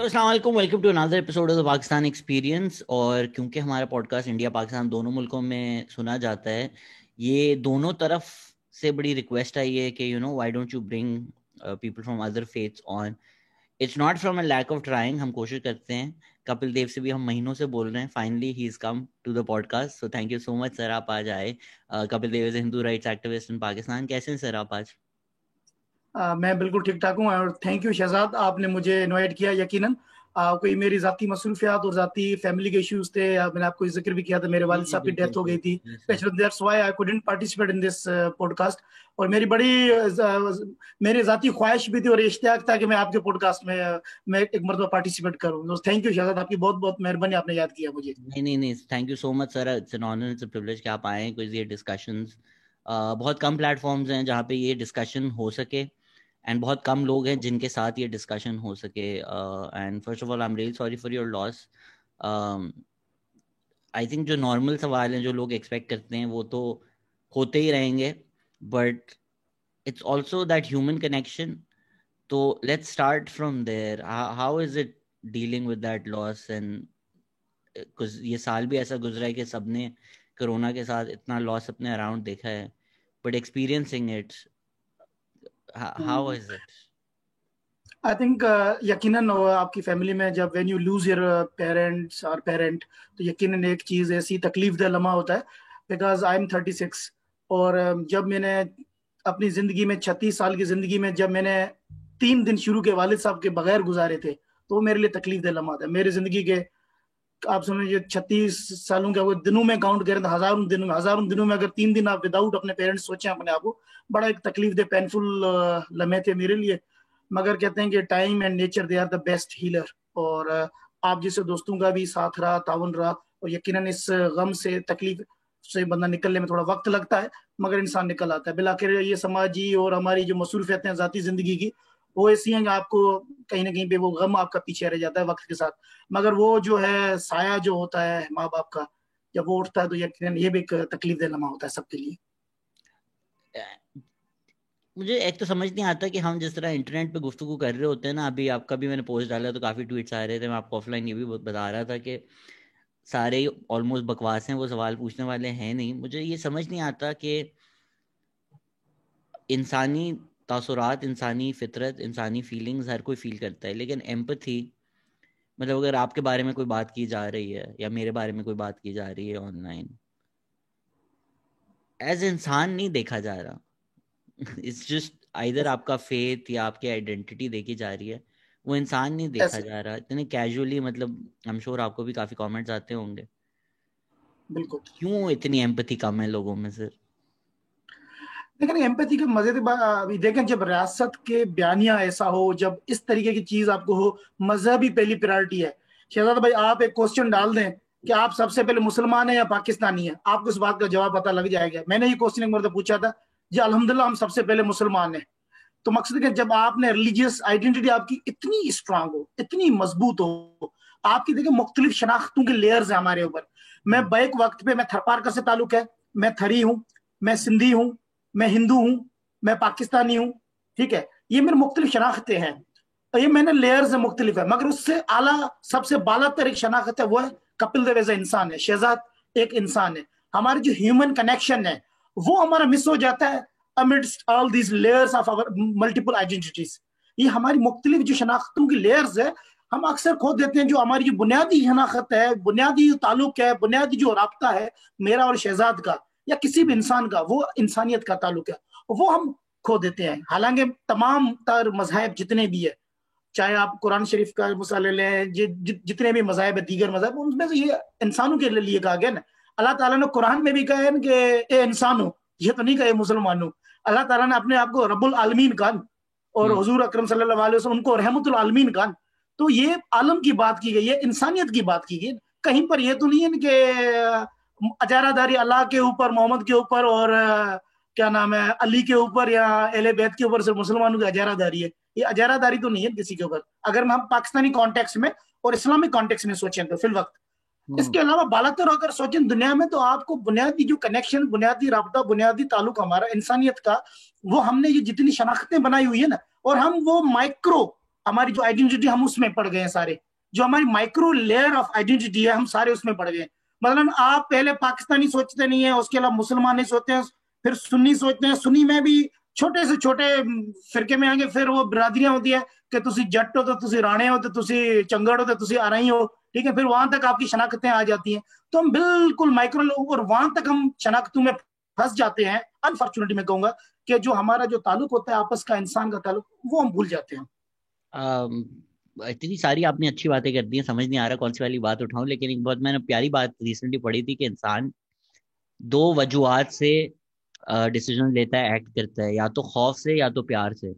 अस्सलाम वालेकुम, welcome to another episode of the Pakistan experience. और क्योंकि हमारा पॉडकास्ट इंडिया पाकिस्तान दोनों मुल्कों में सुना जाता है, ये दोनों तरफ से बड़ी रिक्वेस्ट आई है कि why don't you bring people from other faiths on. It's not from a lack of trying, हम कोशिश करते हैं। कपिल देव से भी हम महीनों से बोल रहे हैं, finally he is come to the podcast, so thank you so much sir, आप आज आए। Kapil Dev is Hindu rights activist in Pakistan. कैसे हैं सर आप आज? मैं बिल्कुल ठीक ठाक हूँ और थैंक यू शहजाद, आपने मुझे इनवाइट किया। यकीनन कोई मेरी ज़ाती मसरूफियात और ज़ाती फैमिली के इश्यूज थे। मैंने आपको जिक्र भी किया था, मेरे जी वालिद जी, साहब की बिल्कुल डेथ हो गई सर। थी। Yes sir. That's why I couldn't participate in this podcast. और मेरी बड़ी मेरी ज़ाती ख्वाहिश भी थी और इश्तियाक था कि मैं आपके पॉडकास्ट में मैं एक मरतबा पार्टिसिपेट करूँ। तो थैंक यू शहजाद, आपकी बहुत बहुत मेहरबानी, आपने याद किया मुझे। नहीं नहीं नहीं, thank you so much sir, it's an honour, it's a privilege कि आप आए। कोई ये डिस्कशंस, बहुत कम प्लेटफॉर्म्स हैं जहाँ पे ये डिस्कशन हो सके, एंड बहुत कम लोग हैं जिनके साथ ये डिस्कशन हो सके। And first of all I am really sorry for your loss. I think जो नॉर्मल सवाल हैं जो लोग एक्सपेक्ट करते हैं वो तो होते ही रहेंगे, but it's also that human connection. तो let's start from there, how is it dealing with that loss? And कुछ ये साल भी ऐसा गुजरा है कि सबने कोरोना के साथ इतना लॉस अपने अराउंड देखा है, but experiencing it, how is it? I think यकीनन आपकी फैमिली में जब when you lose your parents और पेरेंट, तो यकीनन एक चीज ऐसी तकलीफ दह लम्हा होता है। बिकॉज आई एम 36 और जब मैंने अपनी जिंदगी में 36 साल की जिंदगी में जब मैंने 3 दिन शुरू के वालिद साहब के बगैर गुजारे थे, तो वो मेरे लिए तकलीफ दह लम्हा था। मेरी जिंदगी के आप समझिए 36 सालों के वो दिनों में काउंट करें तो हजारों दिनों में अगर 3 दिन आप विदाउट अपने पेरेंट्स सोचें अपने आप को, बड़ा एक तकलीफ दे पेनफुल लम्हे थे मेरे लिए। मगर कहते हैं कि time and nature they are the best healer. और आप जैसे दोस्तों का भी साथ रहा, ताउन रहा, और यकीनन इस गम से तकलीफ से बंदा निकलने में थोड़ा वक्त लगता है, मगर इंसान निकल आता है। बिलाखिर ये समाजी और हमारी जो मसरूफियतें हैं जाती जिंदगी की, वो ऐसी हैं कि आपको कहीं ना कहीं पे वो गम आपका पीछे रह जाता है वक्त के साथ। मगर वो जो है साया जो होता है माँ बाप का, जब वो उठता है तो यकीनन ये भी एक तकलीफ दे लम्हा होता है सबके लिए। मुझे एक तो समझ नहीं आता कि हम जिस तरह इंटरनेट पे गुफ्तगू कर रहे होते हैं ना, अभी आपका भी मैंने पोस्ट डाला तो काफ़ी ट्वीट्स आ रहे थे, मैं आपको ऑफलाइन ये भी बता रहा था कि सारे ऑलमोस्ट बकवास हैं, वो सवाल पूछने वाले हैं नहीं। मुझे ये समझ नहीं आता कि इंसानी तासुरात, इंसानी फितरत, इंसानी फीलिंग्स हर कोई फील करता है, लेकिन एम्पथी, मतलब अगर आपके बारे में कोई बात की जा रही है या मेरे बारे में कोई बात की जा रही है ऑनलाइन, एज इंसान नहीं देखा जा रहा। इट्स जस्ट आइदर आपका फेथ या आपकी आइडेंटिटी देखी जा रही है, वो इंसान नहीं देखा ऐसे जा रहा इतने कैजुअली। मतलब आई एम श्योर आपको भी काफी कमेंट्स आते होंगे, बिल्कुल। क्यों इतनी एम्पैथी कम है लोगों में सर? लेकिन एम्पैथी के मजे अभी देखें, जब रियासत के बयानिया ऐसा हो, जब इस तरीके की चीज आपको हो, मजहबी पहली प्रायोरिटी है। शहजाद भाई, आप एक क्वेश्चन डाल दें कि आप सबसे पहले मुसलमान है या पाकिस्तानी है, आपको इस बात का जवाब पता लग जाएगा। मैंने ये क्वेश्चन एक मरतबा पूछा था जी, अल्हम्दुलिल्लाह हम सबसे पहले मुसलमान हैं। तो मकसद है कि जब आपने रिलीजियस आइडेंटिटी आपकी इतनी स्ट्रांग हो, इतनी मजबूत हो, आपकी देखिए मुख्तलिफ शनाख्तों के लेयर्स हैं हमारे ऊपर। मैं बैक वक्त पे मैं थरपारकर से ताल्लुक है, मैं थरी हूँ, मैं सिंधी हूँ, मैं हिंदू हूँ, मैं पाकिस्तानी हूँ। ठीक है, ये मेरी मुख्तलिफ शनाख्तें हैं, तो ये मैंने लेयर्स है मुख्तलिफ है। मगर उससे आला सबसे बाला तर एक शनाख्त है, वो है कपिल देव एज इंसान है, शहजाद एक इंसान है। हमारे जो ह्यूमन कनेक्शन है वो हमारा मिस हो जाता है amidst all these layers of our multiple identities। ये हमारी मुख्तलिफ जो शनाख्तों की लेयर्स है, हम अक्सर खो देते हैं। जो हमारी जो बुनियादी शनाख्त है, बुनियादी ताल्लुक है, बुनियादी जो राब्ता है मेरा और शहजाद का या किसी भी इंसान का, वो इंसानियत का ताल्लुक है, वो हम खो देते हैं। हालांकि तमाम तर मजहब जितने भी है, चाहे आप कुरान शरीफ का मसला ले लें, जितने भी मजहब है, दीगर मजहब, उनमें से ये इंसानों के लिए कहा गया ना। अल्लाह ताला ने कुरान में भी कहा है कि ए इंसान हो, ये तो नहीं कहे मुसलमान हो। अल्लाह ताला ने अपने आप को रब्बुल आलमीन कहा और हम्म। हुजूर अकरम सल्लल्लाहु अलैहि वसल्लम उनको रहमतुल आलमीन कहा। तो ये आलम की बात की गई है, इंसानियत की बात की गई। कहीं पर ये तो नहीं है कि अजारादारी अल्लाह के ऊपर, मोहम्मद के ऊपर और क्या नाम है अली के ऊपर या अहले बैत के ऊपर सिर्फ मुसलमानों की अजारादारी है। ये अजारादारी तो नहीं है किसी के ऊपर, अगर हम पाकिस्तानी कॉन्टेक्स्ट में और इस्लामिक कॉन्टेक्स्ट में सोचें तो फिल वक्त। हम्म। इसके अलावा बालातर अगर सोचें दुनिया में, तो आपको बुनियादी जो कनेक्शन, बुनियादी राब्ता, बुनियादी ताल्लुक हमारा इंसानियत का, वो हमने ये जितनी शनाख्तें बनाई हुई है ना, और हम वो माइक्रो हमारी जो आइडेंटिटी हम उसमें पड़ गए हैं सारे, जो हमारी माइक्रो लेयर ऑफ आइडेंटिटी है हम सारे उसमें पड़ गए। मतलब आप पहले पाकिस्तानी सोचते नहीं है, उसके अलावा मुसलमान नहीं सोचते हैं, फिर सुन्नी सोचते हैं, सुन्नी में भी छोटे से छोटे फिरके में आगे फिर वो बिरादरियां होती है कि तुसी जट हो तो तुसी राणे हो तो तुसी चंगड़ हो तो तुसी आरई हो, ठीक है, फिर वहां तक आपकी शनाख्तें आ जाती हैं। तो हम बिल्कुल माइक्रो, और वहां तक हम शनाख्तों में फंस जाते हैं अनफॉर्चुनेटली, मैं कहूंगा कि जो हमारा जो ताल्लुक होता है आपस का, इंसान का ताल्लुक, वो हम भूल जाते हैं। इतनी सारी आपने अच्छी बातें कर दी हैं, समझ नहीं आ रहा कौन सी वाली बात उठाऊं, लेकिन एक बहुत मैंने प्यारी बात रिसेंटली पढ़ी थी कि इंसान दो वजूहात से डिसीजन लेता है, एक्ट करता है, या तो खौफ से या तो प्यार से।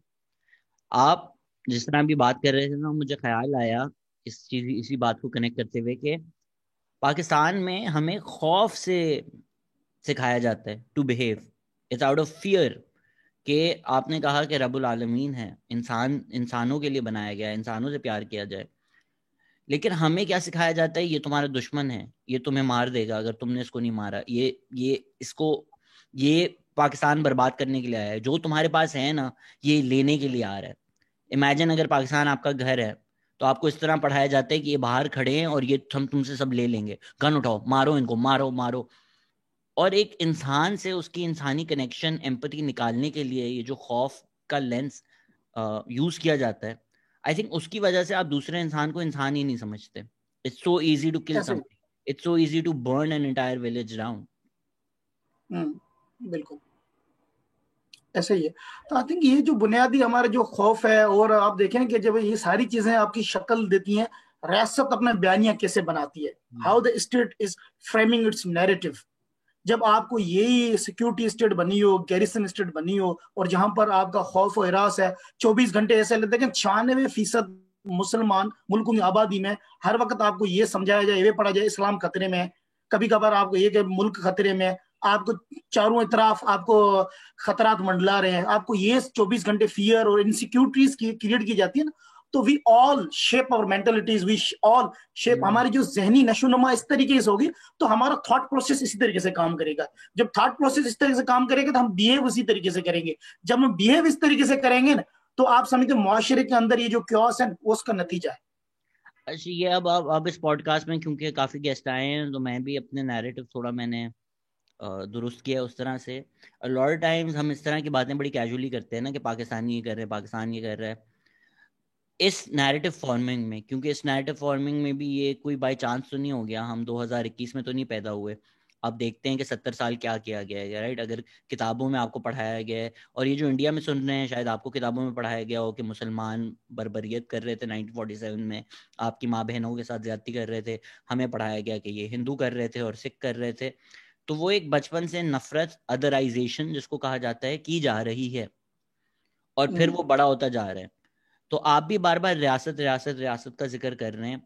आप जिस तरह अभी बात कर रहे थे ना, मुझे ख्याल आया इस चीज इसी बात को कनेक्ट करते हुए कि पाकिस्तान में हमें खौफ से सिखाया जाता है to behave, it's out of fear. कि आपने कहा कि रब्बुल आलमीन है, इंसान इंसानों के लिए बनाया गया है, इंसानों से प्यार किया जाए, लेकिन हमें क्या सिखाया जाता है, ये तुम्हारा दुश्मन है, ये तुम्हें मार देगा अगर तुमने इसको नहीं मारा, ये इसको, ये पाकिस्तान बर्बाद करने के लिए आया है, जो तुम्हारे पास है ना ये लेने के लिए आ रहा है। इमेजिन अगर पाकिस्तान आपका घर है, तो आपको इस तरह पढ़ाया जाता है कि ये बाहर खड़े हैं और ये हम तुमसे सब ले लेंगे, गन उठाओ, मारो इनको, मारो मारो। और एक इंसान से उसकी इंसानी कनेक्शन, एम्पैथी निकालने के लिए ये जो खौफ का लेंस यूज किया जाता है, आई थिंक उसकी वजह से आप दूसरे इंसान को इंसान ही नहीं समझते। It's so easy to kill ऐसे। Something, it's so easy to burn an entire village down. बिल्कुल ऐसे ही है। तो आई थिंक ये जो बुनियादी हमारा जो खौफ है, और आप देखें कि जब ये सारी चीजें आपकी शक्ल देती हैं, रियासत अपना बयानिया कैसे बनाती है, how the state is framing it's narrative. जब आपको यही सिक्योरिटी स्टेट बनी हो, गैरिसन स्टेट बनी हो, और जहां पर आपका खौफ और हिरास है 24 घंटे, ऐसे लगता है कि 96% मुसलमान मुल्कों की आबादी में हर वक्त आपको ये समझाया जाए, ये पढ़ा जाए इस्लाम खतरे में है, कभी कभार आपको ये कि मुल्क खतरे में है, आपको चारों तरफ आपको खतरात मंडला रहे हैं, आपको ये 24 घंटे फियर और इनसिक्योरिटीज की क्रिएट की जाती है ना। तो we all shape our mentalities, we all shape, हमारी जो जहनी नशोनुमा इस तरीके से होगी, तो हमारा थॉट प्रोसेस इसी तरीके से काम करेगा। जब थॉट प्रोसेस इस तरीके से काम करेगा तो हम बिहेव उसी तरीके से करेंगे। जब हम बिहेव इस तरीके से करेंगे ना, तो आप समझते मुआशरे के अंदर ये जो क्योस है वो उसका नतीजा है। अच्छा, ये अब इस पॉडकास्ट में क्योंकि काफी गेस्ट आए हैं, तो मैं भी अपने नैरेटिव थोड़ा मैंने दुरुस्त किया उस तरह से। लॉट टाइम्स हम इस तरह की बातें बड़ी कैजुअली करते हैं ना कि पाकिस्तान ये कर रहे हैं, पाकिस्तान ये कर रहा है, इस नैरेटिव फॉर्मिंग में, क्योंकि इस नैरेटिव फॉर्मिंग में भी ये कोई बाय चांस तो नहीं हो गया, हम 2021 में तो नहीं पैदा हुए। अब देखते हैं कि 70 साल क्या किया गया है, राइट? अगर किताबों में आपको पढ़ाया गया है, और ये जो इंडिया में सुन रहे हैं शायद आपको किताबों में पढ़ाया गया हो कि मुसलमान बर्बरियत कर रहे थे 1947 में, आपकी माँ बहनों के साथ ज्यादती कर रहे थे, हमें पढ़ाया गया कि ये हिंदू कर रहे थे और सिख कर रहे थे। तो वो एक बचपन से नफरत, अदराइजेशन जिसको कहा जाता है, की जा रही है, और फिर वो बड़ा होता जा रहा है। तो आप भी बार बार रियासत रियासत रियासत का जिक्र कर रहे हैं,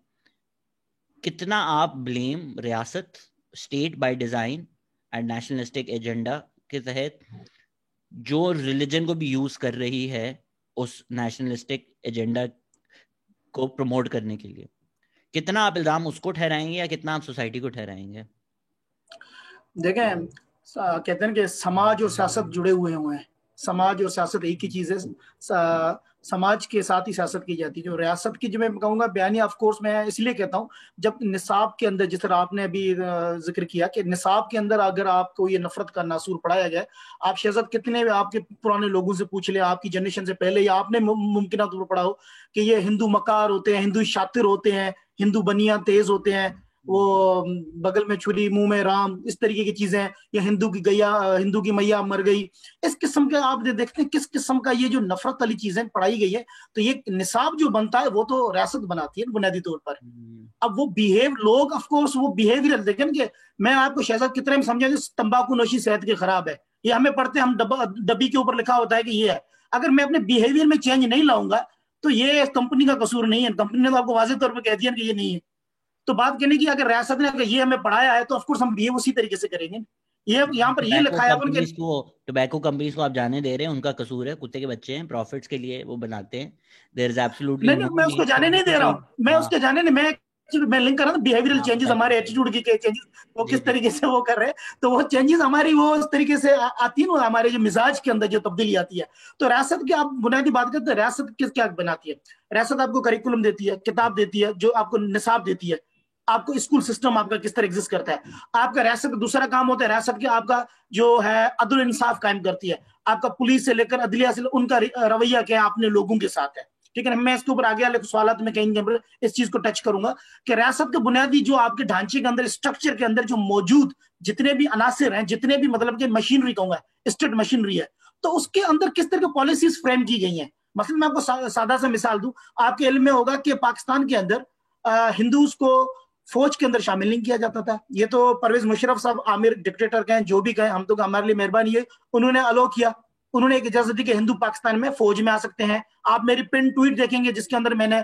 कितना आप ब्लेम रियासत, state by design and nationalistic agenda के तहत, जो रिलीजन को भी यूज कर रही है उस नेशनलिस्टिक एजेंडा को प्रमोट करने के लिए, कितना आप इल्जाम उसको ठहराएंगे या कितना आप सोसाइटी को ठहराएंगे? देखें, कहते हैं कि समाज और सियासत जुड़े हुए हैं। समाज और सियासत एक ही चीज है। समाज के साथ ही सियासत की जाती है। जो रियासत की, जो मैं कहूंगा बयानी, ऑफ कोर्स मैं इसलिए कहता हूँ, जब निसाब के अंदर, जिस तरह आपने अभी जिक्र किया कि निसाब के अंदर अगर आपको ये नफरत का नासूर पढ़ाया जाए, आप शहजाद कितने भी आपके पुराने लोगों से पूछ ले, आपकी जनरेशन से पहले, या आपने मुमकिन तौर पर पढ़ा हो कि ये हिंदू मकार होते हैं, हिंदू शातिर होते हैं, हिंदू बनिया तेज होते हैं, वो बगल में छुरी मुंह में राम, इस तरीके की चीजें, या हिंदू की गैया, हिंदू की मैया मर गई, इस किस्म के आप देखते हैं किस किस्म का ये जो नफरत वाली चीजें पढ़ाई गई है। तो ये निसाब जो बनता है वो तो रियासत बनाती है बुनियादी तौर पर। अब वो बिहेव, लोग ऑफ कोर्स वो बिहेवियर देखें कि मैं आपको शहजाद कितने में समझा, तंबाकू नोशी सेहत के खराब है, ये हमें पढ़ते, हम डब्बी के ऊपर लिखा होता है कि ये है। अगर मैं अपने बिहेवियर में चेंज नहीं लाऊंगा तो ये कंपनी का कसूर नहीं है, कंपनी ने तो आपको वाज़ेह तौर पर कह दिया कि ये नहीं है। तो बात कहने की, अगर रियासत ने अगर ये हमें पढ़ाया है तो ऑफकोर्स हम बिहेव उसी तरीके से करेंगे। ये यहाँ पर ये लिखा है अपन के। टोबैको कंपनीज को आप जाने दे रहे हैं, उनका कसूर है, कुत्ते के बच्चे हैं, प्रॉफिट्स के लिए वो बनाते हैं। देयर इज एब्सोल्युटली नहीं नहीं, नो मैं उसको नीड फॉर जाने यू नहीं टू दे रहा बी। हूँ, मैं उसके जाने नहीं, मैं मैं लिंक कर रहा हूँ बिहेवियरल चेंजेस, हमारे एटीट्यूड की चेंजेस वो किस तरीके से वो कर रहे हैं, तो वो चेंजेस हमारी वो इस तरीके से आती है ना, हमारे जो मिजाज के अंदर जो तब्दीली आती है। तो रियासत की आप बुनियादी बात करते हैं, रियासत किस क्या बनाती है? रियासत आपको करिकुलम देती है, किताब देती है, जो आपको निसाब देती है, आपको स्कूल सिस्टम आपका किस तरह एग्जिस्ट करता है। आपका रियासत का दूसरा काम होता है, रियासत के आपका जो है अदल इंसाफ कायम करती है। आपका पुलिस से लेकर अदलिया से उनका रवैया क्या है अपने लोगों के साथ है। ठीक है ना, मैं इसके ऊपर आगे वाले सवाल में कहीं इस चीज को टच करूंगा कि रियासत के बुनियादी जो आपके ढांचे के अंदर, स्ट्रक्चर के अंदर जो मौजूद जितने भी अनासिर हैं, जितने भी मतलब कि मशीनरी कहूंगा, स्टेट मशीनरी है, तो उसके अंदर किस तरह की पॉलिसीज फ्रेम की गई हैं। मतलब मैं आपको सादा सा मिसाल दूं, आपके इल्म में होगा कि पाकिस्तान के अंदर हिंदूज को फौज के अंदर शामिल नहीं किया जाता था। ये तो परवेज मुशर्रफ साहब आमिर डिक्टेटर कहें जो भी कहें, हम तो हमारे लिए मेहरबानी है, उन्होंने अलो किया, उन्होंने एक इजाजत दी कि हिंदू पाकिस्तान में फौज में आ सकते हैं। आप मेरी पिन ट्वीट देखेंगे जिसके अंदर मैंने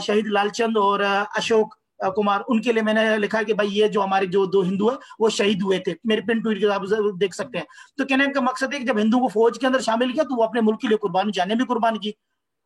शहीद लालचंद और अशोक कुमार, उनके लिए मैंने लिखा है कि भाई ये जो हमारे जो दो हिंदू है वो शहीद हुए थे, मेरे पिन ट्वीट के आप देख सकते हैं। तो कहने का मकसद है कि जब हिंदू को फौज के अंदर शामिल किया तो वो अपने मुल्क के लिए कुर्बानी, जाने भी कुर्बान की।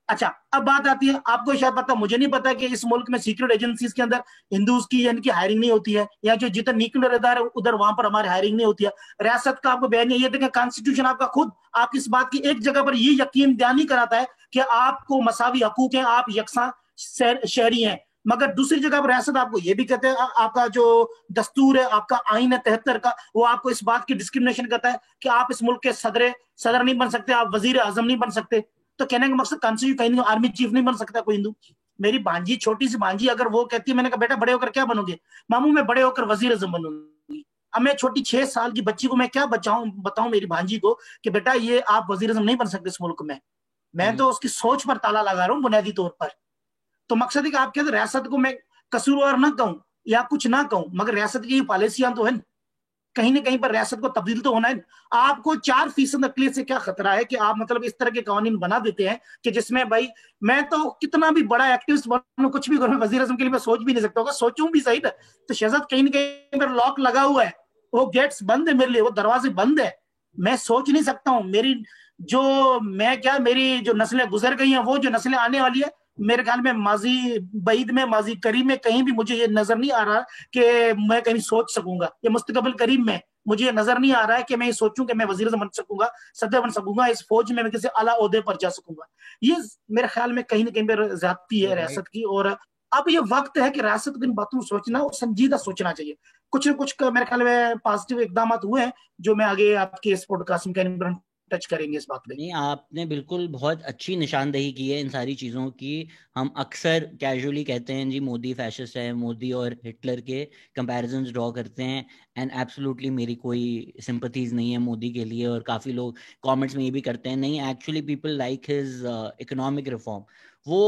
अच्छा, अब बात आती है, आपको शायद पता, मुझे नहीं पता कि इस मुल्क में सीक्रेट एजेंसीज के अंदर हिंदूज की यानी कि हायरिंग नहीं होती है, या जो जितना न्यूक्लियर इदारे उधर वहां पर हमारी हायरिंग नहीं होती है। रियासत का आपको बयान ये देखें, कॉन्स्टिट्यूशन आपका खुद आप इस बात की एक जगह पर ये यकीन दहानी कराता है कि आपको मसावी हकूक हैं, आप यकसा शहरी हैं, मगर दूसरी जगह पर रियासत आपको ये भी कहते हैं, आपका जो दस्तूर है, आपका आइन है 73 का, वो आपको इस बात की डिस्क्रिमिनेशन करता है कि आप इस मुल्क के सदर नहीं बन सकते, आप वजीर आजम नहीं बन सकते। तो कहने का मकसद कॉन्स्टिट्यूशन कहीं नहीं, आर्मी चीफ नहीं बन सकता कोई हिंदू। मेरी भांजी, छोटी सी भांजी, अगर वो कहती है, मैंने कहा बेटा बड़े होकर क्या बनोगे? मामू मैं बड़े होकर वजीर आजम बनूंगी। अब मैं छोटी 6 साल की बच्ची को मैं क्या बताऊं मेरी भांजी को कि बेटा ये आप वजीर आजम नहीं बन सकते इस मुल्क में। मैं तो उसकी सोच पर ताला लगा रहा हूँ बुनियादी तौर पर। तो मकसद है कि आपके रियासत को मैं कसूरवार ना कहूं या कुछ ना कहूं, मगर रियासत की पॉलिसियां तो है, कहीं ना कहीं पर रियासत को तब्दील तो होना है। आपको 4% अकलियत से क्या खतरा है कि आप मतलब इस तरह के कानून बना देते हैं कि जिसमें भाई मैं तो कितना भी बड़ा एक्टिविस्ट बनूं, कुछ भी करूं, वजीर आजम के लिए मैं सोच भी नहीं सकता होगा, सोचूं भी सही ना, तो शहजाद कहीं ना कहीं पर लॉक लगा हुआ है, वो गेट्स बंद है मेरे लिए, वो दरवाजे बंद है, मैं सोच नहीं सकता हूँ। मेरी जो मैं क्या मेरी जो नस्लें गुजर गई हैं, वो जो नस्लें आने वाली है, मेरे ख्याल में माजी बईद में, माजी करीब में कहीं भी मुझे ये नजर नहीं आ रहा कि मैं कहीं सोच सकूंगा, ये मुस्तकबिल करीब में मुझे ये नजर नहीं आ रहा है कि मैं ये सोचूं कि मैं वजीर बन सकूंगा, सदर बन सकूंगा, इस फौज में मैं किसी आला ओहदे पर जा सकूंगा। ये मेरे ख्याल में कहीं ना कहीं पर ज्यादती है रियासत की। और अब ये वक्त है कि रियासत को इन बातों को सोचना और संजीदा सोचना चाहिए। कुछ न कुछ मेरे ख्याल में पॉजिटिव इकदाम हुए हैं जो मैं आगे आपके इस पॉडकास्ट में टच करेंगे इस बात पे। नहीं, आपने बिल्कुल बहुत अच्छी निशानदेही की है इन सारी चीज़ों की। हम अक्सर कैजुअली कहते हैं जी मोदी फैशिस्ट है, मोदी और हिटलर के कंपैरिजंस ड्रॉ करते हैं, एंड एब्सोल्युटली मेरी कोई सिंपथीज नहीं है मोदी के लिए। और काफ़ी लोग कमेंट्स में ये भी करते हैं, नहीं actually people like his economic reform. वो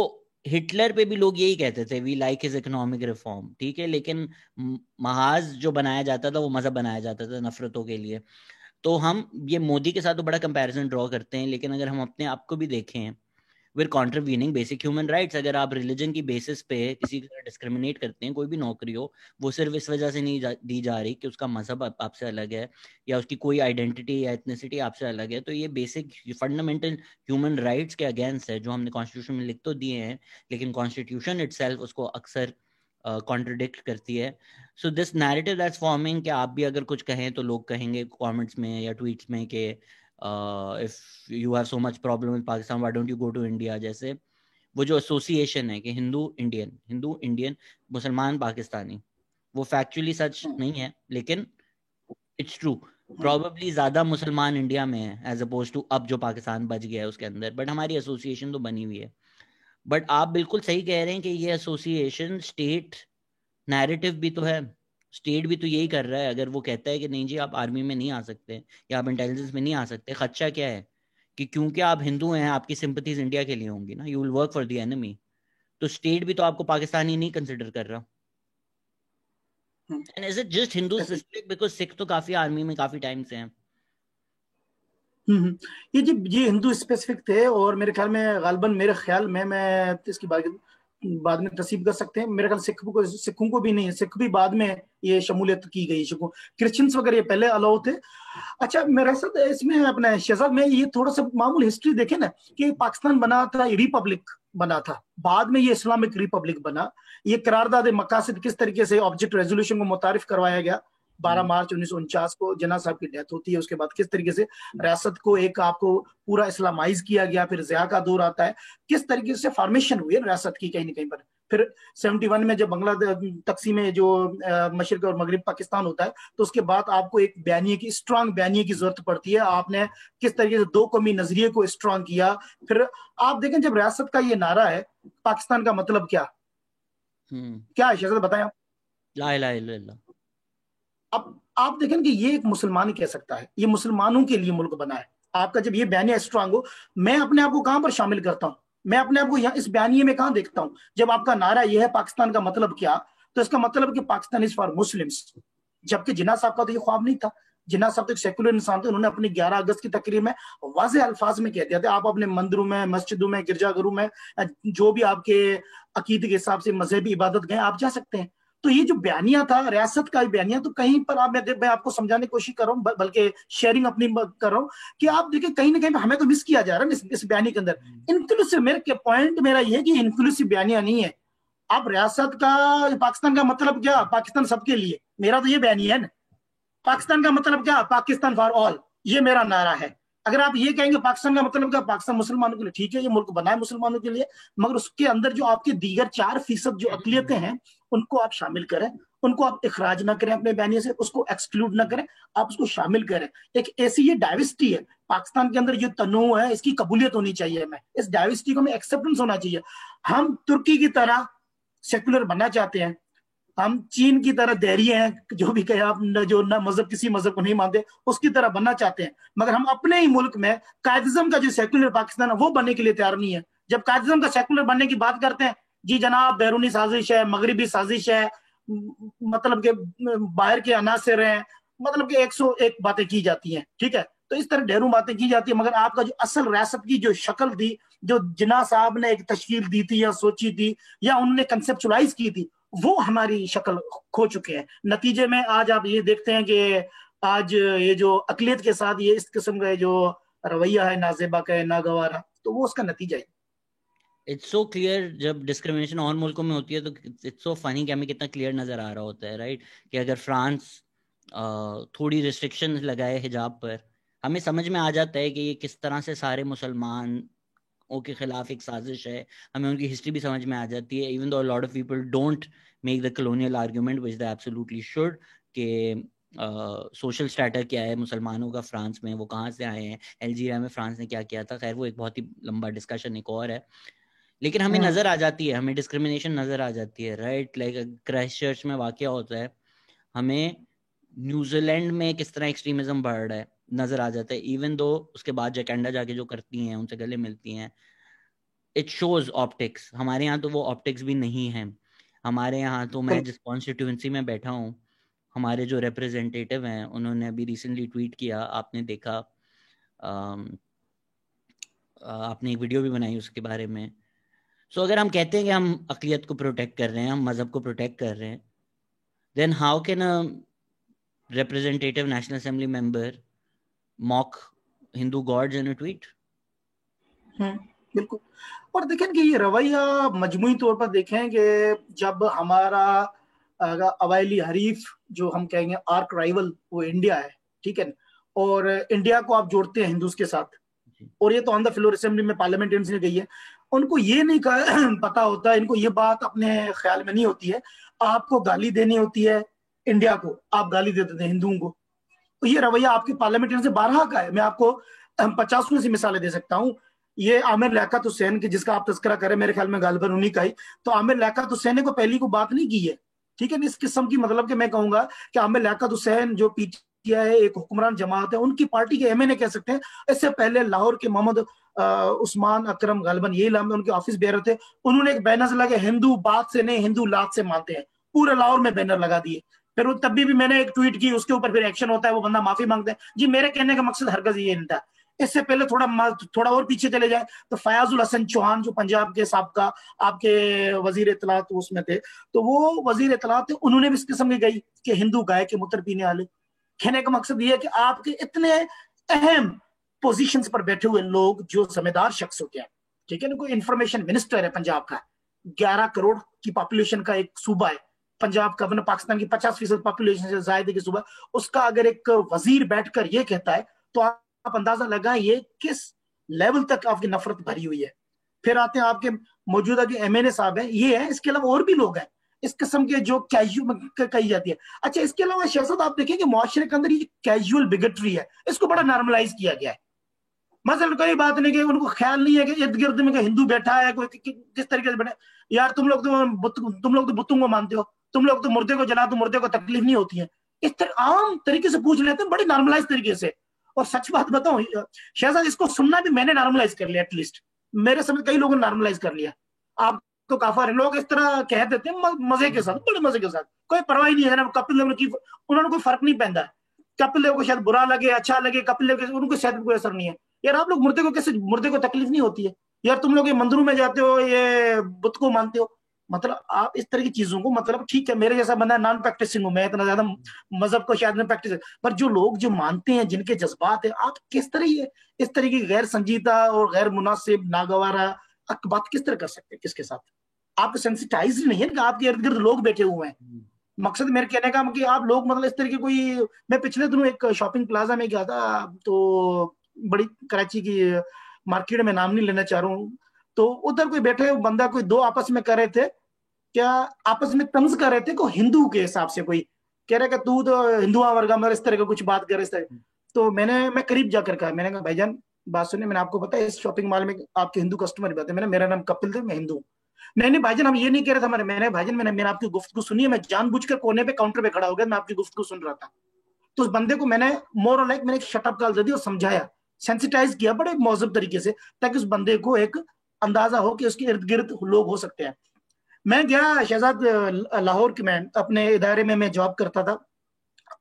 हिटलर पे भी लोग यही कहते थे, we like his economic reform, ठीक है, लेकिन महाज जो बनाया जाता था वो मजहब बनाया जाता था नफरतों के लिए। तो हम ये मोदी के साथ तो बड़ा कंपैरिजन ड्रॉ करते हैं, लेकिन अगर हम अपने आप को भी देखें, we're contravening basic human rights. अगर आप रिलीजन की बेसिस पे किसी का डिस्क्रिमिनेट करते हैं, कोई भी नौकरी हो, वो सिर्फ इस वजह से नहीं दी जा रही कि उसका मजहब आपसे अलग है या उसकी कोई आइडेंटिटी या एथनिसिटी आपसे अलग है, तो ये बेसिक फंडामेंटल ह्यूमन राइट्स के अगेंस्ट है जो हमने कॉन्स्टिट्यूशन में लिख तो दिए हैं, लेकिन कॉन्स्टिट्यूशन इटसेल्फ उसको अक्सर कॉन्ट्रडिक्ट करती है। So this narrative that's forming कि आप भी अगर कुछ कहें तो लोग कहेंगे कमेंट्स में या ट्वीट्स में कि if you have so much problem with Pakistan why don't you go to India. जैसे वो जो एसोसिएशन है कि हिंदू इंडियन मुसलमान पाकिस्तानी, वो फैक्चुअली सच नहीं है, लेकिन इट्स ट्रू। प्रॉबेबली ज्यादा मुसलमान इंडिया में है एज अपोज टू अब जो पाकिस्तान बच गया है उसके अंदर, बट हमारी एसोसिएशन तो बनी हुई है। बट आप बिल्कुल सही कह रहे हैं कि ये एसोसिएशन स्टेट नैरेटिव भी तो है। स्टेट भी तो यही कर रहा है। अगर वो कहता है कि नहीं जी आप आर्मी में नहीं आ सकते या आप इंटेलिजेंस में नहीं आ सकते, खदशा क्या है कि क्योंकि आप हिंदू हैं आपकी सिंपथीज इंडिया के लिए होंगी ना, you will work for the enemy. तो स्टेट भी तो आपको पाकिस्तानी नहीं कंसिडर कर रहा। And is it just Hindu specific? Because Sikh तो काफी आर्मी में काफी टाइम से हैं। ये जी ये हिंदू स्पेसिफिक थे, और मेरे ख्याल में गालबन मेरे ख्याल में, मैं इसकी बात बाद में तस्लीम कर सकते हैं। मेरे ख्याल सिखों को भी नहीं, सिख भी बाद में ये शमूलियत की गई, सिखों, क्रिश्चियंस वगैरह ये पहले अलाउ थे। अच्छा, मेरे साथ इसमें अपने शहजाद में ये थोड़ा सा मामूल हिस्ट्री देखे ना, कि पाकिस्तान बना था, रिपब्लिक बना था, बाद में ये इस्लामिक रिपब्लिक बना। ये करारदाद मकासद किस तरीके से ऑब्जेक्ट रेजोल्यूशन को मुतारिफ करवाया गया, 12 मार्च 1949 को जिन्ना साहब की डेथ होती है, उसके बाद किस तरीके से रियासत को एक आपको पूरा इस्लामाइज किया गया, फिर ज़िया का दौर आता है, किस तरीके से फॉर्मेशन हुई है रियासत की कहीं ना कहीं पर। फिर 71 में जब बांग्लादेश तकसीम में जो मशरक और मगरिब पाकिस्तान होता है, तो उसके बाद आपको एक बयानिए की, स्ट्रांग बयानिए की जरूरत पड़ती है। आपने किस तरीके से दो कौमी नजरिए को स्ट्रांग किया। फिर आप देखें, जब रियासत का ये नारा है, पाकिस्तान का मतलब क्या क्या है, शहजाद बताएं आप। ला इलाहा इल्लल्लाह। अब आप देखें कि ये एक मुसलमान ही कह सकता है, ये मुसलमानों के लिए मुल्क बना है। आपका जब ये बयानिया स्ट्रांग हो, मैं अपने आप को कहां पर शामिल करता हूं, मैं अपने आप को यहाँ इस बयानिए में कहां देखता हूं। जब आपका नारा यह है पाकिस्तान का मतलब क्या, तो इसका मतलब कि पाकिस्तान इज फॉर मुस्लिम्स। जबकि जिन्ना साहब का तो ये ख्वाब नहीं था। जिन्ना साहब तो एक सेकुलर इंसान थे, उन्होंने अपनी 11 अगस्त की तकरीर में वाज़ेह अल्फाज में कह दिया था, आप अपने मंदिरों में, मस्जिदों में, गिरजाघरों में, जो भी आपके अकीदे के हिसाब से मजहबी इबादत गए, आप जा सकते हैं। तो ये जो बयानिया था, रियासत का बयानिया, तो कहीं पर आप, मैं आपको समझाने की कोशिश कर रहा हूँ, बल्कि शेयरिंग अपनी कर रहा हूँ, कि आप देखिए कहीं ना कहीं हमें तो मिस किया जा रहा है इस बयानी के अंदर। इंक्लूसिव, मेरे पॉइंट मेरा ये है कि इंक्लूसिव बयानिया नहीं है। अब रियासत का, पाकिस्तान का मतलब क्या, पाकिस्तान सबके लिए, मेरा तो ये बयानिया है ना। पाकिस्तान का मतलब क्या, पाकिस्तान फॉर ऑल, ये मेरा नारा है। अगर आप ये कहेंगे पाकिस्तान का मतलब क्या, पाकिस्तान मुसलमानों के लिए, ठीक है, ये मुल्क बना है मुसलमानों के लिए, मगर उसके अंदर जो आपके दीगर 4% जो अकलियतें हैं, उनको आप शामिल करें, उनको आप इखराज ना करें अपने बैनिए से, उसको एक्सक्लूड ना करें, आप उसको शामिल करें। एक ऐसी ये डाइवर्सिटी है पाकिस्तान के अंदर, जो तनोव है, इसकी कबूलियत होनी चाहिए। हमें इस डाइवर्सिटी को हमें एक्सेप्टेंस होना चाहिए। हम तुर्की की तरह सेकुलर बनना चाहते हैं, हम चीन की तरह देरी हैं, जो भी कहे आप, जो ना मजहब, किसी मजहब को नहीं मानते, उसकी तरह बनना चाहते हैं, मगर हम अपने ही मुल्क में कायदिज्म का जो सेकुलर पाकिस्तान है वो बनने के लिए तैयार नहीं है। जब कायदिज्म का सेकुलर बनने की बात करते हैं, जी जनाब बैरूनी साजिश है, मगरबी साजिश है, मतलब के बाहर के अनासर हैं, मतलब कि 101 बातें की जाती हैं, ठीक है। तो इस तरह ढेरों बातें की जाती है, मगर आपका जो असल रियासत की जो शक्ल थी, जो जिन्ना साहब ने एक तश्कील दी थी या सोची थी या उन्होंने कंसेप्चुलाइज की थी, वो हमारी शक्ल खो चुके हैं। नतीजे में आज आप ये देखते हैं कि आज ये जो अकलियत के साथ ये इस किस्म का जो रवैया है, नाजेबा का है, नागवारा, तो वो उसका नतीजा है। It's so clear. जब डिस्क्रिमिनेशन और मुल्कों में होती है तो इट्स सो फनी कि हमें कितना क्लियर नजर आ रहा होता है, राइट? कि अगर फ्रांस थोड़ी रिस्ट्रिक्शन लगाए हिजाब पर, हमें समझ में आ जाता है कि ये किस तरह से सारे मुसलमानों के खिलाफ एक साजिश है। हमें उनकी हिस्ट्री भी समझ में आ जाती है, even though lot of people don't make the colonial argument which they absolutely should, कि सोशल स्टेटस क्या है मुसलमानों का फ्रांस में, वो कहाँ से आए हैं, अल्जीरिया में फ्रांस ने क्या किया था। खैर वो एक बहुत ही लंबा डिस्कशन एक और है, लेकिन हमें नजर आ जाती है, हमें डिस्क्रिमिनेशन नजर आ जाती है, राइट? लाइक क्राइस्ट चर्च में वाकया होता है, हमें न्यूजीलैंड में किस तरह एक्सट्रीमिज्म बढ़ रहा है नजर आ जाता है, इवन दो उसके बाद जैकेंडा जाके जो करती हैं, उनसे गले मिलती हैं। It shows optics. हमारे यहाँ तो वो ऑप्टिक्स भी नहीं है। हमारे यहाँ तो, मैं जिस कॉन्स्टिट्यूंसी में बैठा हूँ, हमारे जो रिप्रेजेंटेटिव हैं, उन्होंने अभी रिसेंटली ट्वीट किया, आपने देखा, आपने एक वीडियो भी बनाई उसके बारे में। सो अगर हम कहते हैं कि हम अक़लियत को प्रोटेक्ट कर रहे हैं, हम मजहब को प्रोटेक्ट कर रहे हैं, then how can a representative national assembly member mock Hindu gods in a tweet? बिल्कुल। और देखें कि ये रवैया मजमूई तौर पर देखें कि जब हमारा अवाइली हरीफ, जो हम कहेंगे आर्क राइवल, वो इंडिया है, ठीक है, और इंडिया को आप जोड़ते हैं हिंदूज के साथ, और ये तो ऑन द फ्लोर असेंबली में पार्लियामेंटेरियंस ने गई है, उनको ये नहीं पता होता, इनको ये बात अपने ख्याल में नहीं होती है, आपको गाली देनी होती है इंडिया को, आप गाली दे देते हैं हिंदुओं को। तो ये रवैया आपके पार्लियामेंटेरियन से बारहा का है। मैं आपको 50 से मिसालें दे सकता हूँ। ये आमिर लियाकत हुसैन की, जिसका आप तस्करा करें, मेरे ख्याल में गालिबन उन्हीं का ही, तो आमिर लियाकत हुसैन ने को पहली को बात नहीं की है, ठीक है। इस किस्म की, मतलब कि मैं कहूंगा कि आमिर लियाकत हुसैन जो पीटीआई है, एक हुक्मरान जमात है, उनकी पार्टी के एमएनए कह सकते हैं। इससे पहले लाहौर के मोहम्मद उस्मान अकरम गालिबन, यही नाम उनके ऑफिस बेयर थे, उन्होंने एक बैनर लगा, हिंदू बात से नहीं हिंदू लात से मानते हैं, पूरे लाहौर में बैनर लगा दिए। फिर तब भी मैंने एक ट्वीट की, उसके ऊपर फिर एक्शन होता है, वो बंदा माफी मांगता है। जी मेरे कहने का मकसद हरगज ये नहीं था, इससे पहले थोड़ा और पीछे चले जाए तो फयाजुल हसन चौहान जो पंजाब के साबका आपके वजीर इत्तलात उसमें थे, तो वो वजीर इत्तलात थे, उन्होंने भी इस किस्म की गई कि हिंदू गाय के मूत्र पीने वाले। कहने का मकसद ये है कि आपके इतने अहम पोजीशंस पर बैठे हुए लोग जो जिम्मेदार शख्स होते हैं, ठीक है ना, कोई इंफॉर्मेशन मिनिस्टर है पंजाब का, 11 करोड़ की पॉपुलेशन का एक सूबा है पंजाब का, वरना पाकिस्तान की 50% पॉपुलेशन से ज्यादा की सूबा, उसका अगर एक वजीर बैठकर ये कहता है तो आप अंदाजा लगाइए किस लेवल तक आपकी नफरत भरी हुई है। फिर आते हैं आपके मौजूदा जो एमएनए साहब है, ये है, इसके अलावा और भी लोग हैं इस किस्म के जो कैजुअल कही जाती है। अच्छा, इसके अलावा शहजाद आप देखेंगे मुआशरे के अंदर ये कैजुअल बिगेटरी है, इसको बड़ा नॉर्मलाइज किया गया है। मसल कोई बात नहीं कि उनको ख्याल नहीं है कि इर्द गिर्द में हिंदू बैठा है, कोई किस तरीके से बैठा, यार तुम लोग तो बुतों को मानते हो, तुम लोग तो मुर्दे को जला तो मुर्दे को तकलीफ नहीं होती है, इस तरह आम तरीके से पूछ लेते हैं बड़ी नॉर्मलाइज तरीके से। और सच बात बताऊं शहजाद, इसको सुनना भी मैंने नॉर्मलाइज कर लिया, एटलीस्ट मेरे समझ कई लोगों ने नॉर्मलाइज कर लिया। आप तो काफर है, लोग इस तरह कह देते हैं मजे के साथ, बड़े मजे के साथ, कोई परवाह नहीं है ना कपिल देव की, उन्होंने कोई फर्क नहीं पहनता है। कपिल देव को शायद बुरा लगे अच्छा लगे, कपिल देव उनको शायद कोई असर नहीं है। यार आप लोग मुर्दे को कैसे, मुर्दे को तकलीफ नहीं होती है यार, तुम लोग ये मंदिरों में जाते हो, ये बुत को मानते हो, मतलब आप इस तरह की चीजों को, मतलब ठीक है मेरे जैसा बंदा नॉन प्रैक्टिसिंग हूं मैं, इतना ज्यादा मजहब को शायद नहीं प्रैक्टिस, पर जो लोग जो मानते हैं, जिनके जज्बात है, आप किस तरह ये इस तरह की गैर संजीदा और गैर मुनासिब नागवारा बात किस तरह कर सकते हैं किसके साथ? आप सेंसिटाइज नहीं है कि आपके इर्द गिर्द लोग बैठे हुए हैं। मकसद मेरे कहने का कि आप लोग मतलब इस तरह की कोई, मैं पिछले दिनों एक शॉपिंग प्लाजा में गया था, तो बड़ी कराची की मार्केट में, नाम नहीं लेना चाह रहा हूँ, तो उधर कोई बैठे बंदा, कोई दो आपस में कर रहे थे, क्या आपस में तंज कर रहे थे को हिंदू के हिसाब से, कोई कह रहा कि तू तो हिंदुआ वर्गा में, इस तरह का कुछ बात कर इस तरह। तो मैं करीब जाकर कहा, मैंने कहा भाईजान बात सुनिए, मैंने आपको पता है इस शॉपिंग मॉल में आपके हिंदू कस्टमर भी आते हैं, मेरा नाम कपिल देव, मैं हिंदू। नहीं नहीं भाईजान हम ये नहीं कह रहे थे हमारे, मैंने भाईजान मैंने आपकी गुफ्तगू सुनी है, मैं जानबूझकर कोने पे काउंटर पे खड़ा हो गया, मैं आपकी गुफ्तगू सुन रहा था। तो उस बंदे को मैंने मोर और लाइक मैंने एक शटअप कॉल दे दी और समझाया, सेंसिटाइज किया बड़े मौजूद तरीके से, ताकि उस बंदे को एक अंदाजा हो कि उसके इर्द गिर्द लोग हो सकते हैं। मैं गया शहजाद लाहौर के, मैं अपने इदारे में मैं जॉब करता था,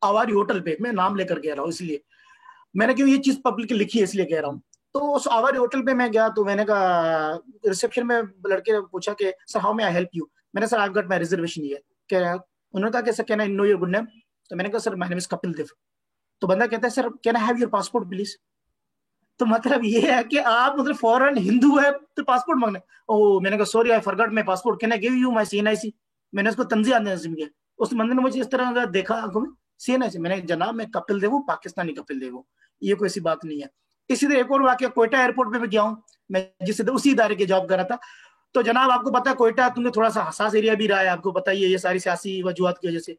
आवारी होटल पे, मैं नाम लेकर कह रहा हूँ इसलिए, मैंने क्यों ये चीज पब्लिक लिखी है इसलिए कह रहा हूँ। तो उस आवारी होटल पे मैं गया, तो मैंने कहा, रिसेप्शन में लड़के ने पूछा कि sir how may I help you, मैंने sir I got my reservation ये, उन्होंने कहा कैसे, can I know your good name, तो मैंने कहा sir my name is Kapil Dev. तो बंदा कहता है sir can I have your passport please. तो मतलब ये है कि आप मतलब फॉरेन हिंदू है तो पासपोर्ट मांगने, ओ मैंने कहा sorry I forgot my passport, can I give you my CNIC. मैंने उसको तंजिया नजीम किया, उस बंदे ने मुझे इस तरह देखा आंखों में, सीएनआईसी, मैंने जनाब मैं कपिल देव हूँ, पाकिस्तानी कपिल देव हूँ, ये कोई ऐसी बात नहीं है। इसी तरह एक और वाकया, कोयटा एयरपोर्ट पे मैं गया हूँ, मैं जिस उसी इदारे की जॉब कर रहा था, तो जनाब आपको पता है कोयटा तुमने थोड़ा सा हसास एरिया भी रहा है, आपको पता ही है, ये सारी सियासी वजूहत की वजह से।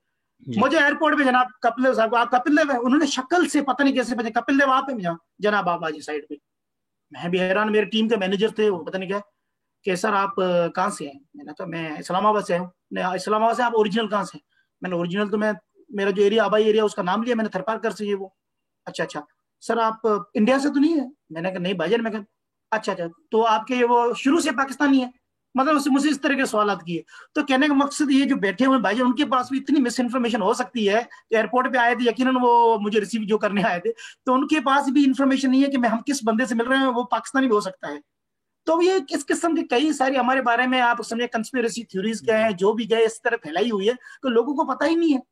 मुझे एयरपोर्ट पे जनाब कपिल देव साहब, आप कपिल देव है, उन्होंने शक्ल से पता नहीं कैसे पता, कपिल देव आप है जनाब, आप आज साइड पे। मैं भी हैरान, मेरे टीम के मैनेजर थे वो, पता नहीं क्या कि सर आप कहाँ से हैं, मैंने कहा मैं इस्लामाबाद से हूँ। इस्लामाबाद से आप ओरिजिनल कहाँ से? मैंने ओरिजिनल तो मैं, मेरा जो एरिया आबाई एरिया उसका नाम लिया मैंने, थरपारकर से, ये वो। अच्छा अच्छा सर आप इंडिया से तो नहीं है? मैंने कहा नहीं भाईजान। मैं कहा अच्छा अच्छा, तो आपके ये वो शुरू से पाकिस्तानी है? मतलब उससे मुझे इस तरह के सवाल किए। तो कहने का मकसद ये, जो बैठे हुए भाईजान उनके पास भी इतनी मिस इन्फॉर्मेशन हो सकती है, एयरपोर्ट पे आए थे यकीनन वो मुझे रिसीव जो करने आए थे, तो उनके पास भी इन्फॉर्मेशन नहीं है कि मैं हम किस बंदे से मिल रहे हैं, वो पाकिस्तानी भी हो सकता है। तो ये किस किस्म की कई सारी हमारे बारे में आप समझे कंस्पिरेसी थ्योरीज क्या है, जो भी गए इस तरह फैलाई हुई है, तो लोगों को पता ही नहीं है।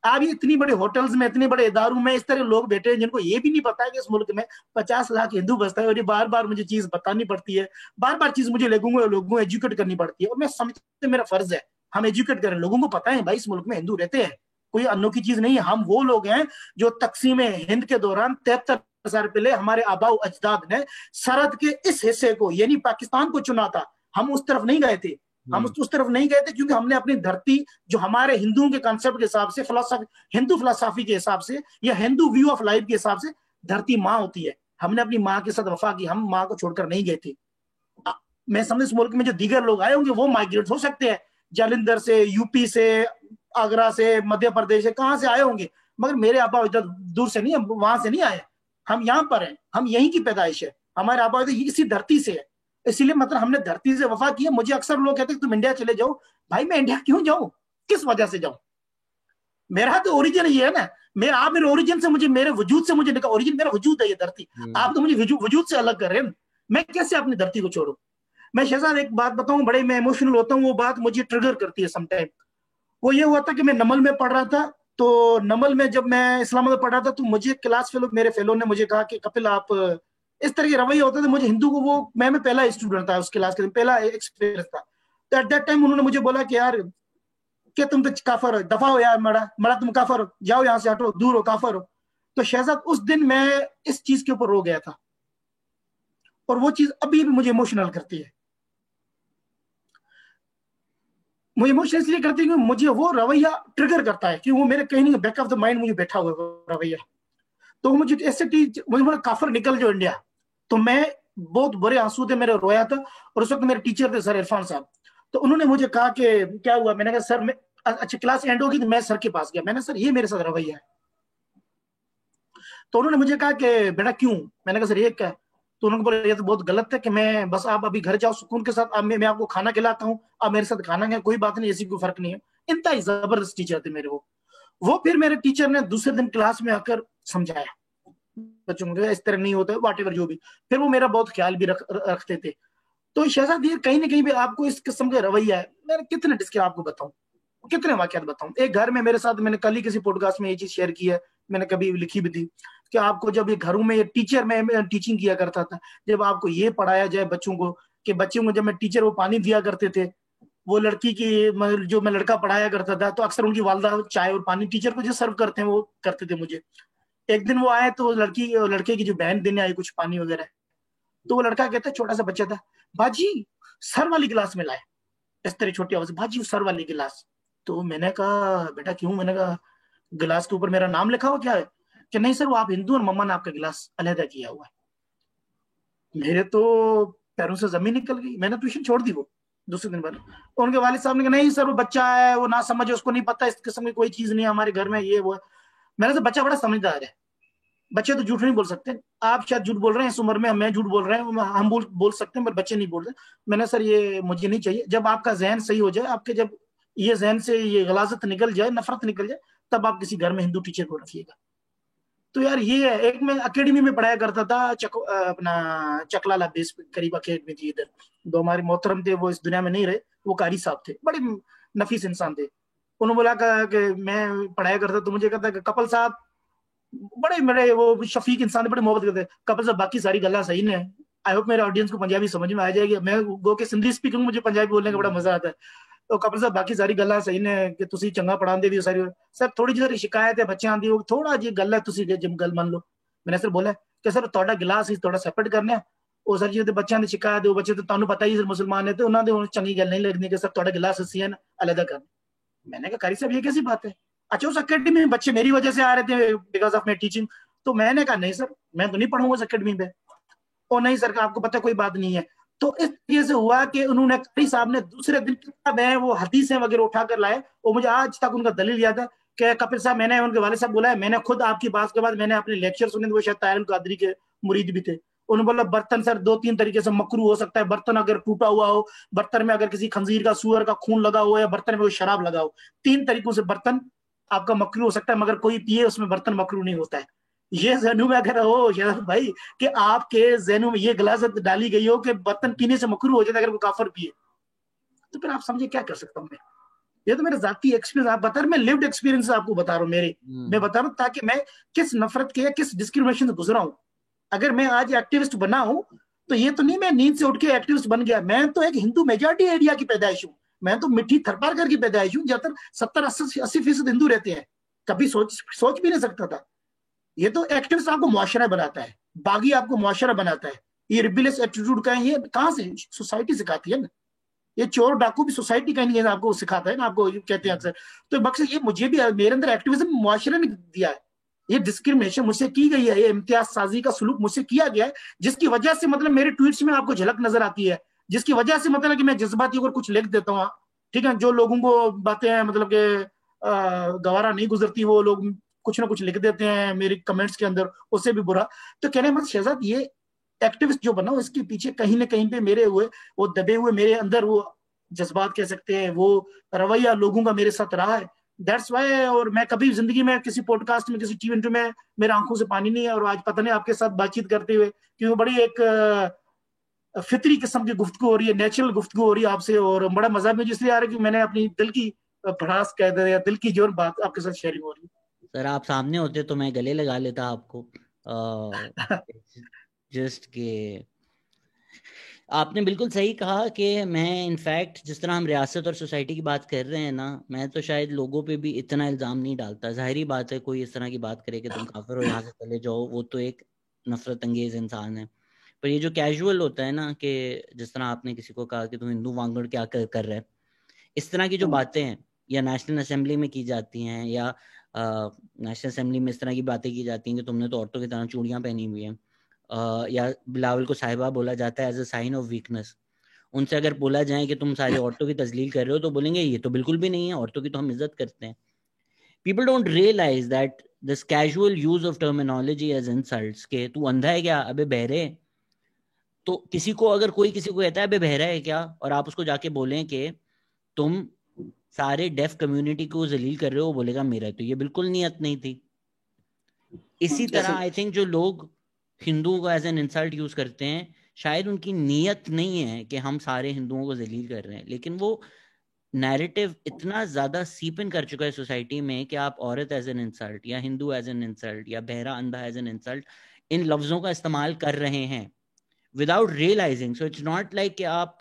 आप ये इतनी बड़े होटल्स में, इतने बड़े इदारों में इस तरह लोग बैठे हैं जिनको ये भी नहीं पता है कि इस मुल्क में 50 लाख हिंदू बसता है, और ये बार बार मुझे चीज बतानी पड़ती है, बार बार चीज मुझे लोगों को एजुकेट करनी पड़ती है, और मैं समझते मेरा फर्ज है हम एजुकेट करें, लोगों को पता है भाई इस मुल्क में हिंदू रहते हैं, कोई अनोखी चीज नहीं है। हम वो लोग हैं जो तकसीम हिंद के दौरान 73 पहले हमारे आबाओ अजदाद ने सरहद के इस हिस्से को यानी पाकिस्तान को चुना था, हम उस तरफ नहीं गए थे। हम उस तरफ नहीं गए थे क्योंकि हमने अपनी धरती, जो हमारे हिंदुओं के कॉन्सेप्ट के हिसाब से, हिंदू फिलोसॉफी के हिसाब से या हिंदू व्यू ऑफ लाइफ के हिसाब से, धरती माँ होती है। हमने अपनी माँ के साथ वफा की, हम माँ को छोड़कर नहीं गए थे। मैं समझ इस मुल्क में जो दीगर लोग आए होंगे वो माइग्रेट हो सकते हैं, जालंधर से, यूपी से, आगरा से, मध्य प्रदेश से, कहां से आए होंगे, मगर मेरे आबा इधर दूर से नहीं, वहां से नहीं आए, हम यहाँ पर हैं, हम यहीं की पैदाइश है, हमारे आबा इसी धरती से है, इसीलिए मतलब हमने धरती से वफा की है। मुझे अक्सर लोग कहते हैं तुम इंडिया चले जाओ, भाई मैं इंडिया क्यों जाऊं, किस वजह से जाऊं? मेरा तो ओरिजिन ये है ना, आप मेरे ओरिजिन से मुझे, मेरे वजूद से मुझे निकाल, ओरिजिन मेरा वजूद है ये धरती, आप तो मुझे वजूद से अलग कर रहे हैं, मैं कैसे अपनी धरती को छोड़ू। मैं शहजाद एक बात बताऊं, बड़े मैं इमोशनल होता हूँ, वो बात मुझे ट्रिगर करती है समटाइम। वो ये हुआ था कि मैं नमल में पढ़ रहा था, तो नमल में जब मैं इस्लामाबाद पढ़ रहा था, तो मुझे क्लास फेलो, मेरे फेलो ने मुझे कहा कि कपिल आप, इस तरह के रवैया होता था, मुझे हिंदू को, वो मैं पहला स्टूडेंट था उस क्लास के, पहला एक्सपीरियंस था। तो एट दैट टाइम उन्होंने मुझे बोला कि यार क्या तुम तो काफर हो, दफा हो यार, मड़ा मड़ा तुम काफर हो, जाओ यहाँ से, हटो, दूर हो, काफर हो। तो शहजाद उस दिन मैं इस चीज के ऊपर रो गया था, और वो चीज अभी भी मुझे इमोशनल करती है। मुझे इमोशनल इसलिए करती है कि मुझे वो रवैया ट्रिगर करता है, कि वो मेरे कहीं नहीं बैक ऑफ द माइंड मुझे बैठा हुआ है वो रवैया। तो मुझे ऐसे मुझे बोला काफर निकल जो इंडिया। तो मैं, बहुत बुरे आंसू थे मेरे, रोया था। और उस वक्त मेरे टीचर थे सर इरफान साहब। तो उन्होंने मुझे कहा कि क्या हुआ, मैंने कहा सर मैं, अच्छा क्लास एंड होगी तो मैं सर के पास गया, मैंने सर ये मेरे साथ रवैया है। तो उन्होंने मुझे कहा कि बेटा क्यों, मैंने कहा सर ये क्या है। तो उन्होंने बोला ये तो बहुत गलत है कि मैं, बस आप अभी घर जाओ सुकून के साथ, अब मैं आपको खाना खिलाता हूँ, आप मेरे साथ खाना खाएं, कोई बात नहीं, ऐसी कोई फर्क नहीं है। इंतहा जबरदस्त टीचर थे मेरे वो फिर मेरे टीचर ने दूसरे दिन क्लास में आकर समझाया बच्चों को, इस तरह नहीं होता है, वाट एवर जो भी। फिर वो मेरा बहुत ख्याल भी रखते थे। तो शहजाद ये कहीं ना कहीं भी आपको इस किस्म का रवैया है, मैंने कितने डिस्के आपको बताऊं, कितने वाकयात बताऊं। एक घर में मेरे साथ, मैंने कल ही किसी पॉडकास्ट में ये चीज शेयर की है, मैंने कभी लिखी भी थी, कि आपको जब ये घरों में, ये टीचर में टीचिंग किया करता था, जब आपको ये पढ़ाया जाए बच्चों को, कि बच्चों को जब मैं टीचर वो पानी दिया करते थे, वो लड़की की, जो मैं लड़का पढ़ाया करता था, तो अक्सर उनकी वालदा चाय और पानी टीचर को जो सर्व करते हैं वो करते थे मुझे। एक दिन वो आए तो लड़के की जो बहन देने आई कुछ पानी वगैरह, तो वो लड़का कहता है, छोटा सा बच्चा था, बाजी सर वाली गिलास में लाए, इस तरह छोटी आवाज, बाजी सर वाली गिलास। तो मैंने कहा बेटा क्यों, मैंने कहा गिलास के ऊपर मेरा नाम लिखा हुआ क्या है, कि नहीं सर वो आप हिंदू और मम्मा ने आपका गिलास अलहदा किया हुआ है। मेरे तो पैरों से जमीन निकल गई, मैंने ट्यूशन छोड़ दी वो दूसरे दिन बाद। उनके वालिद साहब ने कहा नहीं सर वो बच्चा है, वो ना समझे, उसको नहीं पता, इस किस्म की कोई चीज नहीं है हमारे घर में, ये वो है। मैंने तो बच्चा बड़ा समझदार है, बच्चे तो झूठ नहीं बोल सकते, आप शायद झूठ बोल रहे हैं इस उम्र में, मैं झूठ बोल रहे हैं, हम बोल सकते हैं पर बच्चे नहीं बोल रहे। मैंने सर ये मुझे नहीं चाहिए, जब आपका जहन सही हो जाए, आपके जब ये जहन से ये गलाजत निकल जाए, नफरत निकल जाए, तब आप किसी घर में हिंदू टीचर को रखिएगा। तो यार ये है, एक मैं अकेडमी में पढ़ाया करता था, अपना चकलाला बेस करीब अकेडमी थी इधर, दो हमारे मोहतरम थे, वो इस दुनिया में नहीं रहे, वो कारी साहब थे, बड़े नफीस इंसान थे। उन्होंने बोला कि मैं पढ़ाया करता, तो मुझे कहता कि कपिल साहब, बड़े मेरे वो शफीक इंसान, बड़े मोहब्बत करते, कपिल साहब बाकी सारी गल्ला सही ने, आई होप मेरे ऑडियंस को पंजाबी समझ में आ जाएगी, मैं गो के सिंधी स्पीकर हूं, मुझे पंजाबी बोलने का बड़ा मजा आता है। तो कपिल साहब बाकी सारी गल्ला सही ने कि ਤੁਸੀਂ ਚੰਗਾ ਪੜਾਉਂਦੇ ਵੀ ਸਾਰੀ ਸਰ, ਥੋੜੀ ਜਿਹੀ ਸ਼ਿਕਾਇਤ ਹੈ ਬੱਚਿਆਂ ਦੀ, ਉਹ ਥੋੜਾ ਜਿਹੀ ਗੱਲ ਹੈ, ਤੁਸੀਂ ਜਿਮ ਗੱਲ ਮੰਨ ਲਓ। मैंने सर बोला कि सर ਤੁਹਾਡਾ गिलास ਹੀ ਥੋੜਾ ਸੈਪਰੇਟ ਕਰਨਾ ਹੈ, ਉਹ ਸਰ ਜੀ ਦੇ ਬੱਚਿਆਂ ਦੀ ਸ਼ਿਕਾਇਤ, ਉਹ ਬੱਚੇ ਤਾਂ ਤੁਹਾਨੂੰ ਪਤਾ ਹੀ ਸਰ ਮੁਸਲमान है, तो उन्होंने ਹੁਣ ਚੰਗੀ ਗੱਲ नहीं लगनी कि सर ਤੁਹਾਡਾ गिलास ਅਸੀਂ है ना अलग करना। मैंने कहा कारी साहब ये कैसी बात है, अच्छा उस अकेडमी में बच्चे मेरी वजह से आ रहे थे बिकॉज ऑफ माई टीचिंग। तो मैंने कहा नहीं सर मैं तो नहीं पढ़ूंगा उस अकेडमी में। और नहीं सर आपको पता कोई बात नहीं है। तो इस तरीके से हुआ कि उन्होंने, कारी साहब ने दूसरे दिन मैं वो हदीसें वगैरह उठाकर लाए, और मुझे आज तक उनका दलील याद है कि कपिल साहब, मैंने उनके वाले साहब बोला है, मैंने खुद आपकी बात के बाद मैंने अपने लेक्चर सुने, वो शायद ताहिर कादरी के मुरीद भी थे। उन्होंने बोला बर्तन सर दो तीन तरीके से मकरू हो सकता है, बर्तन अगर टूटा हुआ हो, बर्तन में अगर किसी खंजीर का सुअर का खून लगा हुआ है, या बर्तन में कोई शराब लगा हो, तीन तरीकों से बर्तन आपका मकरू हो सकता है, मगर कोई पिए उसमें बर्तन मकरू नहीं होता है। ये जहनों में अगर हो शरफ भाई कि आपके जहनों में ये गलाजत डाली गई हो कि बर्तन पीने से मकरू हो जाता है अगर वो काफर पिए, तो फिर आप समझे क्या कर सकता हूँ मैं। ये तो मेरा जाती एक्सपीरियंस आप बता रहे, मैं लिव्ड एक्सपीरियंस आपको बता रहा हूँ मेरे, मैं बता रहा हूँ ताकि मैं किस नफरत के, किस डिस्क्रिमिनेशन से गुजरा हूँ। अगर मैं आज एक्टिविस्ट बना हूं, तो ये तो नहीं मैं नींद से उठ के एक्टिविस्ट बन गया, मैं तो एक हिंदू मेजॉरिटी एरिया की पैदाइश हूँ, मैं तो मिट्टी थरपारकर की पैदाइश हूँ, जहाँ 70-80% हिंदू रहते हैं। कभी सोच भी नहीं सकता था। ये तो एक्टिविस्ट आपको मुआशरा बनाता है, बागी आपको मुआशरा बनाता है, ये रिबिलियस एटीट्यूड का है, ये कहाँ से सोसाइटी सिखाती है ना, ये चोर डाकू भी सोसाइटी का नहीं है, आपको सिखाता है ना, आपको कहते हैं अक्सर। तो मकसद ये मुझे भी, मेरे अंदर एक्टिविज्म मुआशरे ने दिया है, ये डिस्क्रिमिनेशन मुझसे की गई है, ये इम्तियाज साजी का सुलूक मुझसे किया गया है, जिसकी वजह से मतलब मेरे ट्वीट्स में आपको झलक नजर आती है, जिसकी वजह से मतलब कि मैं जज्बाती होकर कुछ लिख देता हूँ, ठीक है, जो लोगों को बातें मतलब के गवारा नहीं गुजरती, वो लोग कुछ ना कुछ लिख देते हैं मेरे कमेंट्स के अंदर, उससे भी बुरा। तो कहने मतलब शहजाद ये एक्टिविस्ट जो बना, इसके पीछे कहीं ना कहीं पे मेरे हुए, वो दबे हुए मेरे अंदर वो जज्बात कह सकते हैं, वो रवैया लोगों का मेरे साथ रहा है, दैट्स वाई। और मैं कभी जिंदगी में किसी पॉडकास्ट में, किसी टीवी इंटरव्यू में मेरे आंखों से पानी नहीं है। और आज पता नहीं आपके साथ बातचीत करते हुए, क्योंकि बड़ी एक फितरी किस्म की गुफ्तगू हो रही है, नेचुरल गुफ्तगू हो रही है आपसे, और बड़ा मजा मुझे इसलिए आ रहा है कि मैंने अपनी दिल की भड़ास कह दे, या दिल की जो बात आपके साथ शेयरिंग हो रही सर आप सामने होते तो मैं गले लगा लेता आपको। है। जस्ट के आपने बिल्कुल सही कहा कि मैं इनफैक्ट जिस तरह हम रियासत और सोसाइटी की बात कर रहे हैं ना, मैं तो शायद लोगों पे भी इतना इल्ज़ाम नहीं डालता। जाहिर बात है कोई इस तरह की बात करे कि तुम काफिर हो, यहाँ से चले जाओ, वो तो एक नफरत अंगेज इंसान है। पर ये जो कैजुअल होता है ना, कि जिस तरह आपने किसी को कहा कि तुम हिंदू वांगड़ क्या कर रहे हैं, इस तरह की जो बातें हैं या नेशनल असेंबली में की जाती हैं, या नेशनल असेंबली में इस तरह की बातें की जाती हैं कि तुमने तो औरतों की तरह चूड़ियां पहनी हुई हैं, या बिलावल को साहिबा बोला जाता है as a sign of weakness. उनसे अगर बोला जाए कि तुम सारी औरतों की तजलील कर रहे हो, तो बोलेंगे ये तो बिल्कुल भी नहीं है, औरतों की तो हम इज्जत करते हैं। People don't realise that this casual use of terminology as insults, के तू अंधा है क्या, अबे बहरे। तो किसी को अगर कोई किसी को कहता है अबे बहरा है क्या, और आप उसको जाके बोलें कि तुम सारे डेफ कम्युनिटी को जलील कर रहे हो, बोलेगा मेरा तो ये बिल्कुल नियत नहीं थी। इसी तरह ऐसे आई थिंक जो लोग हिंदुओं को एज एन इंसल्ट यूज करते हैं, शायद उनकी नीयत नहीं है कि हम सारे हिंदुओं को जलील कर रहे हैं, लेकिन वो नैरेटिव इतना ज्यादा सीप इन कर चुका है सोसाइटी में कि आप औरत एज एन इंसल्ट, या हिंदू एज एन इंसल्ट, या बहरा अंधा एज एन इंसल्ट, इन लफ्जों का इस्तेमाल कर रहे हैं without realising. So it's not like कि आप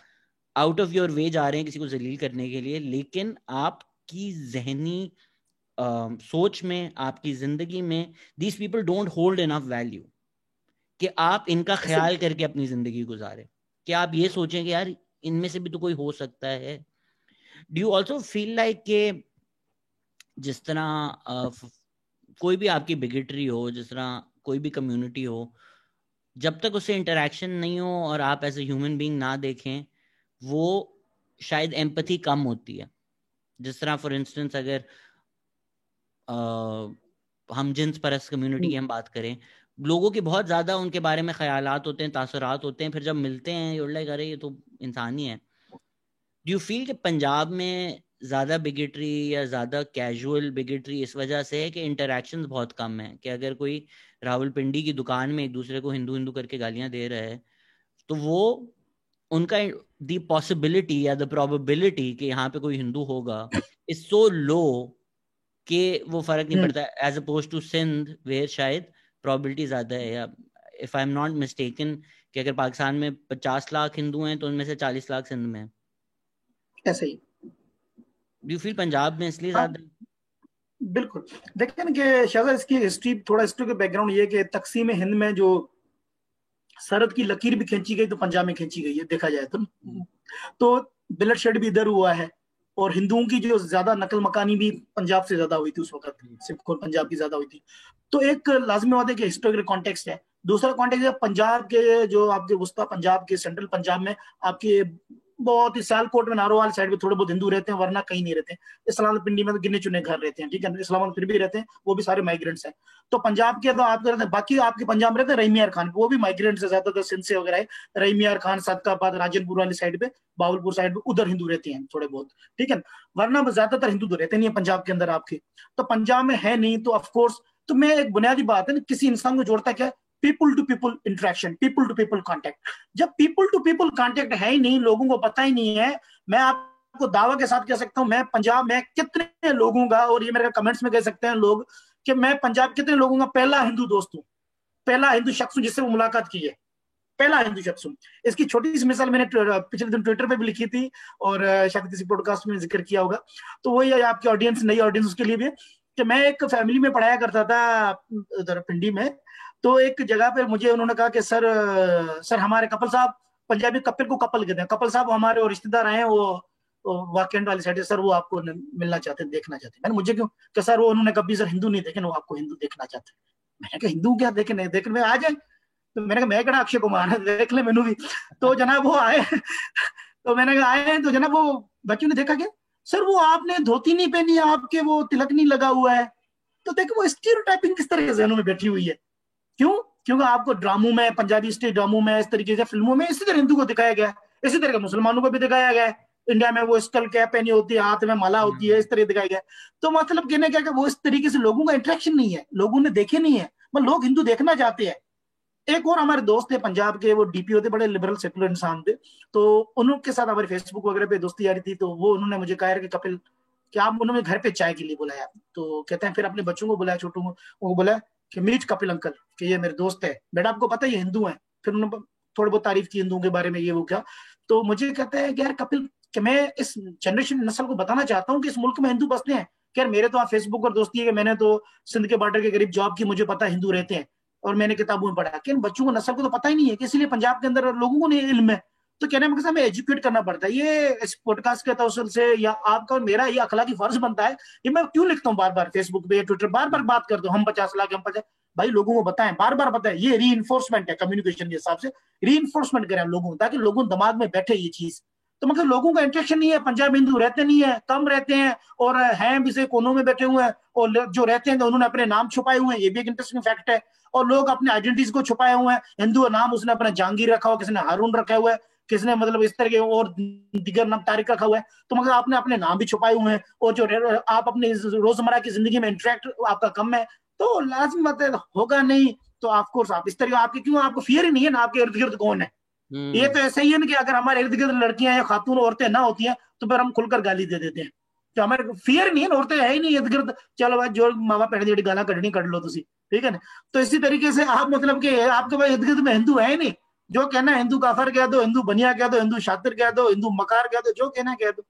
आउट ऑफ योर वे जा रहे हैं किसी को जलील करने के लिए, लेकिन आपकी जहनी सोच में, आपकी जिंदगी में, these people don't hold enough value कि आप इनका ऐसे ख्याल करके अपनी जिंदगी गुजारे, कि आप ये सोचें कि यार इनमें से भी तो कोई हो सकता है। Do you also feel like के जिस तरह कोई भी आपकी बिगेटरी हो, जिस तरह कोई भी कम्युनिटी हो, जब तक उससे इंटरेक्शन नहीं हो और आप एज ए ह्यूमन बीइंग ना देखें, वो शायद एम्पथी कम होती है। जिस तरह फॉर इंस्टेंस अगर हम जिन्स परस्त कम्युनिटी की हम बात करें, लोगों के बहुत ज्यादा उनके बारे में ख्यालात होते हैं, तासुरात होते हैं, फिर जब मिलते हैं you're like अरे ये तो इंसान ही है। डू यू फील कि पंजाब में ज्यादा बिगेटरी या ज्यादा कैजुअल बिगेटरी इस वजह से है कि इंटरेक्शंस बहुत कम है, कि अगर कोई रावलपिंडी की दुकान में एक दूसरे को हिंदू हिंदू करके गालियां दे रहा है, तो वो उनका द पॉसिबिलिटी या द प्रोबेबिलिटी कि यहाँ पे कोई हिंदू होगा इज सो लो कि वो फर्क नहीं पड़ता, as opposed to Sindh where शायद प्रोबेबिलिटी ज्यादा है। या if I am not mistaken कि अगर पाकिस्तान में 50 लाख हिंदू हैं तो उनमें से 40 लाख सिंध में है। ऐसे ही। डू यू फील पंजाब में इसलिए हाँ, ज्यादा? बिल्कुल। देखिए ना कि शायद इसकी हिस्ट्री, थोड़ा हिस्ट्री के बैकग्राउंड ये कि तकसीम हिंद में जो सरहद की लकीर भी खींची गई, तो पंजाब में खींची गई है देखा जाए तो ब्लड शेड भी इधर हुआ है। और हिंदुओं की जो ज्यादा नकल मकानी भी पंजाब से ज्यादा हुई थी उस वक्त, सिख और पंजाब की ज्यादा हुई थी। तो एक लाजमी बात है कि हिस्टोरिकल कॉन्टेक्स्ट है। दूसरा कॉन्टेक्स्ट है पंजाब के, जो आपके वस्ता पंजाब के, सेंट्रल पंजाब में आपके बहुत ही सियालकोट में, नारोवाल साइड में थोड़े बहुत हिंदू रहते हैं, वरना कहीं नहीं रहते। इस्लामाबाद पिंडी में तो गिने चुने घर रहते हैं, ठीक है, इस्लामाबाद फिर भी रहते हैं, वो भी सारे माइग्रेंट्स हैं। तो पंजाब के तो आप रहते हैं, बाकी आपके पंजाब में रहते हैं रहीमियार खान, वो भी माइग्रेंट्स है ज्यादातर, सिंध से वगैरह है। रहीमियार खान, सदकाबाद, राजनपुर वाली साइड पे, बावलपुर साइड पे, उधर हिंदू रहते हैं थोड़े बहुत, ठीक है। वरना ज्यादातर हिंदू तो रहते नहीं है पंजाब के अंदर आपके। तो पंजाब में है नहीं, तो ऑफकोर्स, तो मैं एक बुनियादी बात है ना, किसी इंसान को जोड़ता क्या, people to people interaction, people to people contact. जब पीपुल टू पीपुल कांटेक्ट है ही नहीं, लोगों को पता ही नहीं है, मैं आपको दावा के साथ कह सकता हूं, मैं पंजाब में कितने लोगों का, और ये मेरे कमेंट्स में कह सकते हैं लोग, कि मैं पंजाब कितने लोगों का पहला हिंदू दोस्त हूं, पहला हिंदू शख्स हूं जिससे वो मुलाकात की है, पहला हिंदू शख्स हूं। इसकी छोटी सी मिसाल मैंने पिछले दिन ट्विटर पे भी लिखी थी, और शायद किसी पॉडकास्ट में जिक्र किया होगा। तो वही है आपकी ऑडियंस, नई ऑडियंस, उसके लिए भी, कि मैं एक फैमिली में पढ़ाया करता था उधर पिंडी में। तो एक जगह पे मुझे उन्होंने कहा कि सर हमारे कपल साहब, पंजाबी कपिल को कपल कहते हैं, कपल साहब हमारे और रिश्तेदार आए हैं, वो वाकएंड वाली साइड से, सर वो आपको मिलना चाहते हैं, देखना चाहते हैं। मैंने, मुझे क्यों? कि सर वो, उन्होंने कभी सर हिंदू नहीं देखे, वो आपको हिंदू देखना चाहते हैं। मैंने कहा हिंदू क्या देखने, देखने में आ जाए। तो मैंने कहा मैं कड़ा अक्षय कुमार है, देख ले मैनू भी। तो जनाब वो आए तो मैंने कहा आए हैं, तो जनाब वो बच्चों ने देखा, क्या सर वो आपने धोती नहीं पहनी है, आपके वो तिलक नहीं लगा हुआ है। तो देखो वो स्टीरियोटाइपिंग किस तरह के जहनों में बैठी हुई है। क्यों? क्योंकि आपको ड्रामों में, पंजाबी स्टेट ड्रामों में, इस तरीके से फिल्मों में इसी तरह हिंदू को दिखाया गया है, इसी तरह के मुसलमानों को भी दिखाया गया है, इंडिया में वो स्कल कैप पहनी होती है, हाथ में माला होती है, इस तरह दिखाया गया। तो मतलब कहने क्या कि वो इस तरीके से लोगों का इंटरेक्शन नहीं है, लोगों ने देखे नहीं है, मतलब लोग हिंदू देखना चाहते हैं। एक और हमारे दोस्त थे पंजाब के, वो डीपीओ थे, बड़े लिबरल सेकुलर इंसान थे, तो उनके साथ हमारी फेसबुक वगैरह पे दोस्ती आ रही थी। तो वो उन्होंने मुझे कहा कि कपिल क्या, आप उन्होंने घर पे चाय के लिए बुलाया, तो कहते हैं फिर अपने बच्चों को बुलाया, छोटू को, वो बोला कि मीट कपिल अंकल, कि ये मेरे दोस्त है, बेटा आपको पता है ये हिंदू है। फिर उन्होंने थोड़ी बहुत तारीफ की हिंदुओं के बारे में, ये वो क्या। तो मुझे कहते हैं कि यार कपिल, कि मैं इस जनरेशन नस्ल को बताना चाहता हूँ कि इस मुल्क में हिंदू बसते हैं। यार मेरे तो आप फेसबुक पर दोस्ती है कि मैंने तो सिंध के बॉर्डर के करीब जॉब की, मुझे पता है हिंदू रहते हैं, और मैंने किताबों में पढ़ा कि इन बच्चों को, नस्ल को तो पता ही नहीं है, कि इसलिए पंजाब के अंदर लोगों को नहीं इल्म है। तो कहने में हमें एजुकेट करना पड़ता है। ये इस पॉडकास्ट के तवसल से या आपका और मेरा ये अखलाकी फर्ज बनता है, ये मैं क्यों लिखता हूँ बार बार फेसबुक पे, ट्विटर, बार बार बात करता हूँ, हम 50 लाख, हम 50, भाई लोगों को बताएं, बार बार बताएं। ये री इन्फोर्समेंट है कम्युनिकेशन के हिसाब से, री इन्फोर्समेंट करें लोगों को, ताकि लोगों के दिमाग में बैठे ये चीज। तो मतलब लोगों का इंटरेक्शन नहीं है, पंजाब हिंदू रहते नहीं है, कम रहते हैं, और हैं भी से कोनों में बैठे हुए हैं, और जो रहते हैं उन्होंने अपने नाम छुपाए हुए हैं, ये भी एक इंटरेस्टिंग फैक्ट है। और लोग अपने आइडेंटिटीज को छुपाए हुए हैं, हिंदू नाम उसने अपना जहांगीर रखा हुआ, किसी ने हारून रखा हुआ है, किसने मतलब इस तरह के और दिगर नाम तारिक रखा हुआ है। तो मतलब आपने अपने नाम भी छुपाए हुए हैं, और जो आप अपने रोजमर्रा की जिंदगी में इंटरेक्ट आपका कम है, तो लाजमी मतलब होगा नहीं। तो ऑफकोर्स आप इस तरह, आपके क्यों, आपको फियर ही नहीं है ना, आपके इर्द गिर्द कौन है। ये तो ऐसा ही है ना कि अगर हमारे इर्द गिर्द लड़कियां या खातून औरतें ना होती हैं, तो फिर हम खुलकर गाली दे देते हैं। तो हमारे फियर नहीं है ना, औरतें है ही नहीं इर्द गिर्द, चलो भाई जो मावा पेड़ दी गाला कढ़नी कढ़ लो तुसी, ठीक है ना। तो इसी तरीके से आप मतलब कि आपके भाई इर्द गिर्द में हिंदू है ही नहीं, जो कहना हिंदू काफर कह दो, हिंदू बनिया कह दो, हिंदू शातिर कह दो, हिंदू मकार कह दो, जो कहना कह दो।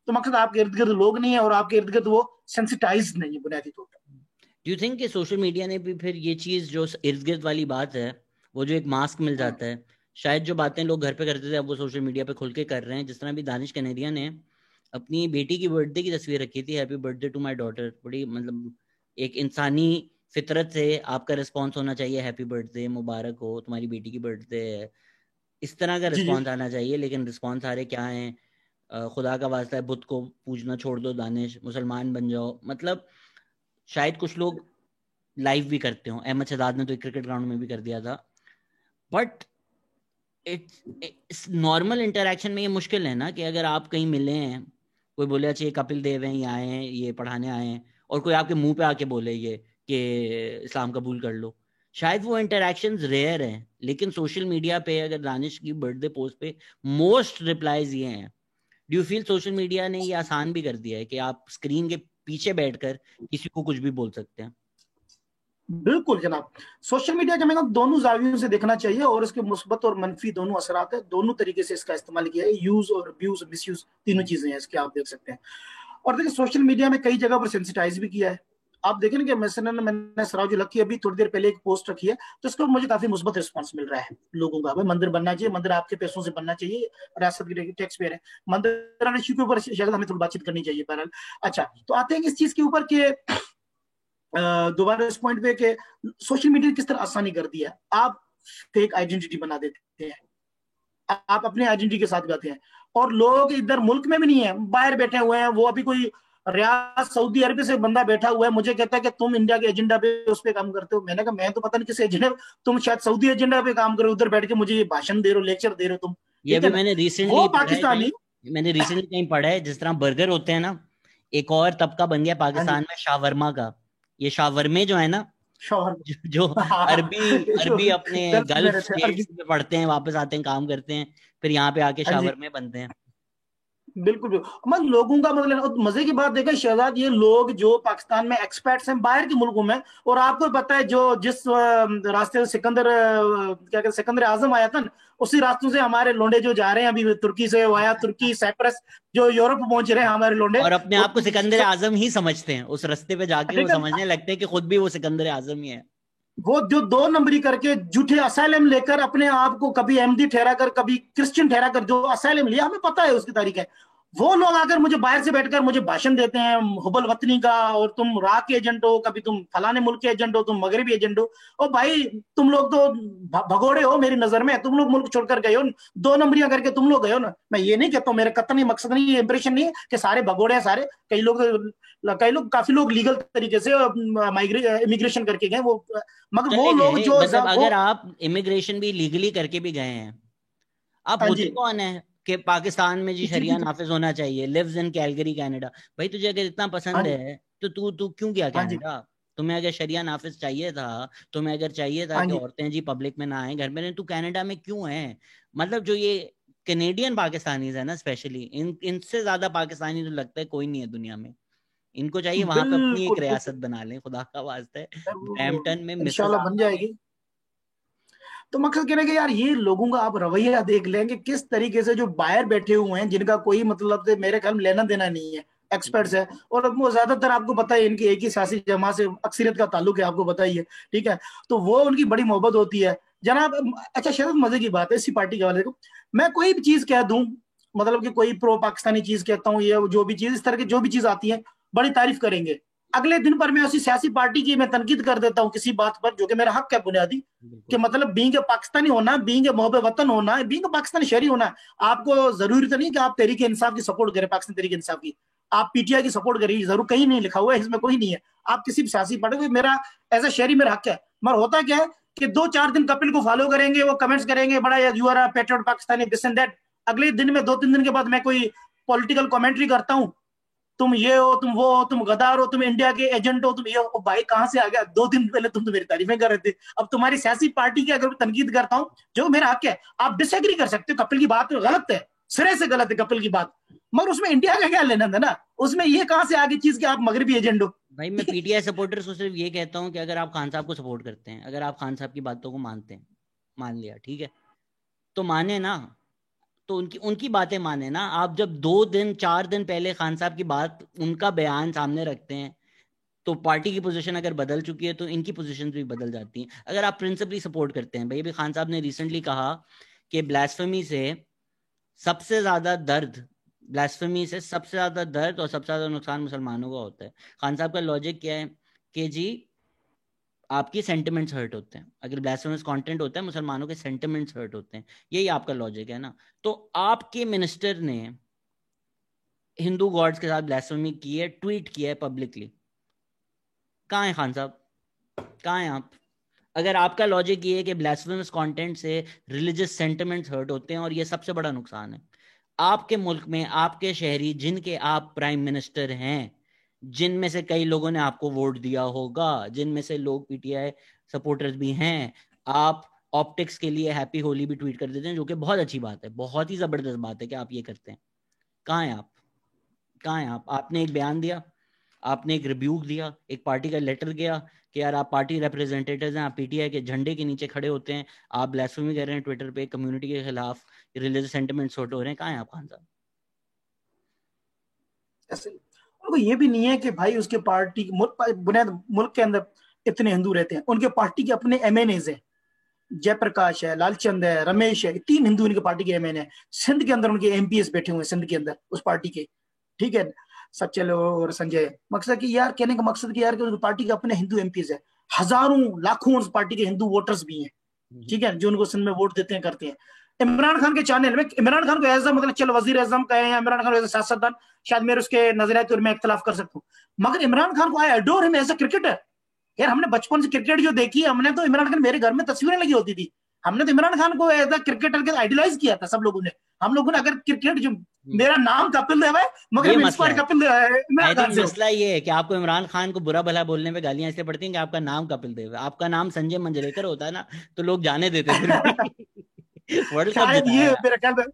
तो मकसद आपके इर्द गिर्द लोग नहीं है, और आपके इर्द गिर्द वो सेंसिटाइज नहीं है बुनियादी तौर पर। डू यू थिंक कि सोशल मीडिया ने भी फिर ये चीज जो इर्द गिर्द वाली बात है, वो जो एक मास्क मिल जाता है, शायद जो बातें लोग घर पे करते थे अब वो सोशल मीडिया पे खुल के कर रहे हैं। जिस तरह भी दानिश कनेरिया ने अपनी बेटी की बर्थडे की तस्वीर रखी थी, happy birthday to my daughter, बड़ी मतलब एक इंसानी फितरत से आपका रिस्पॉन्स होना चाहिए, हैप्पी बर्थडे, मुबारक हो, तुम्हारी बेटी की बर्थडे है, इस तरह का जी जी। रिस्पॉन्स आना चाहिए। लेकिन रिस्पॉन्स सारे क्या है, खुदा का वास्ता है बुत को पूजना छोड़ दो दानिश, मुसलमान बन जाओ। मतलब शायद कुछ लोग लाइव भी करते हो, अहमद शहजाद ने तो क्रिकेट ग्राउंड में भी कर दिया था, बट इट्स नॉर्मल इंटरेक्शन में ये मुश्किल है ना कि अगर आप कहीं मिले हैं, कोई बोले अच्छा ये कपिल देव हैं, ये आए हैं, ये पढ़ाने आए हैं, और कोई आपके मुंह पे आके बोले ये कि इस्लाम कबूल कर लो, शायद वो इंटरेक्शंस रेयर हैं। लेकिन सोशल मीडिया पे अगर दानिश की बर्थडे पोस्ट पे मोस्ट रिप्लाईज ये हैं। Do you feel social media ने ये आसान भी कर दिया है कि आप स्क्रीन के पीछे बैठकर किसी को कुछ भी बोल सकते हैं? बिल्कुल जनाब, सोशल मीडिया के मैंने दोनों जावियों से देखना चाहिए, और इसके मुस्बत और मनफी दोनों असरात है, दोनों तरीके से इसका इस्तेमाल किया है, यूज और अब्यूज, मिसयूज, तीनों चीजें हैं इसके, आप देख सकते हैं। और देखिए सोशल मीडिया में कई जगह पर सेंसिटाइज भी किया है। आप देखें ना कि मैंने सराज लकी अभी थोड़ी देर पहले एक पोस्ट रखी है, तो इसको मुझे काफी मुस्बत रिस्पांस मिल रहा है लोगों का। भाई मंदिर बनना चाहिए, मंदिर आपके पैसों से बनना चाहिए, रियासत के टैक्स पेयर है, मंदिर इश्यू के ऊपर शायद हमें थोड़ी बातचीत करनी चाहिए बहरहाल। अच्छा, तो आते हैं इस चीज के ऊपर कि दोबारा इस पॉइंट पे कि सोशल मीडिया किस तरह आसानी कर दी है। आप फेक आइडेंटिटी बना देते हैं, आप अपने आइडेंटिटी के साथ गाते हैं, और लोग इधर मुल्क में भी नहीं है, बाहर बैठे हुए हैं। वो अभी कोई रियाद सऊदी अरब से बंदा बैठा हुआ है, मुझे कहता है कि तुम इंडिया के एजेंडा पे उस पे काम करते हो। मैंने कहा मैं तो पता नहीं किस एजेंडा, तुम शायद सऊदी एजेंडा पे काम करो, उधर बैठ के मुझे ये भाषण दे रहे हो, लेक्चर दे रहे हो तुम, ये ठीक भी है ना। मैंने वो रिसेंटली पढ़ा है कहीं, पाकिस्तानी जिस तरह बर्गर होते हैं ना, एक और तबका बन गया हाँ जी, पाकिस्तान में शावरमा का। ये शावरमे जो है ना, शौहर जो अरबी जो अरबी अपने दर्द में गल्फ रहते हैं अरबी। स्टेट्स में पढ़ते हैं, वापस आते हैं, काम करते हैं, फिर यहाँ पे आके हाँ जी, शावरमे बनते हैं। बिल्कुल बिल्कुल। मतलब लोगों का मतलब मजे की बात देखा शहजाद, ये लोग जो पाकिस्तान में एक्सपर्ट्स हैं बाहर के मुल्कों में, और आपको पता है जो जिस रास्ते से सिकंदर क्या कहते सिकंदर आजम आया था ना, उसी रास्तों से हमारे लोंडे जो जा रहे हैं अभी तुर्की से, वो आया तुर्की साइप्रस, जो यूरोप पहुंच रहे हैं हमारे लोंडे और अपने वो आप को सिकंदर आजम ही समझते हैं, उस रास्ते पे जाके वो ठीक है। समझने लगते हैं कि खुद भी वो सिकंदर आजम ही है। वो जो दो नंबरी करके झूठे असाइलम लेकर अपने आप को कभी एमडी ठहरा कर, कभी क्रिश्चियन ठहरा कर, जो असाइलम लिया हमें पता है उसकी तारीख है, वो लोग आकर मुझे बाहर से बैठकर मुझे भाषण देते हैं हुबल वतनी का, और तुम राह के एजेंट हो, कभी तुम फलाने मुल्क के एजेंट हो, तुम मगरबी एजेंट हो। और भाई तुम लोग तो भगोड़े हो मेरी नजर में, तुम लोग मुल्क छोड़कर गए हो, दो नंबरियां करके तुम लोग गए हो ना। मैं ये नहीं कहता हूँ, मेरा कतई मकसद नहीं, ये इंप्रेशन नहीं है कि सारे भगोड़े हैं सारे, कई लोग काफी लोग लीगल तरीके से इमिग्रेशन करके गए वो, मगर वो चले लोग गए जो मतलब वो। अगर आप इमिग्रेशन भी लीगली करके भी गए हैं, आप हाँ होते जी, कौन है? कि पाकिस्तान में जी जी जी शरिया जी। नाफिज होना चाहिए, लिव्स इन कैलगरी कनाडा। भाई तुझे अगर इतना हाँ पसंद जी है तो तू तू क्यों गया हाँ जी कनाडा? तुम्हें अगर शरिया नाफिज चाहिए था, तुम्हें अगर चाहिए था हाँ कि जी। औरतें जी पब्लिक में ना आए घर में, तू कनाडा में क्यों है? मतलब जो ये कैनेडियन पाकिस्तानीज है ना, स्पेशली इनसे ज्यादा पाकिस्तानी तो लगता है कोई नहीं है दुनिया में। इनको चाहिए वहां पे अपनी एक बिल्कुल रियासत बिल्कुल। बना लें, खुदा का वास्ता है। यार वो ब्रैम्पटन में मिसेस इंशाल्लाह बन आना है। जाएगी। तो मकसद कहने का यार, ये लोगों का आप रवैया देख लेंगे किस तरीके से, जो बाहर बैठे हुए हैं जिनका कोई मतलब से मेरे ख्याल में लेना देना नहीं है, एक्सपर्ट्स है, और अब वो ज्यादातर आपको पता है इनकी एक ही सियासी जमात से अक्सरियत का ताल्लुक है, आपको पता ही है। ठीक है, तो वो उनकी बड़ी मोहब्बत होती है जनाब। अच्छा शायद मजे की बात है इसी पार्टी के वाले को, मैं कोई भी चीज कह दूं, मतलब कि कोई प्रो पाकिस्तानी चीज कहता हूँ, ये जो भी चीज, इस तरह की जो भी चीज आती है, बड़ी तारीफ करेंगे। अगले दिन पर मैं उसी सियासी पार्टी की मैं तनकीद कर देता हूँ किसी बात पर, जो कि मेरा हक है बुनियादी, कि बिल्कुल। मतलब बीइंग पाकिस्तानी होना, बीइंग मोहब्बत वतन होना, बीइंग पाकिस्तानी शहरी होना, आपको जरूरी तो नहीं कि आप तहरीक इंसाफ की सपोर्ट करें, पाकिस्तान तहरीक इंसाफ की, आप पीटीआई की सपोर्ट करिए, जरूर कहीं नहीं लिखा हुआ है इसमें, कोई नहीं है। आप किसी भी सियासी पार्टी को, मेरा एज ए शहरी मेरा हक है। मगर होता क्या है कि 2-4 दिन कपिल को फॉलो करेंगे, वो कमेंट्स करेंगे बड़ा you are patriot Pakistani this and that, अगले दिन में 2-3 दिन के बाद मैं कोई पॉलिटिकल कमेंट्री करता हूँ, तुम ये हो, तुम वो हो, तुम गद्दार हो, तुम इंडिया के एजेंट हो, तुम ये हो। भाई कहां से आ गया? 2 दिन पहले तुम तो मेरी तारीफें कर रहे थे, अब तुम्हारी सियासी पार्टी की अगर मैं तनकीद करता हूं, जो मेरा हक है, आप डिसएग्री कर सकते हो, कपिल की बात गलत है, सिरे से गलत है कपिल की बात, मगर उसमें इंडिया का क्या लेना था ना, उसमें ये कहां से आगे चीज कि आप मगरबी एजेंट हो। भाई मैं पीटीआई सपोर्टर्स को सिर्फ ये कहता हूँ कि अगर आप खान साहब को सपोर्ट करते हैं, अगर आप खान साहब की बातों को मानते हैं, मान लिया ठीक है, तो माने ना, तो उनकी उनकी बातें माने ना। आप जब 2 दिन 4 दिन पहले खान साहब की बात, उनका बयान सामने रखते हैं, तो पार्टी की पोजीशन अगर बदल चुकी है तो इनकी पोजीशन भी बदल जाती हैं। अगर आप प्रिंसिपली सपोर्ट करते हैं, भाई अभी खान साहब ने रिसेंटली कहा कि ब्लास्फेमी से सबसे ज्यादा दर्द, ब्लास्फेमी से सबसे ज्यादा दर्द और सबसे ज्यादा नुकसान मुसलमानों का होता है। खान साहब का लॉजिक क्या है कि जी आपकी सेंटिमेंट्स हर्ट होते हैं, अगर ब्लास्फेमस कंटेंट होता है मुसलमानों के सेंटिमेंट्स हर्ट होते हैं, यही आपका लॉजिक है ना। तो आपके मिनिस्टर ने हिंदू गॉड्स के साथ ब्लास्फेमी की है, ट्वीट किया है पब्लिकली, कहाँ है खान साहब, कहाँ है आप? अगर आपका लॉजिक ये है कि ब्लास्फेमस कंटेंट से रिलीजियस सेंटिमेंट्स हर्ट होते हैं और ये सबसे बड़ा नुकसान है, आपके मुल्क में आपके शहरी जिनके आप प्राइम मिनिस्टर हैं, जिनमें से कई लोगों ने आपको वोट दिया होगा, जिनमें से लोग पीटीआई सपोर्टर्स भी हैं, आप ऑप्टिक्स के लिए हैप्पी होली भी ट्वीट कर देते हैं, जो कि बहुत अच्छी बात है, बहुत ही जबरदस्त बात है कि आप ये करते हैं। कहाँ हैं आप? कहाँ हैं आप? आपने एक बयान दिया, आपने एक रिब्यूक दिया, एक पार्टी का लेटर गया कि यार आप पार्टी रिप्रेजेंटेटिव्स हैं, आप पीटीआई के झंडे के नीचे खड़े होते हैं, आप ब्लास्फेमी कर रहे हैं ट्विटर पे, कम्युनिटी के खिलाफ रिलीजियस सेंटिमेंट्स हर्ट हो रहे हैं, कहाँ हैं आप खान साहब? ऐसे उनको ये भी नहीं है कि भाई उसके पार्टी बुनियाद मुल्क के अंदर इतने हिंदू रहते हैं, उनके पार्टी के अपने एमएनएज हैं, जयप्रकाश है, लालचंद है, रमेश है, 3 हिंदू इनके पार्टी के एमएन है। सिंध के अंदर उनके एमपीएस बैठे हुए हैं, सिंध के अंदर उस पार्टी के। ठीक है, सच्चल और संजय, मकसद कि यार कहने का मकसद कि यार कि उनकी पार्टी के अपने हिंदू एमपीएस है, हजारों लाखों उस पार्टी के हिंदू वोटर्स भी हैं। ठीक है, जो उनको सिंध में वोट देते हैं, करते हैं। इमरान खान के चैनल में, इमरान खान को एज मतलब चलो वजीर आजम कहे या इमरान खान को सियासतदान, शायद मेरे उसके नजरियात और मैं इख्तलाफ कर सकता हूँ, मगर इमरान खान को I adore him as a cricketer. यार हमने बचपन से क्रिकेट जो देखी है, हमने तो इमरान खान, मेरे घर में तस्वीरें लगी होती थी, हमने तो इमरान खान को एज अ क्रिकेटर के आइडियलाइज किया था सब लोगों ने। हम लोगों ने अगर क्रिकेट जो, हम्म, मेरा नाम कपिल देव है, मगर ये मैं मसला इंस्पायर है। कपिल इमरान आई खान थिंक से हूँ। मसला ये है कि आपको इमरान खान को बुरा भला बोलने पे गालियां इसलिए पड़ती हैं कि आपका नाम कपिल देव है। आपका नाम संजय मंजरेकर होता है ना, तो लोग जाने देते फिर भी। वर्ल्ड कप शायद जिताया ये यार। मेरे ख्याल में,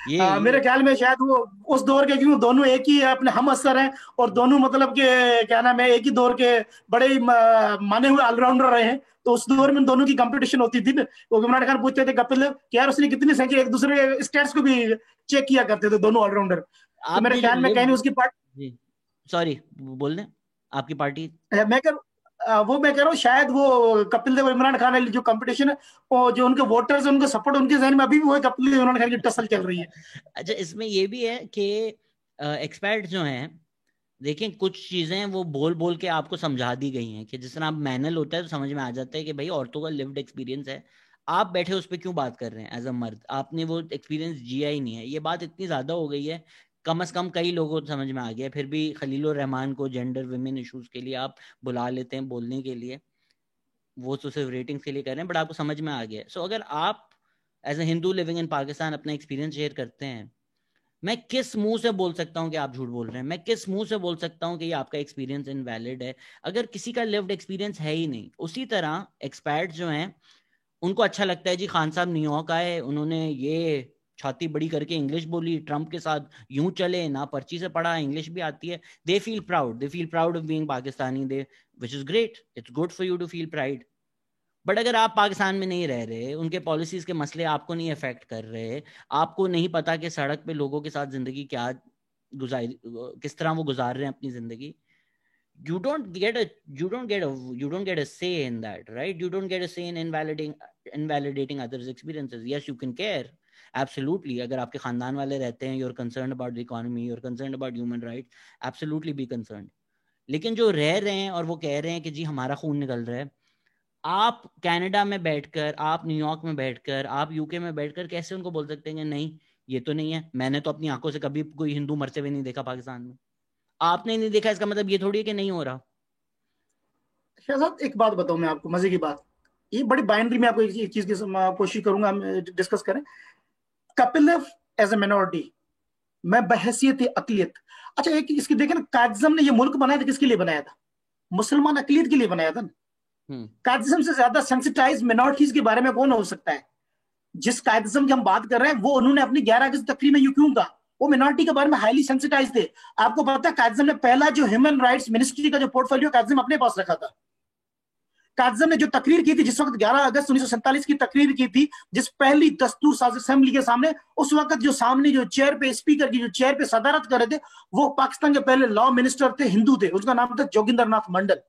ये मेरे ख्याल में शायद वो उस दौर के, क्यों दोनों एक ही अपने हम असर हैं, और दोनों मतलब के क्या नाम है, एक ही दौर के बड़े ही माने हुए ऑलराउंडर रहे हैं। तो उस दौर में दोनों की कंपटीशन होती थी ना, वो इमरान खान पूछते थे कपिल देव कि यार उसने कितनी सेंचुरी, एक दूसरे स्टेट्स को भी चेक किया करते थे दोनों ऑलराउंडर। तो मेरे आपने जो ख्याल में लिव, कहीं उसकी पार्ट, जी सॉरी बोल दें, आपकी पार्टी। मैं कह वो मैं कह रहा हूँ शायद वो कपिल देव और इमरान खान वाली जो कंपटीशन है, वो जो उनके वोटर्स है, उनके सपोर्ट उनके जहन में अभी भी वो कपिल देव इमरान खान की टसल चल रही है। अच्छा इसमें ये भी है कि एक्सपर्ट जो हैं, देखिए कुछ चीजें वो बोल बोल के आपको समझा दी गई हैं कि जिस तरह आप मैनुअल होता है तो समझ में आ जाता है कि भाई औरतों का लिव्ड एक्सपीरियंस है, आप बैठे उस पर क्यों बात कर रहे हैं एज अ मर्द, आपने वो एक्सपीरियंस जिया ही नहीं है। ये बात इतनी ज्यादा हो गई है, कम से कम कई लोगों को समझ में आ गया, फिर भी खलील रहमान को जेंडर विमेन इश्यूज के लिए आप बुला लेते हैं बोलने के लिए, वो तो सिर्फ रेटिंग्स के लिए कर रहे हैं, बट आपको समझ में आ गया। सो अगर आप as a Hindu living in Pakistan अपना एक्सपीरियंस शेयर करते हैं, मैं किस मुंह से बोल सकता हूं कि आप झूठ बोल रहे हैं? मैं किस मुंह से बोल सकता हूं कि ये आपका एक्सपीरियंस इनवैलिड है, अगर किसी का लिव्ड एक्सपीरियंस है ही नहीं? उसी तरह एक्सपर्ट जो हैं, उनको अच्छा लगता है जी खान साहब न्यूयॉर्क आए, उन्होंने ये छाती बड़ी करके इंग्लिश बोली, ट्रंप के साथ यूं चले, ना पर्ची से पढ़ा, इंग्लिश भी आती है। They feel proud of being Pakistani, they which is great, it's good for you to feel pride. But अगर आप पाकिस्तान में नहीं रह रहे, उनके पॉलिसीज के मसले आपको नहीं अफेक्ट कर रहे, आपको नहीं पता कि सड़क पे लोगों के साथ जिंदगी क्या गुजारी, किस तरह वो गुजार रहे हैं अपनी जिंदगी, you don't get a say in that, right? You don't get a say in invalidating others experiences. Yes, you can care, absolutely. अगर आपके खानदान वाले रहते हैं, you're concerned about the economy, you're concerned about human rights, absolutely be concerned. लेकिन जो रह रहे हैं और वो कह रहे हैं कि जी हमारा खून निकल रहा है, आप कनाडा में बैठकर, आप न्यूयॉर्क में बैठकर, आप यूके में बैठकर कैसे उनको बोल सकते हैं कि नहीं ये तो नहीं है? मैंने तो अपनी आंखों से कभी कोई हिंदू मरते हुए नहीं देखा पाकिस्तान में। आपने नहीं देखा इसका मतलब ये थोड़ी है कि नहीं हो रहा। शहजाद एक बात बताऊं मैं आपको, मजे की बात, ये बड़ी बाइनरी में आपको एक चीज की कोशिश करूंगा हम डिस्कस करें। Kapil Dev as a minority, मैं बहैसियत अकलियत, अच्छा एक इसकी देखें ना, कायदे ने ये मुल्क बनाया था किसके लिए बनाया था? मुसलमान अकलियत के लिए बनाया था ना। कायदे से ज्यादा सेंसिटाइज मिनोरिटीज के बारे में कौन हो सकता है? जिस कायदे की हम बात कर रहे हैं वो उन्होंने अपनी 11 अगस्त तकरीर में यूं क्यों कहा? वो मिनोरिटी के बारे में हाईली सेंसिटाइज थे। आपको पता है कायदे ने पहला जो ह्यूमन राइट्स मिनिस्ट्री का जो पोर्टफोलियो कायदे अपने पास रखा था। कायदे ने जो तकरीर की थी जिस वक्त 11 अगस्त 1947 की तकरीर की थी, जिस पहली दस्तूर साज असेंबली के सामने, उस वक्त जो सामने जो चेयर पे स्पीकर की जो चेयर पे सदारत कर रहे थे वो पाकिस्तान के पहले लॉ मिनिस्टर थे, हिंदू थे, उसका नाम था जोगिंदर नाथ मंडल।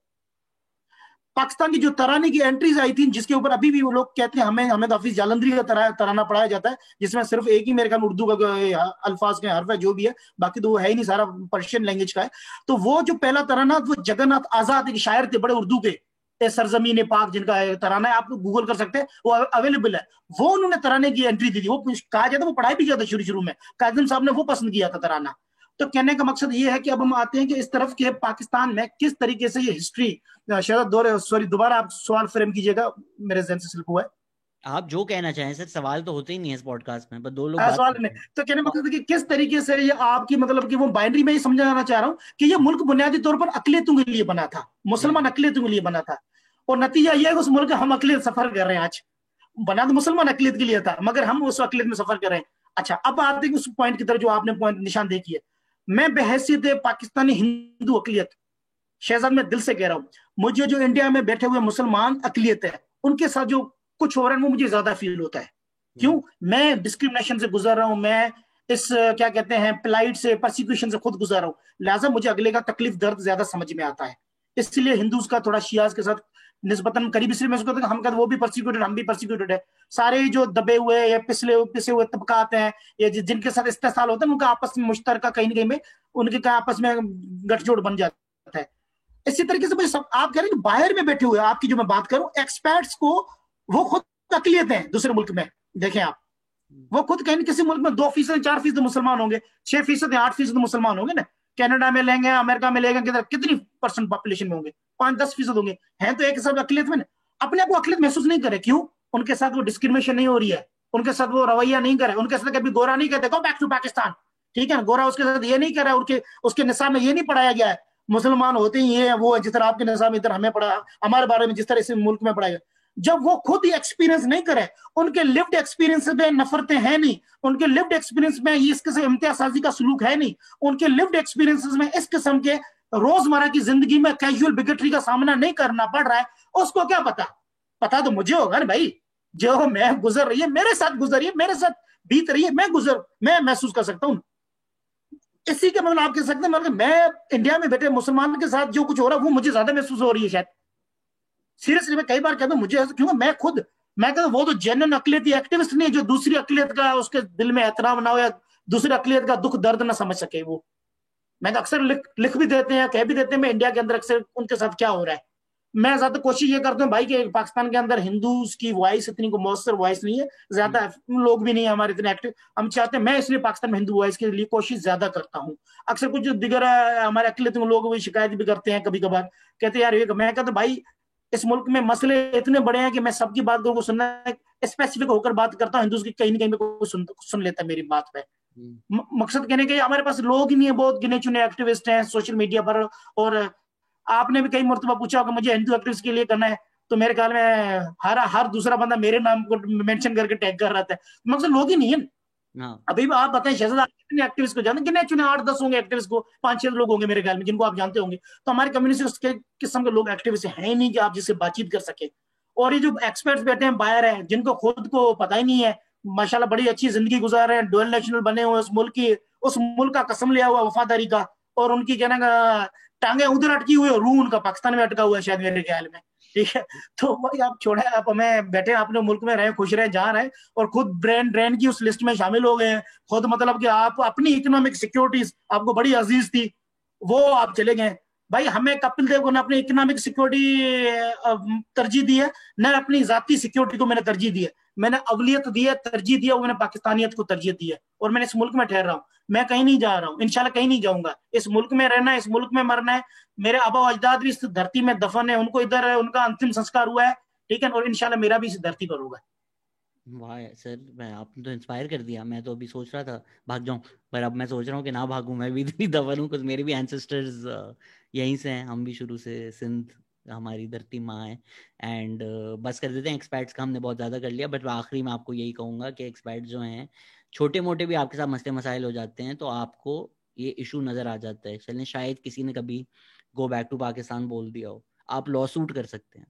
पाकिस्तान की जो तराने की एंट्रीज आई थी जिसके ऊपर अभी भी वो लोग कहते हैं हमें हमें हाफिज जालंधरी का तराना पढ़ाया जाता है, जिसमें सिर्फ एक ही मेरे ख्याल उर्दू का अल्फाज के हर्फ है जो भी है, बाकी तो वो है ही नहीं, सारा पर्शियन लैंग्वेज का है। तो वो जो पहला तराना वो जगन्नाथ आजाद एक शायर थे बड़े उर्दू के, सरजमीन पाक जिनका तराना है, आप गूगल कर सकते हैं, वो अवेलेबल है। वो उन्होंने तराने की एंट्री दी थी, वो कहा जाता है वो पढ़ाई भी किया था शुरू शुरू में, काजिम साहब ने वो पसंद किया था तराना। तो कहने का मकसद ये है कि अब हम आते हैं कि इस तरफ के पाकिस्तान में किस तरीके से ये हिस्ट्री, शायद दोबारा आप सवाल फ्रेम कीजिएगा, मेरे जहन से स्लिप हुआ है। आप जो कहना चाहें सर, सवाल तो होते ही नहीं है इस पॉडकास्ट में, बस दो लोग सवाल में तो कहने मतलब कि किस तरीके से ये आपकी मतलब कि वो बाइनरी में ही समझाना चाह रहा हूं कि ये मुल्क बुनियादी तौर पर अकलियतों के लिए बना था, मुसलमान अकलियतों के लिए बना था, और नतीजा ये है कि उस मुल्क हम अकलियत सफर कर रहे हैं। आज बना तो मुसलमान अकलियत के लिए था मगर हम उस अकलियत में सफर कर रहे हैं। अच्छा अब आते हैं उस पॉइंट की तरफ जो आपने पॉइंट निशान देखी है। मैं बहैसियत पाकिस्तानी हिंदू अकलियत, शहजाद मैं दिल से कह रहा हूं, मुझे जो इंडिया में बैठे हुए मुसलमान अकलियत है उनके साथ जो कुछ हो रहा है वो मुझे ज्यादा फील होता है। क्यों? मैं डिस्क्रिमिनेशन से गुजर रहा हूं, मैं इस क्या कहते हैं प्लाइट से, परसिक्यूशन से खुद गुजर रहा हूं, लिहाजा मुझे अगले का तकलीफ दर्द ज्यादा समझ में आता है। इसलिए हिंदूज का थोड़ा शियाज के साथ निस्बतन करीब, इसलिए मैं उसको कहता हूं हम कहते वो भी परसिक्यूटेड हम भी परसिक्यूटेड है। सारे जो दबे हुए या पिसे हुए तबकात हैं या जिनके साथ इस्तेसाल होता है उनका आपस में मुश्तरका कहीं ना कहीं में उनके आपस में गठजोड़ बन जाता है। इसी तरीके से सब आप कह रहे हैं बाहर में बैठे हुए आपकी जो मैं बात करूं एक्सपर्ट्स को, वो खुद अकलियत है दूसरे मुल्क में। देखें आप, वो खुद कहीं किसी मुल्क में 2% 4% मुसलमान होंगे, 6% या 8% मुसलमान होंगे ना। कनाडा में लेंगे, अमेरिका में लेंगे, कितनी परसेंट पॉपुलेशन में होंगे? 5-10% होंगे, हैं तो एक सब अकलियत में ना। अपने आप को अकलियत महसूस नहीं करे, क्यों? उनके साथ वो डिस्क्रिमिनेशन नहीं हो रही है, उनके साथ वो रवैया नहीं करे, उनके साथ कभी गोरा नहीं कहते गो बैक टू पाकिस्तान, ठीक है, गोरा उसके साथ ये नहीं करे, उसके निसाब में ये नहीं पढ़ाया गया है मुसलमान होते ही ये है वो है, जिस तरह आपके निसाब में इधर हमें पढ़ा, हमारे बारे में जिस तरह इस मुल्क में पढ़ाया। जब वो खुद ही एक्सपीरियंस नहीं करे, उनके लिव्ड एक्सपीरियंस में नफरतें हैं नहीं, उनके लिव्ड एक्सपीरियंस में इस किस्म इम्तियाजी का सलूक है नहीं, उनके लिव्ड एक्सपीरियंसेस में इस किस्म के रोजमर्रा की जिंदगी में कैजुअल बिगेटरी का सामना नहीं करना पड़ रहा है, उसको क्या पता? पता तो मुझे होगा ना भाई, जो मैं गुजर रही है मेरे साथ गुजर रही है, मेरे साथ बीत रही है, मैं महसूस कर सकता हूं। इसी के मतलब आप कह सकते हैं मतलब मैं इंडिया में बैठे मुसलमान के साथ जो कुछ हो रहा है वो मुझे ज्यादा महसूस हो रही है शायद। सीरियसली मैं कई बार कहता हूं मुझे, क्योंकि मैं कहता हूं वो तो जेन्युइन अकलियती एक्टिविस्ट नहीं जो दूसरी अकलियत का उसके दिल में एहतराम ना हो या दूसरी अकलियत का दुख दर्द ना समझ सके। वो मैं तो अक्सर लिख भी देते हैं, कह भी देते हैं मैं इंडिया के अंदर अक्सर उनके साथ क्या हो रहा है। मैं ज्यादा कोशिश ये करता हूँ भाई कि पाकिस्तान के अंदर हिंदूज की वॉइस इतनी को मौसर वॉइस नहीं है, ज्यादा लोग भी नहीं है हमारे इतने एक्टिव, हम चाहते हैं, मैं इसलिए पाकिस्तान में हिंदू वॉइस के लिए कोशिश ज्यादा करता हूँ। अक्सर कुछ दिगर हमारे अकलियत लोग भी शिकायत भी करते हैं कभी कभार, कहते हैं यार ये, मैं कहता भाई इस मुल्क में मसले इतने बड़े हैं कि मैं सबकी बात को सुनना स्पेसिफिक होकर बात करता हूँ, हिंदूज की कहीं ना कहीं कोई सुन लेता है मेरी बात पे। मकसद कहने के हमारे पास लोग ही नहीं है, बहुत गिने चुने एक्टिविस्ट हैं सोशल मीडिया पर। और आपने भी कई मरतबा पूछा होगा मुझे हिंदू एक्टिविस्ट के लिए करना है, तो मेरे ख्याल में हर दूसरा बंदा मेरे नाम को मेंशन करके टैग कर रहा था। मकसद लोग ही नहीं है। अभी आप बताएं शहजाद, आप कितने एक्टिविस्ट को जानते? गिने चुने 8-10 होंगे एक्टिविस्ट को, 5-6 लोग होंगे मेरे ख्याल में जिनको आप जानते होंगे। तो हमारे कम्युनिटी के किस्म के लोग एक्टिविस्ट हैं ही नहीं कि आप जिससे बातचीत कर सके। और ये जो एक्सपर्ट्स बैठे हैं बाहर हैं, जिनको खुद को पता ही नहीं है, माशाल्लाह बड़ी अच्छी जिंदगी गुजार रहे हैं, डुअल नेशनल बने हुए, उस मुल्क का कसम लिया हुआ वफादारी का, और उनकी कहना का टांगे उधर अटकी हुई और रूह उनका पाकिस्तान में अटका हुआ है शायद मेरे ख्याल में। ठीक है, तो भाई आप छोड़े, आप हमें बैठे अपने मुल्क में रहे, खुश रहे, जहाँ रहे, और खुद ब्रेन ड्रेन की उस लिस्ट में शामिल हो गए हैं। खुद मतलब कि आप अपनी इकोनॉमिक सिक्योरिटीज आपको बड़ी अजीज थी, वो आप चले गए। भाई हमें कपिल देव को ने अपनी इकोनॉमिक सिक्योरिटी तरजीह दी है, न अपनी जाती सिक्योरिटी को मैंने तरजीह दी है। मैंने अवलियत दी है, तरजीह दिया, वो मैंने पाकिस्तानियत को तरजीह दी है। और मैंने इस मुल्क में ठहर रहा हूँ, मैं कहीं नहीं जा रहा हूँ, इंशाल्लाह कहीं नहीं जाऊंगा। इस मुल्क में रहना है, इस मुल्क में मरना है। मेरे आबा अजदाद भी इस धरती में दफन है, उनको इधर उनका अंतिम संस्कार हुआ है, ठीक है, और इंशाल्लाह मेरा भी इस धरती पर होगा। वाह सर, मैं आपने तो इंस्पायर कर दिया। मैं तो अभी सोच रहा था भाग जाऊं, पर अब मैं सोच रहा हूँ कि ना भागूं, मैं भी इतनी दफन हूँ, कुछ मेरे भी एंसेस्टर्स यहीं से हैं, हम भी शुरू से सिंध हमारी धरती माँ है। एंड बस कर देते हैं एक्सपर्ट्स का, हमने बहुत ज़्यादा कर लिया। बट आखिरी में आपको यही कहूँगा कि एक्सपर्ट जो हैं छोटे मोटे भी आपके साथ मसले मसाइल हो जाते हैं तो आपको ये इशू नज़र आ जाता है। चलें शायद किसी ने कभी गो बैक टू पाकिस्तान बोल दिया हो, आप लॉ सूट कर सकते हैं।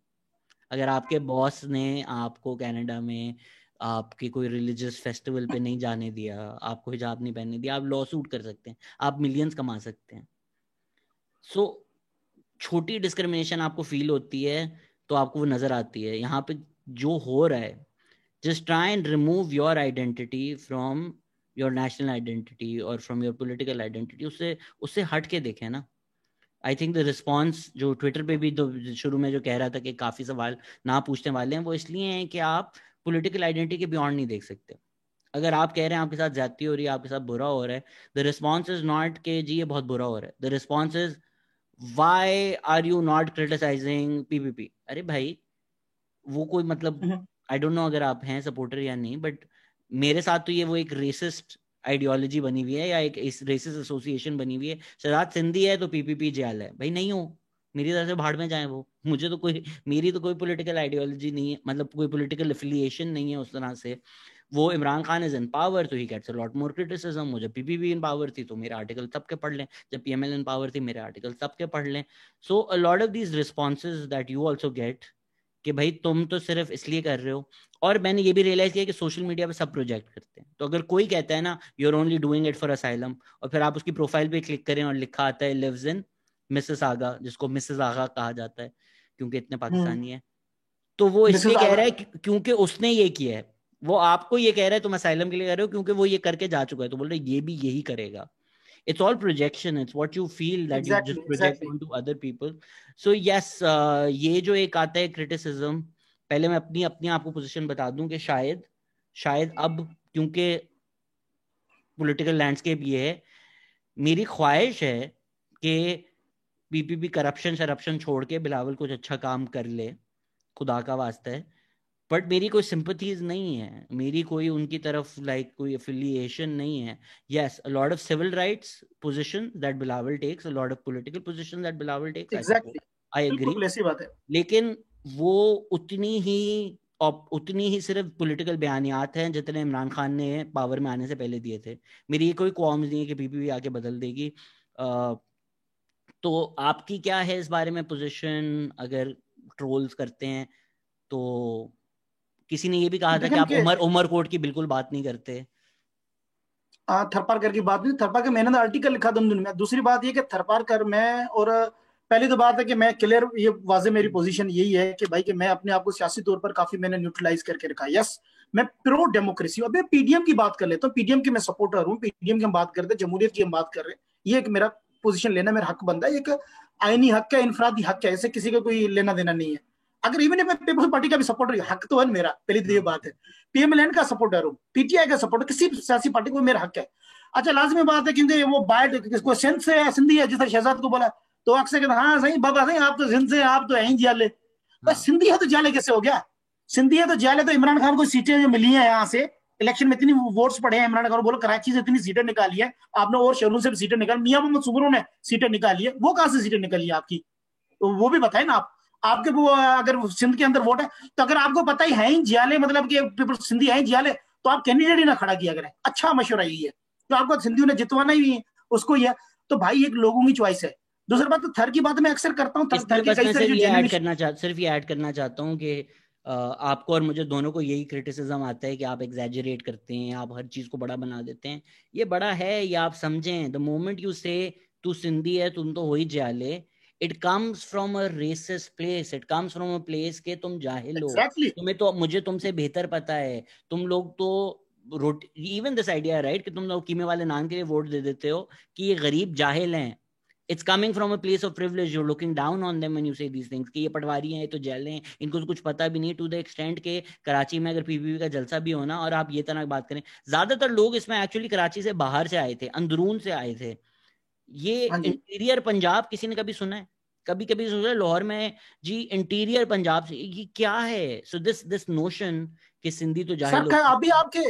अगर आपके बॉस ने आपको कनाडा में आपके कोई रिलीजियस फेस्टिवल पे नहीं जाने दिया, आपको हिजाब नहीं पहनने दिया, आप लॉ सूट कर सकते हैं, आप मिलियंस कमा सकते हैं। सो छोटी डिस्क्रिमिनेशन आपको फील होती है तो आपको वो नजर आती है। यहाँ पे जो हो रहा है, just try and remove your identity from your national identity और फ्रॉम योर पॉलिटिकल आइडेंटिटी, उससे उससे हट के देखें ना। आई थिंक द रिस्पॉन्स जो ट्विटर पे भी तो शुरू में जो कह रहा था कि काफी सवाल ना पूछने वाले हैं, वो इसलिए हैं कि आप पॉलिटिकल आइडेंटिटी के बियॉन्ड नहीं देख सकते। अगर आप कह रहे हैं आपके साथ ज्यादती हो रही है, आपके साथ बुरा हो रहा है, द रिस्पॉन्स इज नॉट कि जी ये बहुत बुरा हो रहा है, the response is why are you not criticising PPP. अरे भाई वो कोई मतलब, आई डोंट नो अगर आप हैं सपोर्टर या नहीं, बट मेरे साथ तो ये वो एक रेसिस्ट आइडियोलॉजी बनी हुई है या एक रेसिस्ट एसोसिएशन बनी हुई है। शहजाद सिंधी है तो पीपीपी जेल है। भाई नहीं हो, मेरी तरफ से भाड़ में जाए वो, मुझे तो कोई, मेरी तो कोई पॉलिटिकल आइडियोलॉजी नहीं है, मतलब कोई पॉलिटिकल एफिलिएशन नहीं है उस तरह से। वो Imran Khan is in power तो ही gets a lot more criticism. मुझे पीपीपी इन पावर थी तो मेरे आर्टिकल सबके पढ़ लें, जब पीएमएल इन पावर थी मेरे आर्टिकल सबके पढ़ लें। So a lot of these responses that you also get कि भाई तुम तो सिर्फ इसलिए कर रहे हो। और मैंने ये भी रियलाइज किया कि सोशल मीडिया पे सब प्रोजेक्ट करते हैं, तो अगर कोई कहता है ना you are only doing it for asylum, और फिर आप उसकी प्रोफाइल पे क्लिक करें और लिखा आता है लिव्स इन मिसेस आगा, जिसको मिसेस आगा कहा जाता है क्योंकि इतने पाकिस्तानी है, तो वो इसलिए कह रहा है क्योंकि उसने ये किया है। वो आपको ये कह रहा है तुम असाइलम के लिए कर रहे हो क्योंकि वो ये करके जा चुका है, तो बोल रहे ये भी यही करेगा। It's all projection. It's what you feel that you just project onto other people. So yes, ये जो एक आता है क्रिटिसिज्म, पहले मैं अपनी अपनी आपको पोजीशन बता दूं कि शायद अब क्योंकि पॉलिटिकल लैंडस्केप ये है, मेरी ख्वाहिश है कि पीपीपी करप्शन छोड़ के बिलावल कुछ अच्छा काम कर ले, खुदा का वास्ता है। बट मेरी कोई सिंपथीज नहीं है, मेरी कोई उनकी तरफ लाइक कोई एफिलिएशन नहीं है। Yes, a lot of civil rights position that Bilawal takes, a lot of political position that Bilawal takes, I agree, लेकिन वो उतनी ही सिर्फ पॉलिटिकल बयानियात हैं जितने इमरान खान ने पावर में आने से पहले दिए थे। मेरी ये कोई क्वाल्म नहीं है कि पीपीपी आके बदल देगी। तो आपकी क्या है इस बारे में पोजीशन? अगर ट्रोल्स करते हैं तो किसी ने ये भी कहा था कि आप उमरकोट की बिल्कुल बात नहीं करते। थरपारकर की बात नहीं, थरपारकर मैंने आर्टिकल लिखा दमदम में। दूसरी बात ये कि थरपारकर मैं, और पहली तो बात है कि मैं क्लियर, ये वाजे मेरी पोजीशन यही है कि भाई कि मैं अपने आप को सियासी तौर पर काफी मैंने न्यूट्रलाइज करके रखा। यस, मैं प्रो डेमोक्रेसी। अब पीडीएम की बात कर लेता हूँ, पीडीएम की मैं सपोर्टर हूँ, पीडीएम की हम बात करते हैं, जमहूरियत की हम बात कर रहे हैं, ये एक मेरा पोजीशन लेना मेरा हक बनता है, एक आईनी हक है, इनफरादी हक है, ऐसे किसी का कोई लेना देना नहीं है। अगर इवन मैं पीपल्स पार्टी का भी सपोर्टर, हक तो है मेरा, पहली तो ये बात है। पीएमएलएन का सपोर्टर हूँ, पीटीआई का सपोर्टर, किसी सियासी पार्टी को मेरा हक है। अच्छा, लाजमी बात है क्योंकि वो बाइट सिंध से है, सिंधी है, जिस तरह शहजाद को बोला तो अक्सर कहते हाँ सही बाबा सही, आप तो सिंध से, आप तो यहीं जाले, बस सिंधी है तो जाले कैसे हो गया? सिंधी है तो जेल है। तो इमरान खान को सीटें जो मिली हैं यहाँ से इलेक्शन में, इतनी वोट्स पड़े हैं, इमरान खान बोलो कराची से इतनी सीटें निकाली है आपने, और शहरों से भी सीटें निकाली, मियां मोहम्मद सुबरू ने सीटें निकाली है, वो कहां से सीटें निकाली है आपकी? तो वो भी बताए ना आप। आपके वो अगर सिंध के अंदर वोट है, तो अगर आपको पता ही है ही जियाले, मतलब कि पीपल सिंधी है ही जियाले, तो आप कैंडिडेट ही ना खड़ा किया करें। अच्छा मशवरा यही है, तो आपको सिंधियों ने जितवाना ही उसको ही है। तो भाई एक लोगों की चॉइस है। दूसरी बात, तो थर की बात मैं अक्सर करता हूँ, थर के बस कई मैं सारे सिर्फ जो ये ऐड जेन्युइन। करना सिर्फ ये ऐड करना चाहता हूँ कि आपको और मुझे दोनों को यही क्रिटिसिज्म आता है कि आप एग्जैजरेट करते हैं, आप हर चीज को बड़ा बना देते हैं। ये बड़ा है, ये आप समझें। द मोमेंट यू से तू सिंधी है, तुम तो हो ही जाले, it comes from a resist place, it comes from a place के तुम जाहिल हो। एग्जैक्टली। तुम्हें तो, मुझे तुमसे बेहतर पता है। तुम लोग तो wrote even this idea right कि तुम लोग कीमे वाले नान के लिए वोट दे देते हो कि ये गरीब जाहिल हैं। It's coming from a place of privilege. You're looking down on them when you say these things कि ये पटवारी हैं, ये तो जेल हैं, इनको तो कुछ पता भी नहीं। टू द एक्सटेंट के कराची में अगर पीपीपी का जलसा भी होना और आप ये तरह की बात करें, ज्यादातर लोग इसमें एक्चुअली कराची से बाहर से आए थे, अंदरून से आए थे। ये हाँ जी इंटीरियर पंजाब किसी ने कभी सुना है? कभी कभी सोचा लाहौर में जी इंटीरियर पंजाब से, ये क्या है? सो दिस दिस नोशन कि सिंधी तो जाहिल सर, होते अभी आपके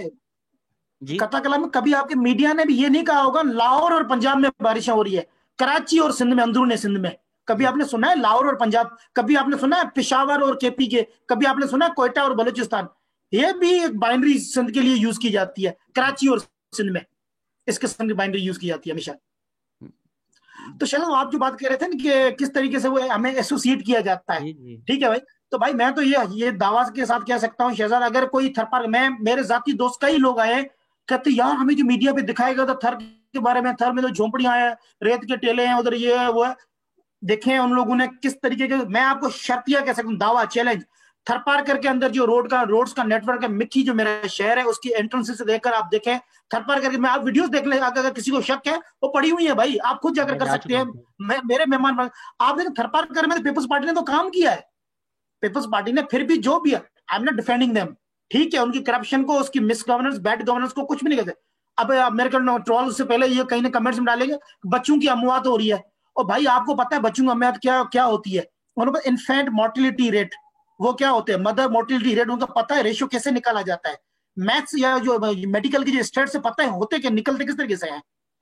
जी। कथा कला में कभी आपके मीडिया ने भी ये नहीं कहा होगा लाहौर और पंजाब में बारिशें हो रही है, कराची और सिंध में, अंदरून सिंध में? कभी जी आपने सुना है लाहौर और पंजाब? कभी आपने सुना है पिशावर और केपी के? कभी आपने सुना है कोयटा और बलूचिस्तान? ये भी एक बाइनरी सिंध के लिए यूज की जाती है, कराची और सिंध में इस किस्म की बाइनरी यूज की जाती है हमेशा। तो चलो, आप जो बात कर रहे थे ना कि किस तरीके से वो हमें एसोसिएट किया जाता है, जी जी ठीक है भाई। तो भाई मैं तो ये दावा के साथ कह सकता हूँ शहजाद, अगर कोई थर पार्क, मैं मेरे जाती दोस्त कई लोग आए, कहते यार हमें जो मीडिया पे दिखाया गया था थर के बारे में, थर में तो झोंपड़ियां हैं, रेत के टेले हैं, उधर ये है वो है। देखें उन लोगों ने किस तरीके के, मैं आपको शर्तिया कह सकता हूँ, दावा चैलेंज, थर पार्कर के अंदर जो रोड्स का नेटवर्क है, मिट्टी जो मेरा शहर है उसकी एंट्रेंस से देखकर आप देखें, थर पार करके मैं आप वीडियोस देख ले, अगर किसी को शक है वो पड़ी हुई है भाई, आप खुद जाकर मैं कर जा सकते चुका हैं। हूँ। मेरे मेहमान आप देखें, थर पार कर में पीपल्स पार्टी ने तो काम किया है, पीपल्स पार्टी ने, फिर भी जो भी है, आई एम नॉट डिफेंडिंग देम, ठीक है, उनकी करप्शन को, उसकी मिस गवर्नेंस, बैड गवर्नेंस को कुछ भी नहीं कहते। अब मेरे को ट्रोल से पहले ये कहीं ने कमेंट्स में डालेंगे बच्चों की अमवात हो रही है, और भाई आपको पता है बच्चों की अमवात क्या क्या होती है? उनका इन्फेंट मोर्टिलिटी रेट, वो क्या होते हैं, मदर मोर्टिलिटी रेट, उनको पता है रेशियो कैसे निकाला जाता है? मैथ्स या जो मेडिकल की जो स्टेट से पता है होते क्या, निकलते किस तरीके से हैं?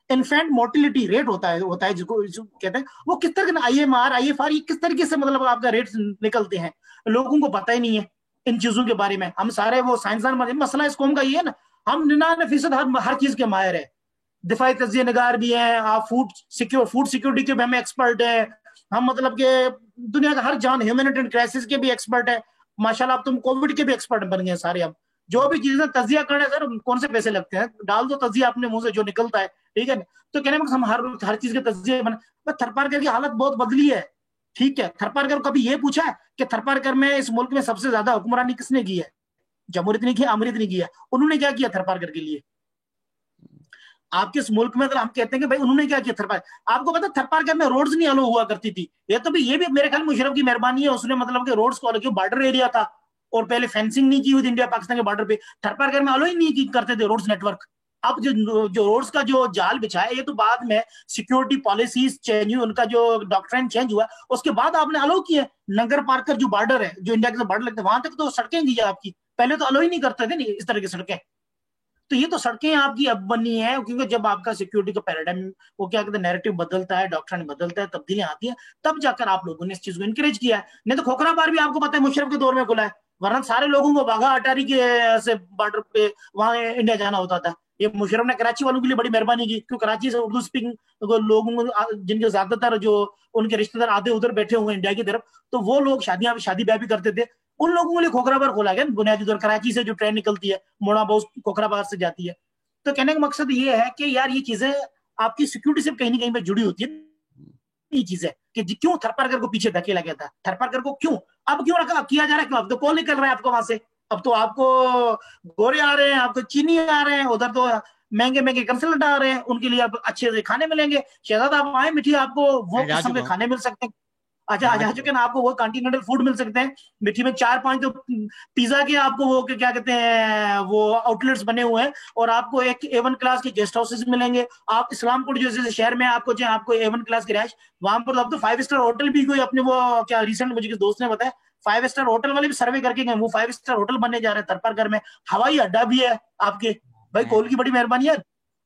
इन्फेंट मोर्टिलिटी रेट होता है जिसको कहते हैं, वो किस तरह का, आईएमआर आईएफआर, ये किस तरीके से मतलब आपका रेट निकलते हैं? लोगों को पता ही नहीं है इन चीजों के बारे में। हम सारे वो साइंसदान बने, मसला इस कौम का ये है ना, हम 99% हर चीज के माहिर है, दिफाई तजिए नगार भी हैं, आप फूड सिक्योरिटी के भी हम एक्सपर्ट है, हम मतलब के दुनिया का हर जान, ह्यूमैनिटेरियन क्राइसिस के भी एक्सपर्ट है, माशाल्लाह। अब तुम कोविड के भी एक्सपर्ट बन गए सारे। अब जो भी चीजें तजिया करने सर, कौन से पैसे लगते हैं, डाल दो तजिया अपने मुंह से जो निकलता है, ठीक है ना? तो कहने में हम हर चीज के तजिए बने। थरपारकर की हालत बहुत बदली है, ठीक है। थरपारकर कभी ये पूछा है कि थरपारकर में इस मुल्क में सबसे ज्यादा हुक्मरानी किसने की है? जमहूरियत ने की, अमरीत ने किया? उन्होंने क्या किया थरपारकर के लिए? आपके इस मुल्क में अगर हम कहते हैं कि भाई उन्होंने क्या किया थरपार, आपको पता थरपारकर में रोड्स नहीं अलो हुआ करती थी, ये तो भी ये भी मेरे ख्याल मुशर्रफ की मेहरबानी है, उसने मतलब कि रोड्स को अलग, बॉर्डर एरिया था और पहले फेंसिंग नहीं की हुई इंडिया पाकिस्तान के बॉर्डर पे, थरपारकर में अलो ही नहीं की करते थे रोड्स नेटवर्क। अब जो रोड्स का जो जाल बिछाया, ये तो बाद में सिक्योरिटी पॉलिसीज चेंज हुई, उनका जो डॉक्ट्रिन चेंज हुआ, उसके बाद आपने अलो किया। नगर पार्कर जो बॉर्डर है, जो इंडिया के बॉर्डर लगता है, वहां तक तो सड़कें दी आपकी, पहले तो अलो ही नहीं करते थे नहीं इस तरह की सड़कें। तो ये तो सड़कें आपकी अब बनी है, क्योंकि जब आपका सिक्योरिटी का पैराडाइम, वो क्या कहते हैं, नैरेटिव बदलता है, डॉक्ट्रिन बदलता है, तब्दीलियां आती हैं, तब जाकर आप लोगों ने इस चीज को इंकरेज किया है। नहीं तो खोखरा बार भी आपको पता है मुशर्रफ के दौर में खुला है, वरना सारे लोगों को बाघा अटारी के से बॉर्डर पे वहां इंडिया जाना होता था। ये मुशर्रफ ने कराची वालों के लिए बड़ी मेहरबानी की, क्योंकि कराची से उर्दू स्पीकिंग लोगों को, जिनके ज्यादातर जो उनके रिश्तेदार आधे उधर बैठे हुए इंडिया की तरफ, तो वो लोग शादी ब्याह भी करते थे, उन लोगों के लिए खोखराबार खोला गया बुनियादी तौर, कराची से जो ट्रेन निकलती है मोड़ा बहुत खोखराबाद से जाती है। तो कहने का मकसद ये है कि यार ये चीजें आपकी सिक्योरिटी से कहीं ना कहीं पे जुड़ी होती है। ये चीज है कि क्यों थरपारकर को पीछे धकेला गया था, थरपारकर को क्यों अब क्यों रखा किया जा रहा है, क्यों? अब तो कॉल निकल रहा है आपको वहां से, अब तो आपको गोरे आ रहे हैं, आपको चीनी आ रहे हैं, उधर तो महंगे महंगे कंसल्टेंट आ रहे हैं, उनके लिए अब अच्छे से खाने मिलेंगे। शहजाद आप आए मिठी, आपको वो मैं जा किस्म के चुका हूँ। खाने मिल सकते हैं। अच्छा, मैं आ आ जा चुका चुके ना, आपको वो कॉन्टिनेंटल फूड मिल सकते हैं मिठी में, 4-5 तो पिज्जा के आपको वो क्या कहते हैं वो आउटलेट्स बने हुए हैं, और आपको एक A1 क्लास के गेस्ट हाउसेस मिलेंगे। आप इस्लामपुर जैसे शहर में आपको चाहे आपको A1 क्लास की रैश, वहां पर अब तो 5 स्टार होटल भी कोई अपने वो क्या, रिसेंट मुझे किस दोस्त ने बताया 5 स्टार होटल वाले भी सर्वे करके गए, वो 5 स्टार होटल बनने जा रहे हैं थरपारकर में, हवाई अड्डा भी है आपके। भाई कोल की बड़ी मेहरबानी है।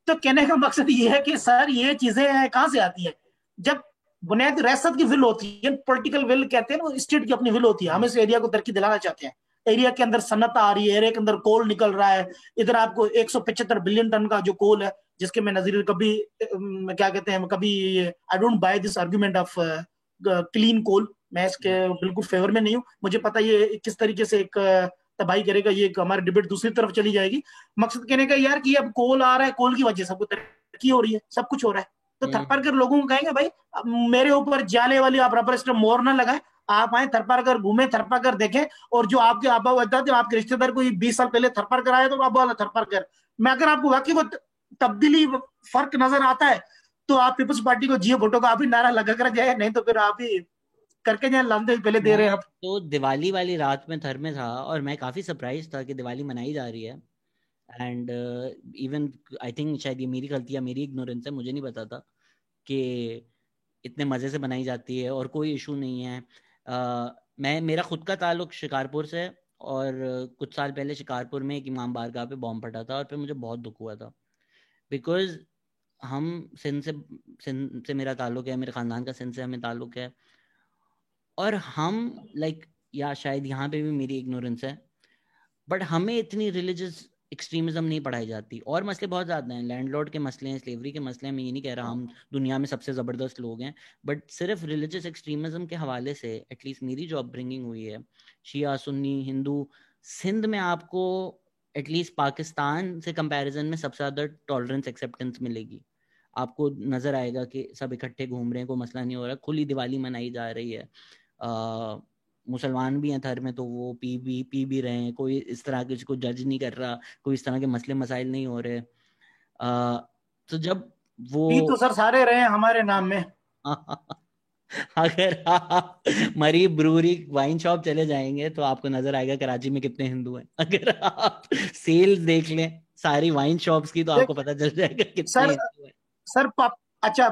तो कहने का मकसद ये है कि सर ये चीजें कहाँ से आती है? जब बुनियादी रियासत की विल होती है, पॉलिटिकल विल कहते हैं, वो स्टेट की अपनी विल होती है, हम इस एरिया को तरक्की दिलाना चाहते हैं, एरिया के अंदर सन्नत आ रही है, एरिया के अंदर कोल निकल रहा है, इधर आपको 175 बिलियन टन का जो कोल है, जिसके मैं नजर कभी क्या कहते हैं, कभी I don't buy this argument of clean coal, मैं इसके बिल्कुल फेवर में नहीं हूँ, मुझे पता ये किस तरीके से एक तबाही करेगा, ये हमारी डिबेट दूसरी तरफ चली जाएगी। मकसद कहने का यार कि अब कोल आ रहा है, कोल की वजह से सबको तरक्की हो रही है, सब कुछ हो रहा है, तो थरपारकर लोगों को कहेंगे भाई मेरे ऊपर जाले वाली आप रबर स्टैम्प मोहर ना लगाए, आप आए थरपारकर घूमे, थरपारकर देखें, और जो आपके आबा बता थे आपके रिश्तेदार को 20 साल पहले थरपारकर आया तो आप बोला थरपारकर, मैं अगर आपको वाकई वो तब्दीली फर्क नजर आता है तो आप पीपल्स पार्टी को जियो वोटों का आप ही नारा लगा कर जाए, नहीं तो फिर आप ही करके जाए लांदे पहले दे रहे हैं आप। तो दिवाली वाली रात में थर में था और मैं काफी सरप्राइज था कि दिवाली मनाई जा रही है। एंड इवन आई थिंक शायद ये मेरी गलती या मेरी इग्नोरेंस है, मुझे नहीं पता था कि इतने मज़े से बनाई जाती है और कोई इशू नहीं है। मैं मेरा खुद का ताल्लुक शिकारपुर से है और कुछ साल पहले शिकारपुर में एक इमाम बारगाह पे बॉम्ब फटा था और फिर मुझे बहुत दुख हुआ था, बिकॉज हम सिंध से मेरा ताल्लुक है, मेरे ख़ानदान का सिंध से हमें ताल्लुक है, और हम लाइक या शायद यहाँ पे भी मेरी इग्नोरेंस है, बट हमें इतनी रिलीजियस एक्सट्रीमिज्म नहीं पढ़ाई जाती। और मसले बहुत ज़्यादा हैं, लैंडलॉर्ड के मसले हैं, स्लेवरी के मसले हैं, मैं ये नहीं कह रहा हम दुनिया में सबसे ज़बरदस्त लोग हैं, बट सिर्फ रिलीजियस एक्सट्रीमिज्म के हवाले से एटलीस्ट मेरी जो अपब्रिंगिंग हुई है, शिया सुन्नी हिंदू, सिंध में आपको एटलीस्ट पाकिस्तान से कंपैरिजन में सबसे ज़्यादा टॉलरेंस एक्सेप्टेंस मिलेगी। आपको नज़र आएगा कि सब इकट्ठे घूम रहे हैं, कोई मसला नहीं हो रहा, खुली दिवाली मनाई जा रही है। मुसलमान भी हैं थर में तो वो पी भी रहे हैं, कोई इस तरह किसी को जज नहीं कर रहा, कोई इस तरह के मसले मसाइल नहीं हो रहे। तो जब वो पी तो सर सारे रहे हैं हमारे नाम में। अगर आप मरी ब्रूरी वाइन शॉप चले जाएंगे तो आपको नजर आएगा कराची में कितने हिंदू हैं। अगर आप सेल्स देख लें सारी वाइन शॉप्स की तो आपको पता चल जाएगा कितने सर हिंदू हैं। सर अच्छा,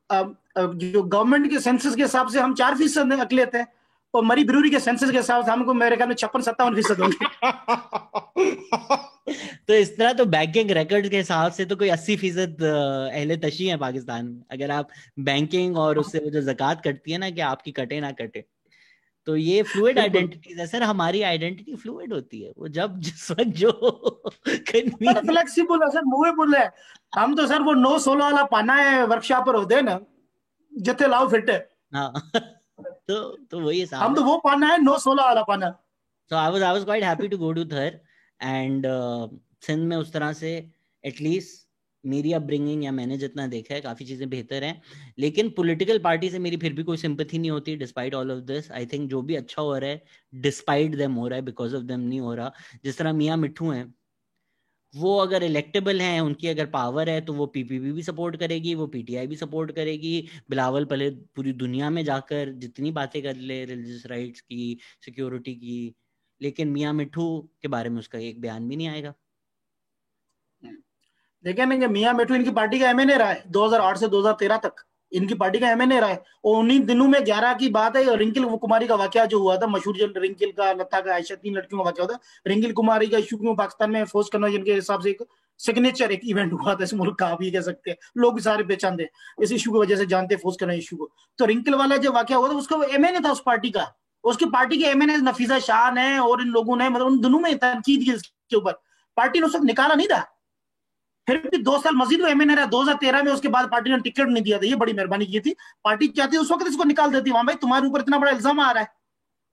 जो गवर्नमेंट के सेंसस के हिसाब से हम 4% अकलियत है, और मरी ब्रूरी के सेंसस के हिसाब से हमको मेरे ख्याल में 56-57% होंगे। तो इस तरह तो बैंकिंग रिकॉर्ड के हिसाब से तो कोई 80% अहले तशी है पाकिस्तान में, अगर आप बैंकिंग और उससे वो जो जक़ात कटती है ना कि आपकी कटे ना कटे। तो ये फ्लूइड बिल्कुल आइडेंटिटीज है सर, हमारी आइडेंटिटी फ्लूइड होती है, वो जब जिस वक्त जो सर, कन्वीनियंट। फ्लेक्सिबल है सर, मूवेबल है। हम तो सर वो 9-16 वाला पाना है वर्कशॉप पर होते हैं ना, जिथे लाओ फिट है, हाँ तो वही हिसाब हम है। तो वो पाना है 9-16 वाला पाना। So I was quite happy to go to Thar and Sindh में उस तरह से एटलीस्ट मेरी अपब्रिंगिंग या मैंने जितना देखा है काफी चीजें बेहतर हैं, लेकिन पॉलिटिकल पार्टी से मेरी फिर भी कोई सिंपैथी नहीं होती despite all of this. I think जो भी अच्छा हो रहा है डिस्पाइट देम हो रहा है, बिकॉज ऑफ देम नहीं हो रहा। जिस तरह मियाँ मिट्ठू हैं, वो अगर इलेक्टेबल हैं, उनकी अगर पावर है तो वो पीपीपी भी सपोर्ट करेगी, वो पीटीआई भी सपोर्ट करेगी। बिलावल पहले पूरी दुनिया में जाकर जितनी बातें कर ले रिलीजियस राइट्स की, सिक्योरिटी की, लेकिन मियाँ मिट्ठू के बारे में उसका एक बयान भी नहीं आएगा। देखे नहीं, मियाँ मिठू इनकी पार्टी का एमएनए रहा है 2008 से 2013 तक, इनकी पार्टी का एमएनए रहा है। और उन्हीं दिनों में 11 की बात है, रिंकिल कुमारी का वाकया जो हुआ था, मशहूर जो रिंकिल का, लता का, आयशा, 3 लड़कियों का वाकया होता। रिंकिल कुमारी का इशू क्यों पाकिस्तान में फोर्स करना, जिनके हिसाब से एक सिग्नेचर एक इवेंट हुआ था इस मुल्क का, आप ये कह सकते हैं, लोग सारे पहचानते हैं इस इशू की वजह से, जानते फोर्स करना इशू को। तो रिंकिल वाला जो वाकया हुआ था उसका एमएनए था उस पार्टी का, उसकी पार्टी के एमएनए नफीसा शाह ने और इन लोगों ने, मतलब उन दोनों में तनकीद की इसके ऊपर, पार्टी ने उसको निकाला नहीं था। फिर भी 2 साल मजीद वो एमएनए रहा 2013 में, उसके बाद पार्टी ने टिकट नहीं दिया था, ये बड़ी मेहरबानी की थी। पार्टी चाहती उस वक्त इसको निकाल देती, वहां भाई तुम्हारे ऊपर इतना बड़ा इल्जाम आ रहा है,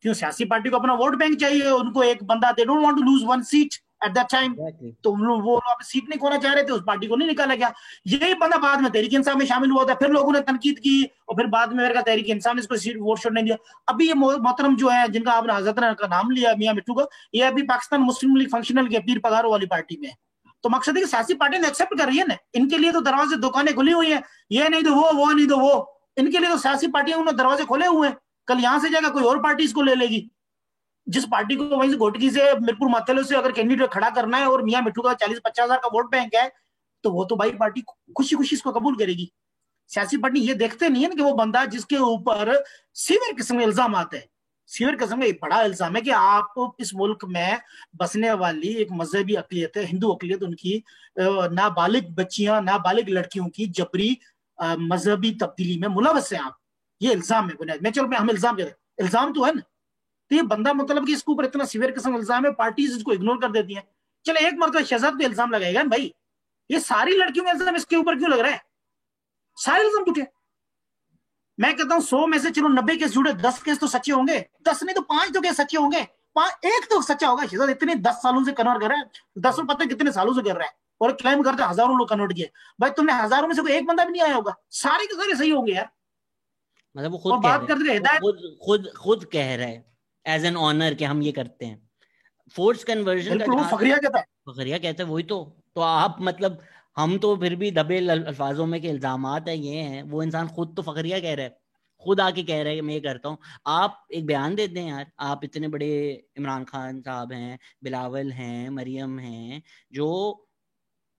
क्यों? सियासी पार्टी को अपना वोट बैंक चाहिए, उनको एक बंदा, they don't want to lose one seat at that time, Exactly. तो वो सीट नहीं खोना चाह रहे थे, उस पार्टी को नहीं निकाला गया। यही बंदा बाद में तहरीक इंसाफ में शामिल हुआ था, फिर लोगों ने तनकीद की, और फिर बाद में मेरे तहरीक इंसाफ ने इसको सीट वोट छोड़ने दिया। अभी ये मोहतरम जो है, जिनका आपने हजरत का नाम लिया, मियाँ मिट्टू का, ये अभी पाकिस्तान मुस्लिम लीग फंक्शनल के पीर पगारों वाली पार्टी में है। तो मकसद है कि सियासी पार्टी ने एक्सेप्ट कर रही है ना, इनके लिए तो दरवाजे दुकानें खुली हुई हैं, ये नहीं तो वो नहीं तो वो, इनके लिए तो सियासी पार्टियां, उन्होंने दरवाजे खोले हुए हैं। कल यहां से जाएगा कोई और पार्टी इसको ले लेगी, जिस पार्टी को वहीं से घोटकी से मिरपुर माथेलो से अगर कैंडिडेट खड़ा करना है और मियाँ मिट्टू का 40-50 हजार का वोट बैंक है, तो वो तो भाई पार्टी खुशी खुशी इसको कबूल करेगी। सियासी पार्टी ये देखते नहीं है ना कि वो बंदा जिसके ऊपर सीवियर किस्म के इल्जाम आते हैं, सीवियर किस्म का एक बड़ा इल्जाम है कि आप इस मुल्क में बसने वाली एक मजहबी अकलियत है, हिंदू अकलियत, उनकी नाबालिग बच्चियां, नाबालिग लड़कियों की जबरी मजहबी तब्दीली में मुलवस हैं आप। ये इल्जाम है बुनियाद में। चलो मैं हम इल्जाम कहते हैं, इल्जाम तो है ना। तो ये बंदा मतलब कि इसके ऊपर इतना सीवियर किस्म का इल्जाम है, पार्टीज इसको इग्नोर कर देती हैं। चलो एक मरतबा शहजाद पे इल्जाम लगाएगा ना भाई, ये सारी लड़कियों का इल्जाम इसके ऊपर क्यों लग रहा है? सारे इल्जाम टूटे। मैं कहता हूँ 100 में से चलो 90 केस जुड़े, 10 केस तो सच्चे होंगे, 10 नहीं तो 5 तो केस सच्चे होंगे, एक तो सच्चा होगा। शहजाद इतने 10 सालों से कन्वर्ट कर रहा है, 10 पता है कितने सालों से कर रहा है, और क्लेम करते हजारों लोग कन्वर्ट किए। भाई तुमने हजारों में से कोई एक बंदा भी नहीं आया होगा, सारे के सारे सही होंगे यार। मतलब वो और खुद कह बात रहे हैं, करते वो हिदायत, खुद कह रहा है एज एन ऑनर कि हम ये करते हैं। फोर्स कन्वर्जन का बिल्कुल वो जहां तक फकरिया कहता है। फखरिया कहते हैं, वही तो आप मतलब, हम तो फिर भी दबे अल्फाजों में के इल्जामात है ये हैं, वो इंसान खुद तो फखरिया कह रहा है, खुद आके कह रहा है कि मैं ये करता हूँ। आप एक बयान देते हैं यार, आप इतने बड़े इमरान खान साहब हैं, बिलावल हैं, मरियम हैं, जो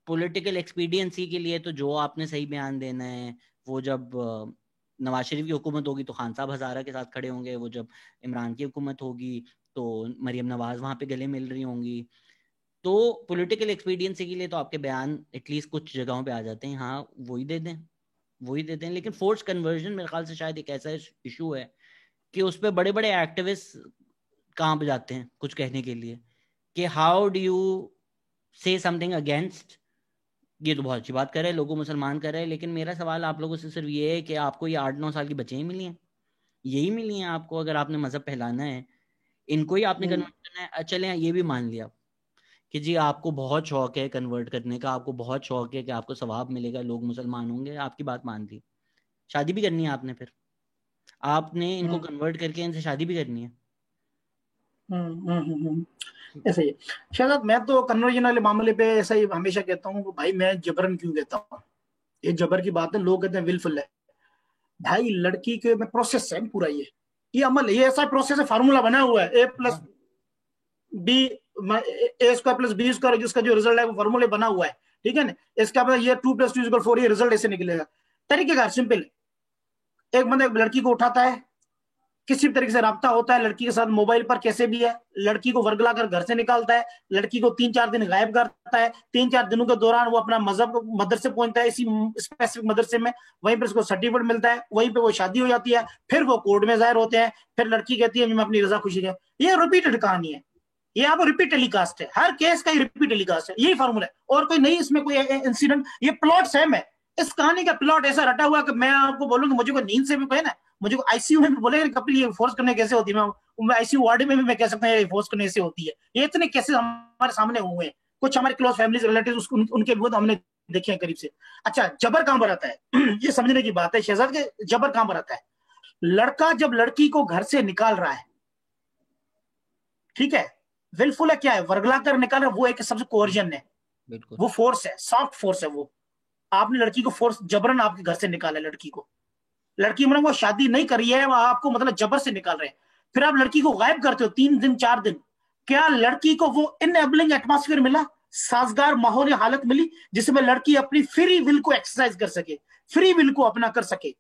पॉलिटिकल एक्सपीडियंसी के लिए तो जो आपने सही बयान देना है, वो जब नवाज शरीफ की हुकूमत होगी तो खान साहब हजारा के साथ खड़े होंगे, वो जब इमरान की हुकूमत होगी तो मरियम नवाज वहां पे गले मिल रही होंगी। तो पॉलिटिकल एक्सपीडियंसी के लिए तो आपके बयान एटलीस्ट कुछ जगहों पे आ जाते हैं, हाँ वही दे दें, वही दे दें। लेकिन फोर्स कन्वर्जन मेरे ख्याल से शायद एक ऐसा इशू है कि उस पर बड़े बड़े एक्टिविस्ट कहाँ पे जाते हैं कुछ कहने के लिए, कि हाउ डू यू से समथिंग अगेंस्ट। ये तो बहुत अच्छी बात कर रहे हैं, लोगों मुसलमान कर रहे हैं, लेकिन मेरा सवाल आप लोगों से सिर्फ ये है कि आपको ये 8-9 साल की बच्चियां ही मिली हैं, यही मिली हैं आपको? अगर आपने मजहब फैलाना है, इनको ही आपने हम्म, कन्वर्ट करना है, चले ये भी मान लिया कि जी आपको बहुत शौक है कन्वर्ट करने का, आपको बहुत शौक है कि आपको सवाब मिलेगा, लोग मुसलमान होंगे, आपकी बात मान ली, शादी भी करनी है आपने, फिर आपने इनको हम्म, कन्वर्ट करके इनसे शादी भी करनी है। ऐसा ही है। शहजाद मैं तो कन्वर्जन वाले मामले पे ऐसा ही हमेशा कहता हूँ कि भाई मैं जबरन क्यों कहता हूँ, ये जबर की बात है, लोग कहते हैं विलफुल है। भाई लड़की के में प्रोसेस है पूरा, ये अमल है, ये ऐसा प्रोसेस है, फार्मूला बना हुआ है, ए प्लस हाँ। बी, ए स्क्वायर प्लस बी स्क्वायर, जिसका जो रिजल्ट है वो फार्मूले बना हुआ है। ठीक है ना? इसका मतलब ये 2 + 2 = 4, ये रिजल्ट ऐसे निकलेगा। तरीकेकार सिंपल। एक बंदा एक लड़की को उठाता है, किसी भी तरीके से राब्ता होता है लड़की के साथ, मोबाइल पर कैसे भी है, लड़की को वर्गला कर घर से निकालता है, लड़की को 3-4 दिन गायब करता है, 3-4 दिनों के दौरान वो अपना मजहब मदरसे पहुंचता है, इसी स्पेसिफिक मदरसे में, वहीं पर उसको सर्टिफिकेट मिलता है, वहीं पे वो शादी हो जाती है, फिर वो कोर्ट में जाहिर होते हैं, फिर लड़की कहती है मैं अपनी रजा खुशी है। ये रिपीटेड कहानी है, ये आप रिपीट टेलीकास्ट है, हर केस का रिपीट टेलीकास्ट है, यही फॉर्मूला है, और कोई नहीं इसमें कोई इंसिडेंट, ये प्लॉट सेम है। इस कहानी का प्लॉट ऐसा रटा हुआ कि मैं आपको बोलूँ कि मुझे कोई नींद से भी कहे ना, मुझे को आईसीयू में भी बोले कपिल ये फोर्स करने कैसे होती है, मैं आईसीयू वार्ड में भी मैं कह सकता हूँ ये फोर्स करने से होती है। ये इतने केसेस हमारे सामने हुए हैं, कुछ हमारे क्लोज फैमिली रिलेटिव उनके भी हमने देखे हैं करीब से। अच्छा जबर कहां पर आता है ये समझने की बात है शहजाद के, जबर कहां पर आता है? लड़का जब लड़की को घर से निकाल रहा है, ठीक है, विलफुल है क्या है, वर्गला कर निकाल रहा है, वो एक सबसे कोर्जन है, बिल्कुल। वो फोर्स है, सॉफ्ट फोर्स है वो। आपने लड़की को फोर्स जबरन आपके घर से निकाला, लड़की को, लड़की मतलब वो शादी नहीं करी है, वो आपको मतलब जबर से निकाल रहे हैं, फिर आप लड़की को गायब करते हो 3 दिन 4 दिन। क्या लड़की को वो इनएबलिंग एटमॉस्फेयर मिला, साजगार माहौल हालत मिली, जिसमें लड़की अपनी फ्री विल को एक्सरसाइज कर सके, फ्री विल को अपना कर सके,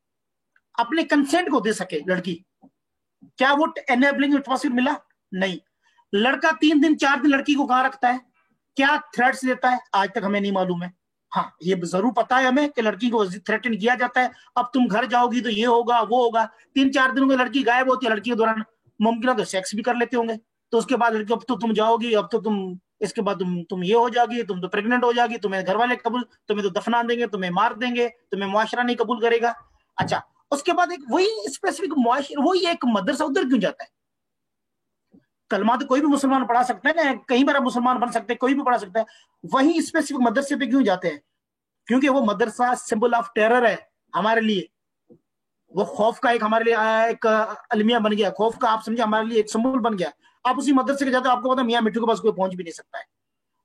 अपने कंसेंट को दे सके लड़की? क्या वो एनेबलिंग एटमॉस्फेयर मिला? नहीं। लड़का 3 दिन 4 दिन लड़की को कहां रखता है, क्या थ्रेट्स देता है, आज तक हमें नहीं मालूम है। हाँ ये जरूर पता है हमें कि लड़की को थ्रेटन किया जाता है, अब तुम घर जाओगी तो ये होगा वो होगा। 3-4 दिनों में लड़की गायब होती है, लड़की के दौरान मुमकिन है तो सेक्स भी कर लेते होंगे, तो उसके बाद लड़की अब तो तुम जाओगी, अब तो तुम इसके बाद तुम ये हो जाओगी, तुम तो प्रेग्नेंट हो जाओगी, तुम्हें घर वाले कबूल, तुम्हें तो दफना देंगे, तुम्हें मार देंगे, तुम्हें मुआशरा नहीं कबूल करेगा। अच्छा उसके बाद एक वही स्पेसिफिक मुआशरा, वही एक मदरसा, उधर क्यों जाता है? कलमा तो कोई भी मुसलमान पढ़ा सकता है ना, कहीं पर आप मुसलमान बन सकते हैं, कोई भी पढ़ा सकता है, वही स्पेसिफिक मदरसे पे क्यों जाते हैं? क्योंकि वो मदरसा सिंबल ऑफ टेरर है हमारे लिए, वो खौफ का एक हमारे लिए एक अलमिया बन गया, खौफ का आप समझे हमारे लिए एक सिंबल बन गया। आप उसी मदरसे के जाते हो, आपको पता मियाँ मिट्टू के पास कोई पहुंच भी नहीं सकता है,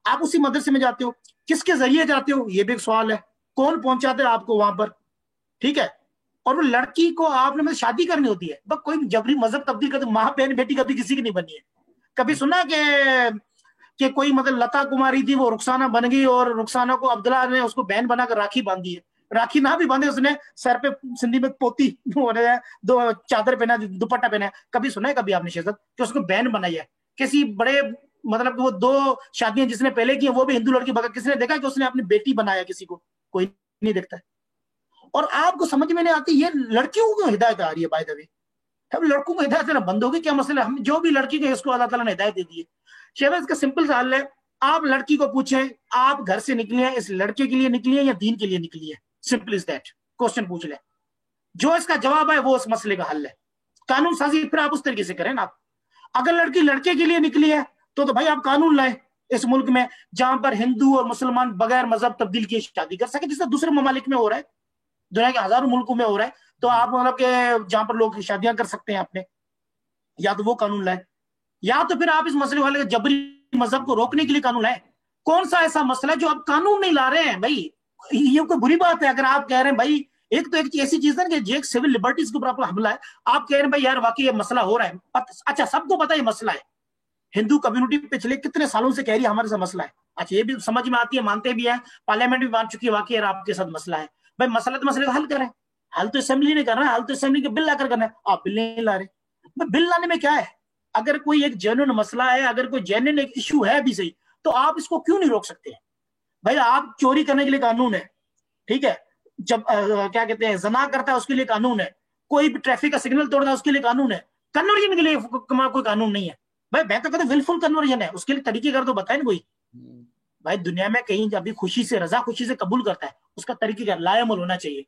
आप उसी मदरसे में जाते हो, किसके जरिए जाते हो ये भी एक सवाल है, कौन पहुंचाते हैं आपको वहां पर? ठीक है। और वो लड़की को आपने मतलब शादी करनी होती है, बस कोई जबरी मजहब तब्दील करते, माँ बहन बेटी कभी किसी की नहीं बनी है। कभी सुना कि कोई मतलब लता कुमारी थी वो रुखसाना बन गई और रुखसाना को अब्दुल्ला ने उसको बहन बनाकर राखी बांधी है? राखी ना भी बांधे उसने, सर पे सिंधी में पोती हो रहा है, दो चादर पहना, दुपट्टा पहना है, कभी सुना है कभी आपने शहजाद कि उसको बैन बनाई है किसी बड़े, मतलब वो 2 शादियां जिसने पहले की वो भी हिंदू लड़की बगा, किसने देखा कि उसने अपनी बेटी बनाया किसी को? कोई नहीं देखता है। और आपको समझ में नहीं आती ये लड़कियों को हिदायत आ रही है बाय द वे। अब लड़कों को हिदायत देना बंद होगी क्या? मसला हम जो भी लड़की को इसको अल्लाह ताला ने हिदायत दे दी है। शहबाज, इसका सिंपल सा हल है, आप लड़की को पूछें आप घर से निकली हैं इस लड़के के लिए निकली है या दीन के लिए निकली है, सिंपल इज दैट, क्वेश्चन पूछ ले, जो इसका जवाब है वो उस मसले का हल है। कानून साजी फिर आप उस तरीके से करें ना। अगर लड़की लड़के के लिए निकली है तो भाई आप कानून लाए इस मुल्क में जहां पर हिंदू और मुसलमान बगैर मजहब तब्दील किए शादी कर सके, जिससे दूसरे ममालिक में हो रहा है, दुनिया के हजारों मुल्कों में हो रहा है। तो आप मतलब के जहां पर लोग शादियां कर सकते हैं अपने, या तो वो कानून लाए, या तो फिर आप इस मसले वाले जबरी मजहब को रोकने के लिए कानून लाए। कौन सा ऐसा मसला है जो आप कानून नहीं ला रहे हैं भाई? ये कोई बुरी बात है अगर आप कह रहे हैं भाई, एक तो एक ऐसी चीज है कि जो एक सिविल लिबर्टीज के ऊपर आपका हमला है, आप कह रहे हैं भाई यार वाकई ये मसला हो रहा है, अच्छा सबको पता है ये मसला है, हिंदू कम्युनिटी पिछले कितने सालों से कह रही है हमारे साथ मसला है, अच्छा ये भी समझ में आती है, मानते भी है, पार्लियामेंट भी मान चुकी है वाकई यार आपके साथ मसला है, भाई मसला तो मसले का हल करें। हल तो असेंबली ने करना है, हल तो असेंबली के बिल लाकर करना है, आप बिल नहीं ला रहे। बिल लाने में क्या है? अगर कोई एक जेन्युइन मसला है, अगर कोई जेन्युइन एक इशू है भी सही, तो आप इसको क्यों नहीं रोक सकते? भाई आप चोरी करने के लिए कानून है, ठीक है, जब क्या कहते हैं जना करता है उसके लिए कानून है, कोई भी ट्रैफिक का सिग्नल तोड़ता है उसके लिए कानून है, कन्वर्जन के लिए कोई कानून नहीं है। भाई मैं तो कहता विलफुल कन्वर्जन है, उसके लिए तरीके कर दो, बताए ना कोई। भाई दुनिया में कहीं अभी खुशी से, रजा खुशी से कबूल करता है, उसका तरीके का लायामल होना चाहिए।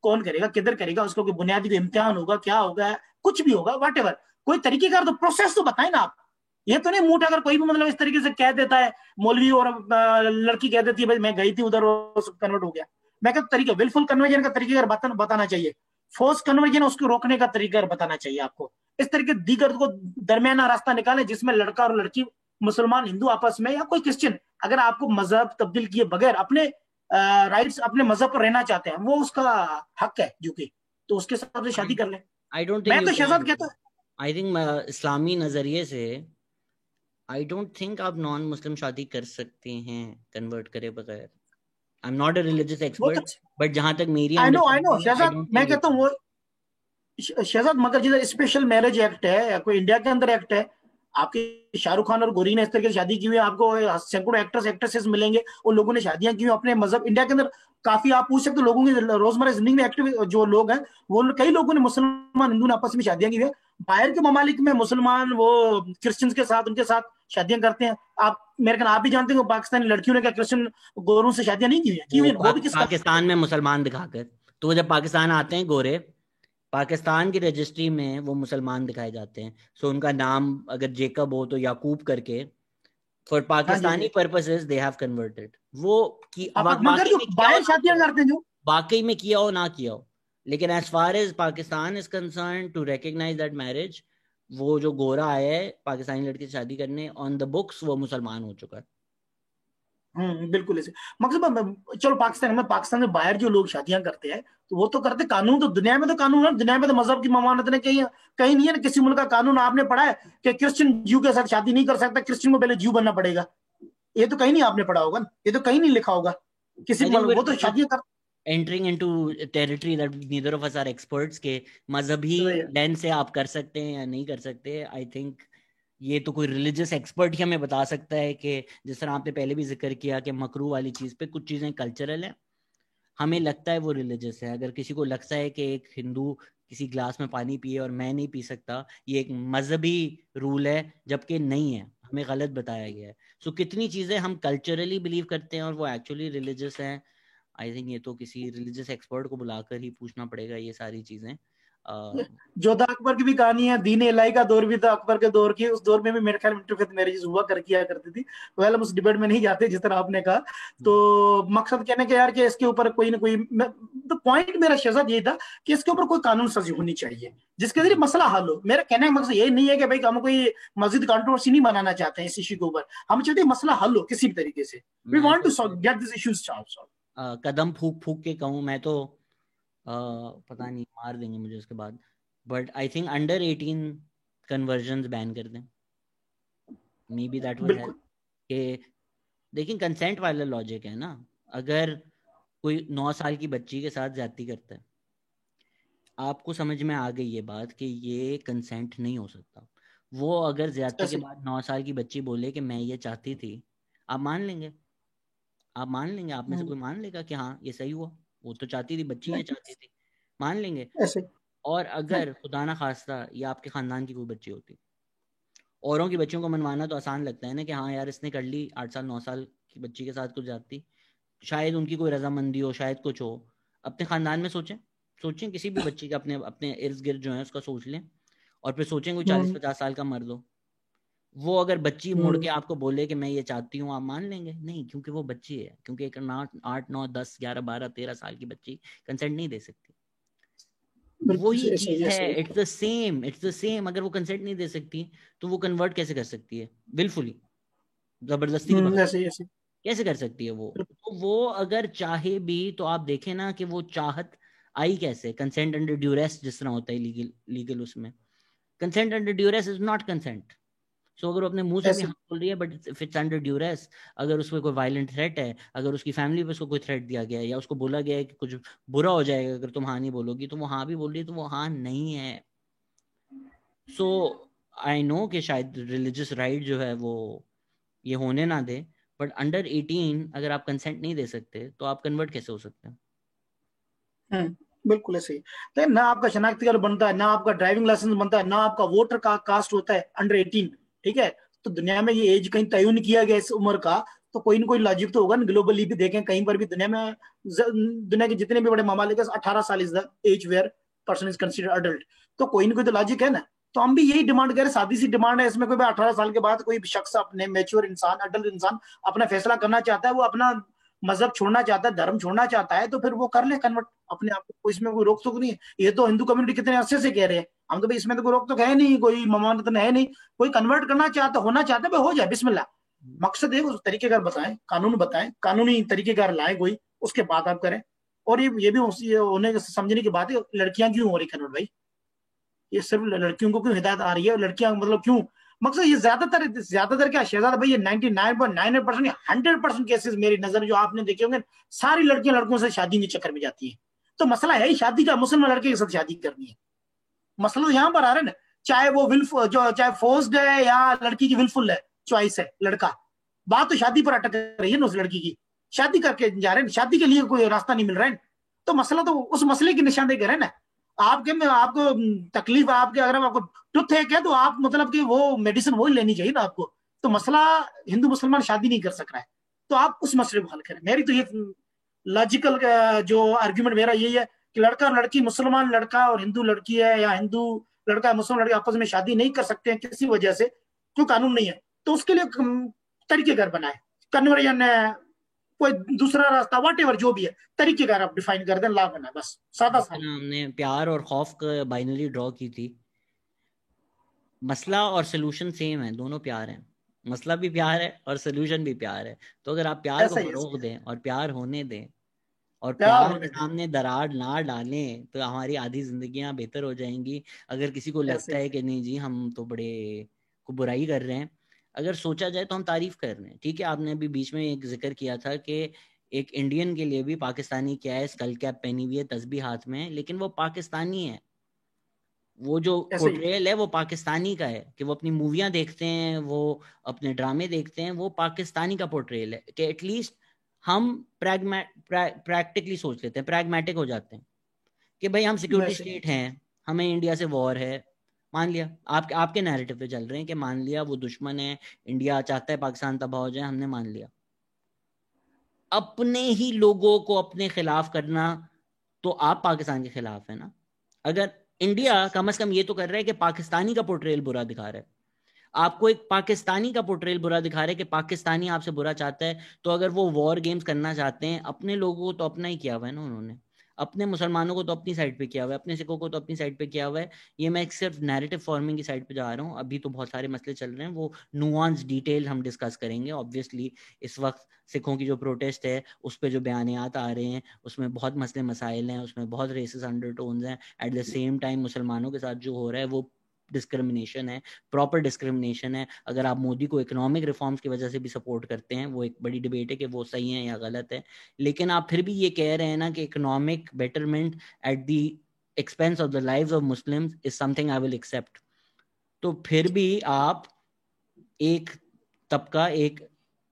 कौन करेगा, किधर करेगा, उसको कोई बुनियादी कोई इम्तिहान होगा, क्या होगा, कुछ भी होगा, वट एवर, कोई तरीके का तो प्रोसेस तो बताए ना आप। ये तो नहीं मुंह अगर कोई भी मतलब इस तरीके से कह देता है, मौलवी और लड़की कह देती है भाई मैं गई थी उधर और कन्वर्ट हो गया। मैं कहता तरीके विलफुल कन्वर्जन का तरीका बताना चाहिए, फोर्स कन्वर्जन उसको रोकने का तरीका बताना चाहिए आपको। इस तरीके दीगर को दरमियाना रास्ता निकाले जिसमें लड़का और लड़की, मुसलमान हिंदू आपस में, या कोई क्रिश्चियन, अगर आपको मजहब तब्दील किए बगैर अपने राइट्स अपने मजहब पर रहना चाहते हैं, वो उसका हक है जो कि, तो उसके हिसाब से शादी कर ले। आई डोंट थिंक मैं यू तो शहजाद कहता कैन, आई थिंक इस्लामी नजरिए से आई डोंट थिंक आप नॉन मुस्लिम शादी कर सकते हैं कन्वर्ट करे बगैर। आई एम नॉट अ रिलीजियस वो तो, एक्सपर्ट, बट जहां तक मेरी आई नो अंडरस्टैंडिंग है आई शहजाद, डोंट मैं थिंक यू कहता हूँ कैन। वो शहजाद, मगर जिधर स्पेशल मैरिज एक्ट है या कोई इंडिया के अंदर एक्ट है, आपके शाहरुख खान और गोरी ने इस तरीके से शादी की हुई है, आपको सैकड़ों एक्टर्स एक्ट्रेसेस मिलेंगे उन लोगों ने शादियां की हुई अपने मजहब, इंडिया के अंदर काफी आप पूछ सकते हो लोगों की रोजमर्रा जिंदगी में एक्टिव जो लोग हैं, वो कई लोगों ने मुसलमान हिंदू ने आपस में शादियां की हुई है। बाहर के ममालिक में मुसलमान वो क्रिश्चियंस के साथ उनके साथ शादियां करते हैं। आप मेरे ख्याल आप भी जानते हो पाकिस्तानी लड़कियों ने क्या क्रिश्चियन गोरों से शादियां नहीं की हुई है, की हुई वो है, वो भी किस पाकिस्तान में मुसलमान दिखाकर, तो जब पाकिस्तान आते हैं गोरे, पाकिस्तान की रजिस्ट्री में वो मुसलमान दिखाए जाते हैं। सो उनका नाम अगर जेकब हो तो याकूब करके, फॉर हाँ जी पाकिस्तानी जी। पर्पसेस दे हैव कन्वर्टेड वो, कि मगर वाकई जो में किया हो बाहर ना शादियां किया हो, करते हैं जो, वाकई में किया हो ना किया हो, लेकिन as far as Pakistan is concern to recognise that marriage, वो जो गोरा आया है पाकिस्तानी लड़की से शादी करने ऑन द बुक्स, वो मुसलमान हो चुका है। बिल्कुल ऐसे। मतलब चलो पाकिस्तान में, पाकिस्तान में बाहर जो लोग शादियां करते हैं तो वो तो करते, कानून तो दुनिया में तो कानून है, दुनिया में तो मजहब की ममानत ने कहीं कहीं नहीं है ना, किसी मुल्क का कानून आपने पढ़ा है कि क्रिश्चियन ज्यू के साथ शादी नहीं कर सकता, क्रिश्चियन को पहले ज्यू बनना पड़ेगा? ये तो कहीं नहीं आपने पढ़ा होगा ना, ये तो कहीं नहीं लिखा होगा किसी आई थिंक वो तो शादियां कर। Entering into territory that neither of us are experts के, मजहबी लेंस से आप कर सकते हैं या नहीं कर सकते। आई थिंक ये तो कोई रिलीजियस एक्सपर्ट ही हमें बता सकता है कि जिस तरह आपने पहले भी जिक्र किया कि मकरू वाली चीज पे कुछ चीजें कल्चरल है, हमें लगता है वो रिलीजियस है। अगर किसी को लगता है कि एक हिंदू किसी ग्लास में पानी पिए और मैं नहीं पी सकता, ये एक मजहबी रूल है, जबकि नहीं है, हमें गलत बताया गया है। सो कितनी चीजें हम कल्चरली बिलीव करते हैं और वो एक्चुअली रिलीजियस हैं, आई थिंक ये तो किसी रिलीजियस एक्सपर्ट को बुलाकर ही पूछना पड़ेगा ये सारी चीजें। जोधा अकबर की भी कहानी है, दीन इलाही का दौर भी था अकबर के दौर की, उस दौर में भी मेरे ख्याल में इंटरफेथ मैरिजेस हुआ कर किया करती थी। वेल हम उस डिबेट में नहीं जाते जिस तरह आपने कहा। तो मकसद कहने का यार कि इसके ऊपर कोई ना कोई, तो पॉइंट मेरा शहजाद ये था कि इसके ऊपर कोई कानून साजी होनी चाहिए जिसके जरिए मसला हल हो। मेरा कहने का मकसद ये नहीं है कि भाई हम कोई मस्जिद कंट्रोवर्सी नहीं बनाना चाहते हैं इस इश्यू के ऊपर, हम चाहते हैं मसला हल हो किसी भी तरीके से। वी मैं वांट तो to get this issues solve. कदम फूक फूक के कहूँ मैं तो, पता नहीं मार देंगे मुझे उसके बाद, but I think under 18 conversion ban कर दें, may be that would help. बिल्कुल। कि लेकिन कंसेंट वाला लॉजिक है ना, अगर कोई 9 साल की बच्ची के साथ ज्यादती करता है, आपको समझ में आ गई ये बात कि ये कंसेंट नहीं हो सकता। वो अगर ज्यादती के ऐसे बाद 9 साल की बच्ची बोले कि मैं ये चाहती थी, आप मान लेंगे? आप मान लेंगे? आप में से कोई मान लेगा कि हाँ ये सही हुआ, वो तो चाहती थी, बच्ची ये नहीं, चाहती थी? मान लेंगे? ऐसे और नहीं। अगर खुदा ना खास्ता ये आपके खानदान की कोई बच्ची होती, औरों की बच्चियों को मनवाना तो आसान लगता है ना कि हाँ यार इसने कर ली 8 साल 9 साल की बच्ची के साथ कुछ जाती, शायद उनकी कोई रजामंदी हो, शायद कुछ हो। अपने खानदान में सोचें, सोचें किसी भी बच्ची का अपने अपने इर्द गिर्द जो है उसका सोच लें, और फिर सोचें कोई चालीस हम्म पचास साल का मर्द हो, वो अगर बच्ची मुड़ के हम्म आपको बोले कि मैं ये चाहती हूँ, आप मान लेंगे? नहीं, क्योंकि वो बच्ची है, क्योंकि एक 8 9 10 11 12 13 साल की बच्ची कंसेंट नहीं दे सकती। बिल्कुल वही सही, ऐसे चीज ही है, ऐसे ही। It's the same, it's the same. अगर वो कंसेंट नहीं दे सकती तो वो कन्वर्ट कैसे कर सकती है? विलफुली, जबरदस्ती के बगैर ऐसे ही ऐसे ही। कैसे कर सकती है वो? बिल्कुल। तो वो अगर चाहे भी तो आप देखें ना कि वो चाहत आई कैसे? कंसेंट अंडर ड्यूरेस जिस तरह होता है लीगल, लीगल उसमें consent under duress is not consent. So अगर वो अपने मुंह से भी ऐसे हाँ बोल रही है, but if it's under duress, अगर उसमें कोई वायलेंट थ्रेट है, अगर उसकी फैमिली पे उसको कोई थ्रेट दिया गया है, या उसको बोला गया है कि कुछ बुरा हो जाएगा अगर तुम हाँ नहीं बोलोगी, तो वो हाँ भी बोल रही है, तो वो हाँ नहीं है। सो आई नो कि शायद रिलीजियस राइट जो है वो ये होने ना दे, बट अंडर 18 अगर आप कंसेंट नहीं दे सकते तो आप कन्वर्ट कैसे हो सकते हैं? बिल्कुल ऐसे ही। लेकिन ना आपका शनाख्ती कार्ड बनता है, ना आपका ड्राइविंग लाइसेंस बनता है, ना आपका वोटर का कास्ट होता है अंडर 18। ठीक है। तो दुनिया में ये एज कहीं तय नहीं किया गया इस उम्र का। तो कोई ना कोई लॉजिक तो होगा ना, ग्लोबली भी देखें कहीं पर भी दुनिया में, दुनिया के जितने भी बड़े ममालिक है 18 साल is the age where person is consider adult. तो कोई ना कोई तो लॉजिक है ना। तो हम भी यही डिमांड करें, सादी सी डिमांड है इसमें। कोई 18 साल के बाद कोई शख्स, अपने मेच्योर इंसान, अडल्ट इंसान अपना फैसला करना चाहता है, वो अपना मजहब छोड़ना चाहता है, धर्म छोड़ना चाहता है, तो फिर वो कर ले कन्वर्ट अपने आप को। इसमें कोई रोक टोक नहीं है। ये तो हिंदू कम्युनिटी कितने अरसे से कह रहे हैं। हम तो भाई इसमें तो कोई रोक टोक है नहीं, कोई ममानत है नहीं। कोई कन्वर्ट करना चाहता, होना चाहता है, भाई हो जाए, बिस्मिल्लाह। मकसद है उस तरीकेकार बताएं, कानून बताएं, कानूनी तरीकेकार लाए कोई, उसके बाद आप करें। और ये भी ये होने समझने की बात है, लड़कियां क्यों हो रही कन्वर्ट भाई? ये सिर्फ लड़कियों को क्यों हिदायत आ रही है? लड़कियां मतलब क्यों? मकसद ये ज्यादातर ज्यादातर क्या शहजादा भाई, ये 99.9% 100% केसेस मेरी नजर जो आपने देखे होंगे, सारी लड़कियां लड़कों से शादी के चक्कर में जाती है। तो मसला है ही शादी का, मुसलमान लड़के के साथ शादी करनी है। मसला तो यहाँ पर आ रहा है ना। चाहे वो विल जो चाहे फोर्स्ड है या लड़की की विलफुल है, चॉइस है लड़का। बात तो शादी पर अटक रही है ना उस लड़की की। शादी करके जा रहे हैं, शादी के लिए कोई रास्ता नहीं मिल रहा है। तो मसला तो उस मसले की निशानदेही करें ना। आपके में आपको तकलीफ, आपके अगर आपको टुथ है क्या, तो आप मतलब कि वो मेडिसिन वही लेनी चाहिए ना आपको। तो मसला हिंदू मुसलमान शादी नहीं कर सक रहा है, तो आप उस मसले को हल करें। मेरी तो ये लॉजिकल जो आर्ग्यूमेंट मेरा यही है कि लड़का और लड़की, मुसलमान लड़का और हिंदू लड़की है, या हिंदू लड़का मुस्लिम लड़की आपस में शादी नहीं कर सकते हैं किसी वजह से, क्यों कानून नहीं है, तो उसके लिए तरीकेकार बनाए। कन्वर्जन है, कोई दूसरा रास्ता, वट एवर जो भी है, तरीकेकार आप डिफाइन कर दें, ला बनाए, बस सादा जिस सा। तरह हमने प्यार और खौफ का बाइनरी ड्रॉ की थी, मसला और सोल्यूशन सेम है, दोनों प्यार है। मसला भी प्यार है और सोल्यूशन भी प्यार है। तो अगर आप प्यार को ऐसा ही है, फरोग दें और प्यार होने दें, और प्यार प्यार के होने दें। सामने दरार ना डालें, तो हमारी आधी जिंदगियां बेहतर हो जाएंगी। अगर किसी को ऐसे लगता ही। है कि नहीं जी हम तो बड़े को बुराई कर रहे हैं, अगर सोचा जाए तो हम तारीफ कर रहे हैं। ठीक है, आपने अभी बीच में एक जिक्र किया था कि एक इंडियन के लिए भी पाकिस्तानी क्या है, स्कल कैप पहनी हुई है, तस्बीह हाथ में है, लेकिन वो पाकिस्तानी है। वो जो ऐसे ही। पोर्ट्रेयल है वो पाकिस्तानी का है, कि वो अपनी मूवियां देखते हैं, वो अपने ड्रामे देखते हैं, वो पाकिस्तानी का पोर्ट्रेयल है। कि एटलीस्ट हम प्रैक्टिकली सोच लेते हैं, प्रैग्मेटिक हो जाते हैं कि भाई हम सिक्योरिटी वैसे ही। स्टेट हैं, हमें इंडिया से वॉर है। मान लिया, आपके नैरेटिव पे चल रहे हैं कि मान लिया वो दुश्मन है, इंडिया चाहता है पाकिस्तान तबाह हो जाए, हमने मान लिया। अपने ही लोगों को अपने खिलाफ करना, तो आप पाकिस्तान के खिलाफ है ना? अगर इंडिया कम से कम ये तो कर रहा है कि पाकिस्तानी का पोर्ट्रेल बुरा दिखा रहा है, आपको एक पाकिस्तानी का पोर्ट्रेल बुरा दिखा रहा है कि पाकिस्तानी आपसे बुरा चाहता है, तो अगर वो वॉर गेम्स करना चाहते हैं, अपने लोगों को तो अपना ही किया हुआ है ना उन्होंने, अपने मुसलमानों को तो अपनी साइड पे किया हुआ है, अपने सिखों को तो अपनी साइड पे किया हुआ है। ये मैं एक सिर्फ नैरेटिव फॉर्मिंग की साइड पे जा रहा हूँ, अभी तो बहुत सारे मसले चल रहे हैं, वो नुआंस डिटेल हम डिस्कस करेंगे ऑब्वियसली। इस वक्त सिखों की जो प्रोटेस्ट है उस पर जो बयानियात आ रहे हैं, उसमें बहुत मसले मसाइल हैं, उसमें बहुत रेसिस अंडरटोन्स हैं। एट द सेम टाइम मुसलमानों के साथ जो हो रहा है वो डिस्क्रिमिनेशन है, प्रॉपर डिस्क्रिमिनेशन है। अगर आप मोदी को इकोनॉमिक रिफॉर्म्स की वजह से भी सपोर्ट करते हैं, वो एक बड़ी डिबेट है कि वो सही है या गलत है, लेकिन आप फिर भी ये कह रहे हैं ना कि economic betterment at the expense of the lives of Muslims is something I will accept. तो फिर भी आप एक तबका, एक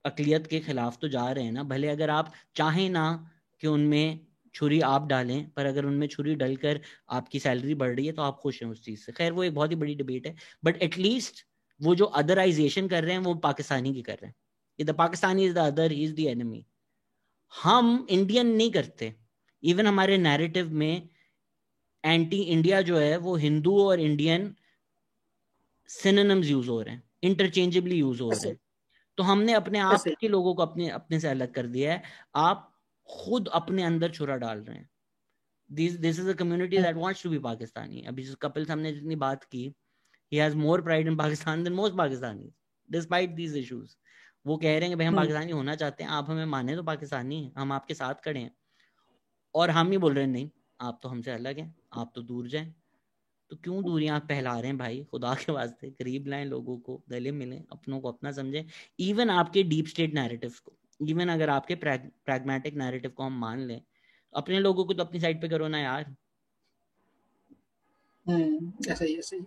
अकलियत के खिलाफ तो जा रहे हैं ना। भले अगर आप चाहें ना कि उनमें छुरी आप डालें, पर अगर उनमें छुरी डलकर आपकी सैलरी बढ़ रही है तो आप खुश हैं उस चीज से। खैर वो एक बहुत ही बड़ी डिबेट है, बट एटलीस्ट वो जो अदराइजेशन कर रहे हैं वो पाकिस्तानी की कर रहे हैं। The Pakistani is the other, he is the enemy. हम इंडियन नहीं करते। इवन हमारे नैरेटिव में एंटी इंडिया जो है वो हिंदू और इंडियन सिनोनिम्स यूज हो रहे हैं, इंटरचेंजेबली यूज हो रहे हैं। तो हमने अपने आप के लोगों को अपने अपने से अलग कर दिया है। आप खुद अपने अंदर छुरा डाल रहे हैं। This is a community that wants to be Pakistani. अभी जिस कपिल साहब ने जितनी बात की, he has more pride in Pakistan than most Pakistani despite these issues. वो कह रहे हैं कि भाई हम पाकिस्तानी होना चाहते हैं, आप हमें माने तो पाकिस्तानी हैं, हम आपके साथ खड़े हैं। और हम ही बोल रहे हैं नहीं, आप तो हमसे अलग हैं, आप तो दूर जाएं। तो क्यों दूरियां आप फैला रहे हैं भाई? खुदा के वास्ते करीब लाएं लोगों को, गले मिलें, अपनों को अपना समझें। इवन आपके डीप स्टेट नैरेटिव को, इवन अगर आपके प्रैग्मेटिक नैरेटिव को हम मान लें, अपने लोगों को तो अपनी साइड पे करो ना यार। ऐसा ही ऐसा ही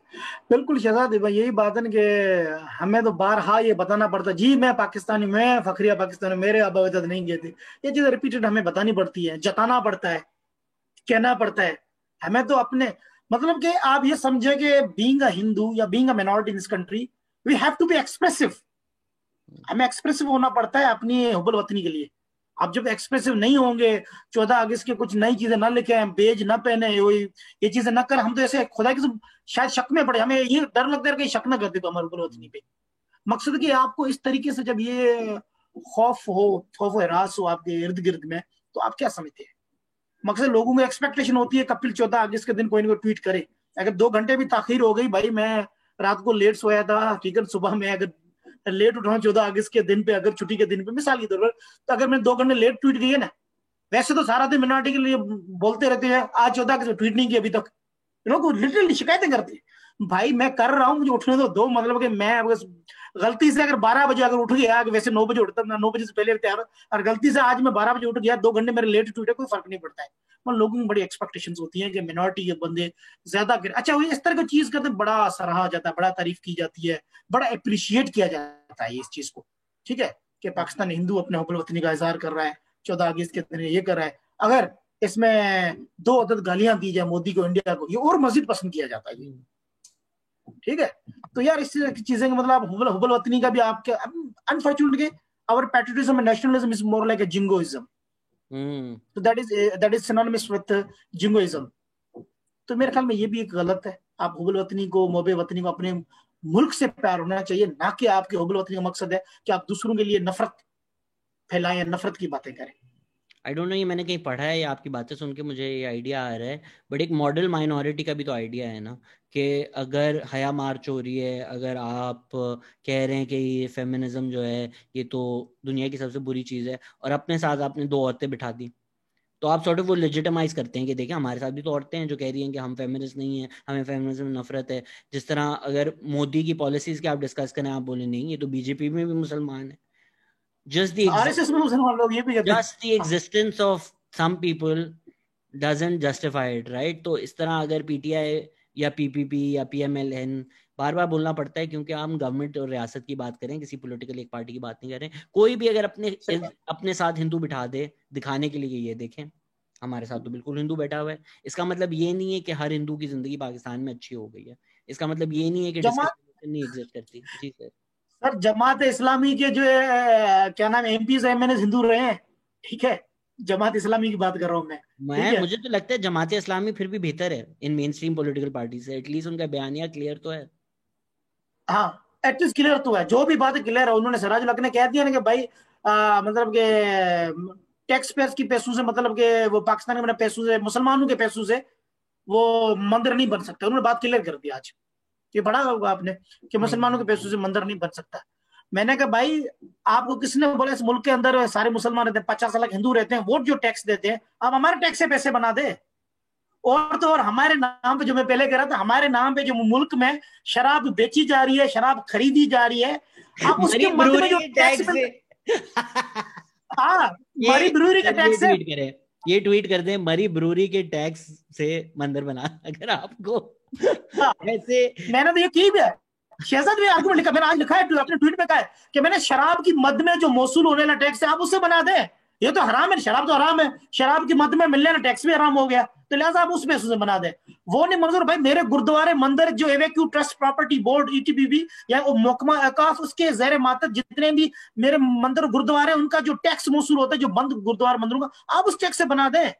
बिल्कुल शहजाद भाई, यही बात है ना कि हमें तो बारहा ये बताना पड़ता जी मैं पाकिस्तानी, मैं फखरिया पाकिस्तानी, मेरे आबावजद नहीं गए थे। ये चीज रिपीटेड हमें बतानी पड़ती है, जताना पड़ता है, कहना पड़ता है हमें। तो अपने मतलब कि आप ये समझे कि being a Hindu or being a minority in this country, we have to be expressive. हमें एक्सप्रेसिव होना पड़ता है अपनी हुब्बुल वतनी के लिए। आप जब एक्सप्रेसिव नहीं होंगे, 14 अगस्त के कुछ नई चीजें ना लेके आए, बेज ना पहने, ये चीजें ना कर, हम तो ऐसे खुदा की शायद शक में पड़े। हमें ये डर लगता है कि शक ना कर दे तो हमारे हुब्बुल वतनी पे। मकसद कि आपको इस तरीके से जब ये खौफ हरास हो आपके इर्द गिर्द में, तो आप क्या समझते हैं? मकसद लोगों को एक्सपेक्टेशन होती है कपिल 14 अगस्त के दिन कोई ना कोई ट्वीट करे। अगर 2 घंटे भी ताखिर हो गई, भाई मैं रात को लेट सोया था, ठीक है, सुबह में अगर लेट उठाऊं 14 अगस्त के दिन पे, अगर छुट्टी के दिन पे, मिसाल की तौर पर, तो अगर मैंने 2 घंटे लेट ट्वीट किए ना, वैसे तो सारा दिन मिनोरिटी के लिए बोलते रहते हैं आज 14 अगस्त ट्वीट नहीं किया अभी तक, लोग लिटरली शिकायतें करते हैं। भाई मैं कर रहा हूँ, मुझे उठने दो। मतलब कि मैं अगर गलती से अगर 12 बजे अगर उठ गया, वैसे 9 बजे उठता था, 9 बजे से पहले तैयार, और गलती से आज मैं 12 बजे उठ गया, 2 घंटे मेरे लेट ट्वीट है, कोई फर्क नहीं पड़ता है। मतलब लोगों की बड़ी एक्सपेक्टेशंस होती हैं कि मिनोरिटी के बंदे ज्यादा कर, अच्छा वो इस तरह की चीज करते बड़ा सराहा जाता है, बड़ा तारीफ की जाती है, बड़ा अप्रिशिएट किया जाता है इस चीज को। ठीक है कि पाकिस्तान हिंदू अपने हुब्बुल वतनी का इजहार कर रहा है, 14 अगस्त के दिन ये कर रहा है। अगर इसमें 2 अदद गालियां दी जाए मोदी को, इंडिया को, ये और मजीद पसंद किया जाता है। ठीक है, तो यार इस चीजें का मतलब हुब्बुल वतनी का भी आपके unfortunately our patriotism and nationalism is more like a jingoism. तो that is synonymous with jingoism. तो मेरे ख्याल में ये भी एक गलत है। आप हुब्बुल वतनी को, मोबे वतनी को अपने मुल्क से प्यार होना चाहिए, ना कि आपके हुब्बुल वतनी का मकसद है कि आप दूसरों के लिए नफरत फैलाएं या नफरत की बातें करें। आई डोंट नो, ये मैंने कहीं पढ़ा है या आपकी बातें सुन के मुझे ये आइडिया आ रहा है, बट एक मॉडल माइनॉरिटी का भी तो आइडिया है ना, कि अगर हया मार्च हो रही है, अगर आप कह रहे हैं कि ये फेमिनिज्म जो है ये तो दुनिया की सबसे बुरी चीज़ है, और अपने साथ आपने 2 औरतें बिठा दी, तो आप सॉर्ट ऑफ वो लेजिटिमाइज करते हैं कि देखिए हमारे साथ भी तो औरतें हैं जो कह रही हैं कि हम फेमिनिस्ट नहीं है, हमें फेमिनिज्म में नफरत है। जिस तरह अगर मोदी की पॉलिसीज के आप डिस्कस करें, आप बोले नहीं ये तो बीजेपी में भी मुसलमान है। जस्ट द आरएसएस में मुसलमान लोग ये भी कहते हैं। just the existence of some people doesn't justify it, right? तो इस तरह अगर पीटीआई या पीपीपी या पीएमएलएन, बार बार बोलना पड़ता है क्योंकि हम गवर्नमेंट और रियासत की बात करें, किसी पॉलिटिकल एक पार्टी की बात नहीं कर रहे हैं। कोई भी अगर अपने साथ हिंदू बिठा दे दिखाने के लिए, ये देखें हमारे साथ तो बिल्कुल हिंदू बैठा हुआ है, इसका मतलब ये नहीं है कि हर हिंदू की जिंदगी पाकिस्तान में अच्छी हो गई है। इसका मतलब ये नहीं है कि डिस्क्रिमिनेशन नहीं एग्जिस्ट करती। जी सर। सर जमात इस्लामी के जो क्या नाम एमपी एमएनए हिंदू रहे हैं, ठीक है, जमात इस्लामी की बात कर रहा हूँ मैं। ठीक है, मुझे तो लगता है जमात इस्लामी फिर भी बेहतर है इन मेन स्ट्रीम पॉलिटिकल पार्टी से, एटलीस्ट उनका बयानिया क्लियर तो है। हाँ एटलीस्ट क्लियर तो है, जो भी बात क्लियर है। उन्होंने सिराजुल हक ने कह दिया ना कि भाई मतलब के टैक्स पेयर्स की पैसों से, मतलब के वो पाकिस्तान के पैसों से, मुसलमानों के पैसों से वो मंदिर नहीं बन सकता। उन्होंने बात क्लियर कर दी आज, ये पढ़ा होगा आपने कि मुसलमानों के पैसों से मंदिर नहीं बन सकता। मैंने कहा भाई आपको किसने बोला इस मुल्क के अंदर सारे मुसलमान रहते हैं, 50 लाख हिंदू रहते हैं, वोट जो टैक्स देते हैं, आप हमारे टैक्स से पैसे बना दे। और तो और हमारे नाम पे, जो मैं पहले कह रहा था, हमारे नाम पे जो मुल्क में शराब बेची जा रही है, शराब खरीदी जा रही है, अब उसके मरी मद में ब्रूअरी जो के टैक्स टैक्स से हाँ, ये मरी ब्रूअरी का ये टैक्स है। ट्वीट करें, ये ट्वीट कर दें, मरी ब्रूअरी के टैक्स से मंदिर बना, अगर आपको हाँ, ऐसे। मैंने तो ये की भी है, शहजाद भी आर्गुमेंट लिखा, मैंने आज लिखा है अपने ट्वीट में, कहा है कि मैंने शराब की मद में जो मौसूल होने वाला टैक्स है आप उससे बना दें, ये तो हराम है, शराब तो हराम है, शराब की मद में मिलने वाला टैक्स भी हराम हो गया, तो लिहाजा आप उस पैसों से बना दें। वो नहीं मंजूर भाई, मेरे गुरुद्वारे मंदिर जो एवेक्यू ट्रस्ट प्रॉपर्टी बोर्ड ईटीबीबी या महकमा औकाफ उसके जेर मातहत जितने भी मेरे मंदिर गुरुद्वारे, उनका जो टैक्स मौसूल होता है जो बंद गुरुद्वारा मंदिरों का, आप उस टैक्स से बना दें।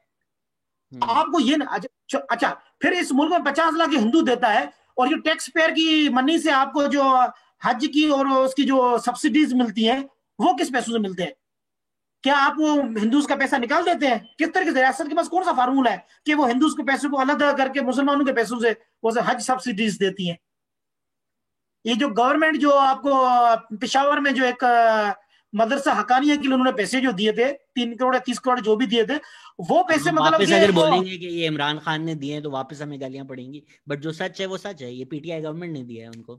आपको ये ना, अच्छा, फिर इस मुल्क में 50 लाख हिंदू देता है, और जो टैक्स पेयर की मनी से आपको जो हज की और उसकी जो सब्सिडीज मिलती हैं, वो किस पैसों से मिलते हैं? क्या आप वो हिंदूज का पैसा निकाल देते हैं? किस तरीके से रियासत के पास कौन सा फार्मूला है कि वो हिंदूज के पैसों को अलग करके मुसलमानों के पैसों से वो हज सब्सिडीज देती है? ये जो गवर्नमेंट जो आपको पिशावर में जो एक मदरसा हकानिया के लिए उन्होंने पैसे जो दिए थे, 3 करोड़ या 30 करोड़ जो भी दिए थे, वो पैसे हम मतलब वापस कि अगर वो बोलेंगे कि ये इमरान खान ने दिए हैं तो वापस हमें गालियां पड़ेंगी, बट जो सच है वो सच है, ये पीटीआई गवर्नमेंट ने दिया है उनको।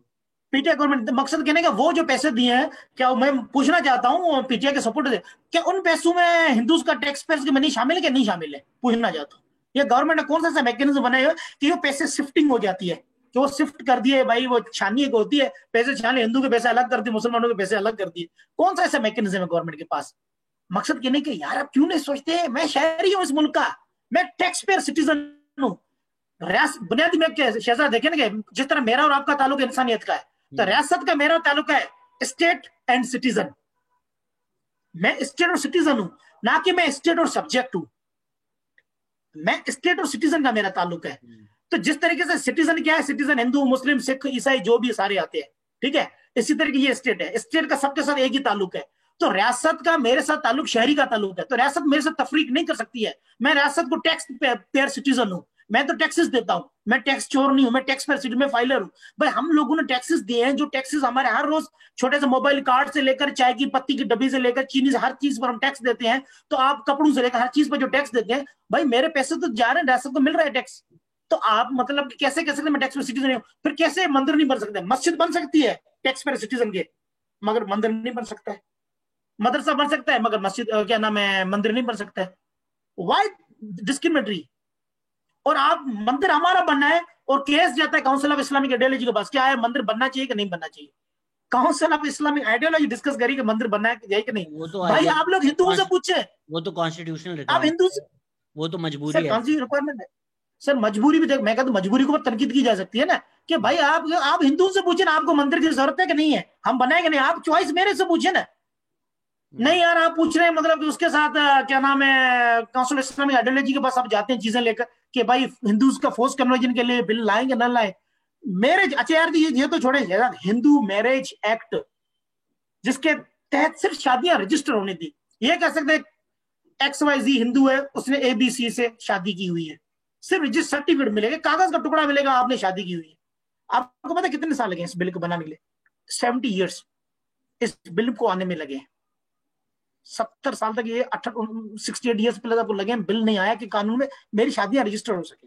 पीटीआई गवर्नमेंट, मकसद कहने का वो जो पैसे दिए हैं, क्या मैं पूछना चाहता हूँ पीटीआई के सपोर्ट से, क्या उन पैसों में हिंदूज का टैक्स पेयर्स की मनी शामिल है कि नहीं शामिल है? पूछना चाहता हूँ। ये गवर्नमेंट ने कौन सा मैकेनिज्म बनाए हुए कि वो पैसे शिफ्टिंग हो जाती है, कि वो शिफ्ट कर दिए भाई, वो छानी एक होती है, पैसे छाने, हिंदू के पैसे अलग कर दिए, मुसलमानों के पैसे अलग कर दिए, कौन सा ऐसा मैकेनिज्म है गवर्नमेंट के पास? मकसद कहने के यार, आप क्यों नहीं सोचते, मैं शहरी हूँ इस मुल्क का, मैं टैक्स पेयर सिटीजन हूँ। बुनियादी में क्या शहजाद देखे ना, कि जिस तरह मेरा और आपका ताल्लुक इंसानियत का है, तो रियासत का मेरा ताल्लुक है स्टेट एंड सिटीजन। मैं स्टेट और सिटीजन हूं, ना कि मैं स्टेट और सब्जेक्ट हूं। मैं स्टेट और सिटीजन का मेरा ताल्लुक है। तो जिस तरीके से सिटीजन क्या है, सिटीजन हिंदू मुस्लिम सिख ईसाई जो भी सारे आते हैं, ठीक है, इसी तरीके ये स्टेट है, स्टेट का सबके साथ एक ही ताल्लुक है। तो रियासत का मेरे साथ ताल्लुक शहरी का ताल्लुक है, तो रियासत मेरे साथ तफरीक नहीं कर सकती है। मैं रियासत को टैक्स पेयर सिटीजन हूं, मैं तो टैक्सेस देता हूं, मैं टैक्स चोर नहीं हूं, मैं टैक्स पेयर सिटीजन में फाइलर हूं। भाई हम लोगों ने टैक्सेस दिए हैं, जो टैक्सेस हमारे हर रोज, छोटे से मोबाइल कार्ड से लेकर चाय की पत्ती की डब्बी से लेकर चीनी से, हर चीज पर हम टैक्स देते हैं। तो आप कपड़ों से लेकर हर चीज पर जो टैक्स देते हैं, भाई मेरे पैसे तो जा रहे हैं, रियासत को मिल रहा है टैक्स। तो आप मतलब कैसे कह सकते मैं टैक्स पेयर सिटीजन हूं? फिर कैसे मंदिर नहीं बन सकते? मस्जिद बन सकती है टैक्स पेयर सिटीजन के, मगर मंदिर नहीं बन सकता है। मदरसा बन सकता है मगर मस्जिद क्या नाम है, मंदिर नहीं बन सकता है। Why discriminatory? और आप, मंदिर हमारा बनना है, और केस जाता है काउंसिल ऑफ इस्लामिक आइडियोलॉजी के पास, क्या है मंदिर बनना चाहिए कि नहीं बनना चाहिए? Council of Islamic ideology discuss करी कि मंदिर बनना है चाहिए कि नहीं। वो तो भाई आइडिया, आप लोग हिंदुओं से पूछे, वो तो कॉन्स्टिट्यूशनल आप रिक्वायरमेंट हिंदू है, से, वो तो मजबूरी सर है। कौन सी रिक्वायरमेंट है? सर मजबूरी भी देख, मैं कहता हूं मजबूरी को तनकीद की जा सकती है ना, कि भाई आप हिंदुओं से पूछे ना, आपको मंदिर की जरूरत है कि नहीं है, हम बनाए कि नहीं, आप चॉइस मेरे से पूछे ना। नहीं यार, आप पूछ रहे हैं मतलब कि उसके साथ क्या नाम है, काउंसिल इस्लामिक आइडियोलॉजी के पास आप जाते हैं चीजें लेकर, कि भाई हिंदूज का फोर्स कन्वर्जन के लिए बिल लाएंगे ना लाए। मैरिज, अच्छा यार ये तो छोड़े यार, हिंदू मैरिज एक्ट जिसके तहत सिर्फ शादियां रजिस्टर होनी थी, ये कह सकते हैं XYZ हिंदू है, उसने ABC से शादी की हुई है, सिर्फ रजिस्टर सर्टिफिकेट मिलेगा, कागज का टुकड़ा मिलेगा, आपने शादी की हुई है। आपको पता है कितने साल लगे इस बिल को बनाने के लिए? 70 ईयर्स इस बिल को आने में लगे। 70 साल तक ये 68 ईयर्स पहले आपको लगे, बिल नहीं आया कि कानून में मेरी शादियां रजिस्टर हो सके।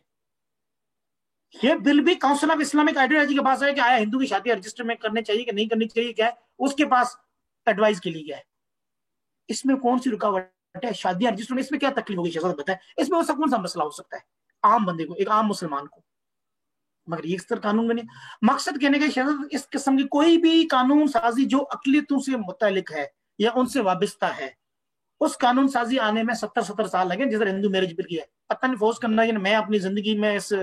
ये बिल भी काउंसिल ऑफ इस्लामिक आइडियोलॉजी के पास है कि आया हिंदू की शादी रजिस्टर में करनी चाहिए कि नहीं करनी चाहिए, क्या है उसके पास एडवाइस के लिए गया है। इसमें कौन सी रुकावट है शादियां रजिस्टर में? इसमें क्या तकलीफ होगी शहजाद बताए? इसमें वो कौन सा मसला हो सकता है आम बंदे को, एक आम मुसलमान को? मगर ये इस तरह कानून में नहीं। मकसद कहने का शहजाद, इस किस्म की कोई भी कानून साजी जो अकलियतों से मुतल्लिक है या उनसे वाबस्ता है, उस कानून साजी आने में 70-70 साल लगे। जिस तरह हिंदू मैरिज बिल की है, पता नहीं फोर्स करना है, मैं अपनी जिंदगी में इस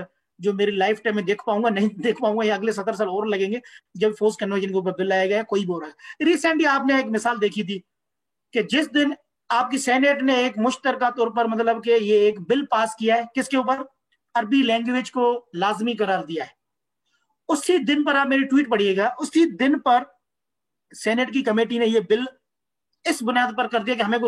जो मेरी लाइफ टाइम में देख पाऊंगा नहीं देख पाऊंगा, या अगले 70 साल और लगेंगे जब फोर्स कन्वर्जन के ऊपर बिल आएगा, कोई भी हो रहा है। रिसेंटली आपने एक मिसाल देखी थी कि जिस दिन आपकी सेनेट ने एक मुश्तरका तौर पर मतलब कि ये एक बिल पास किया है, किसके ऊपर? अरबी लैंग्वेज को लाजमी करार दिया है। उसी दिन पर, आप मेरी ट्वीट पढ़िएगा, उसी दिन पर सेनेट की कमेटी ने ये बिल इस बुनियाद पर कर दिया कि हमें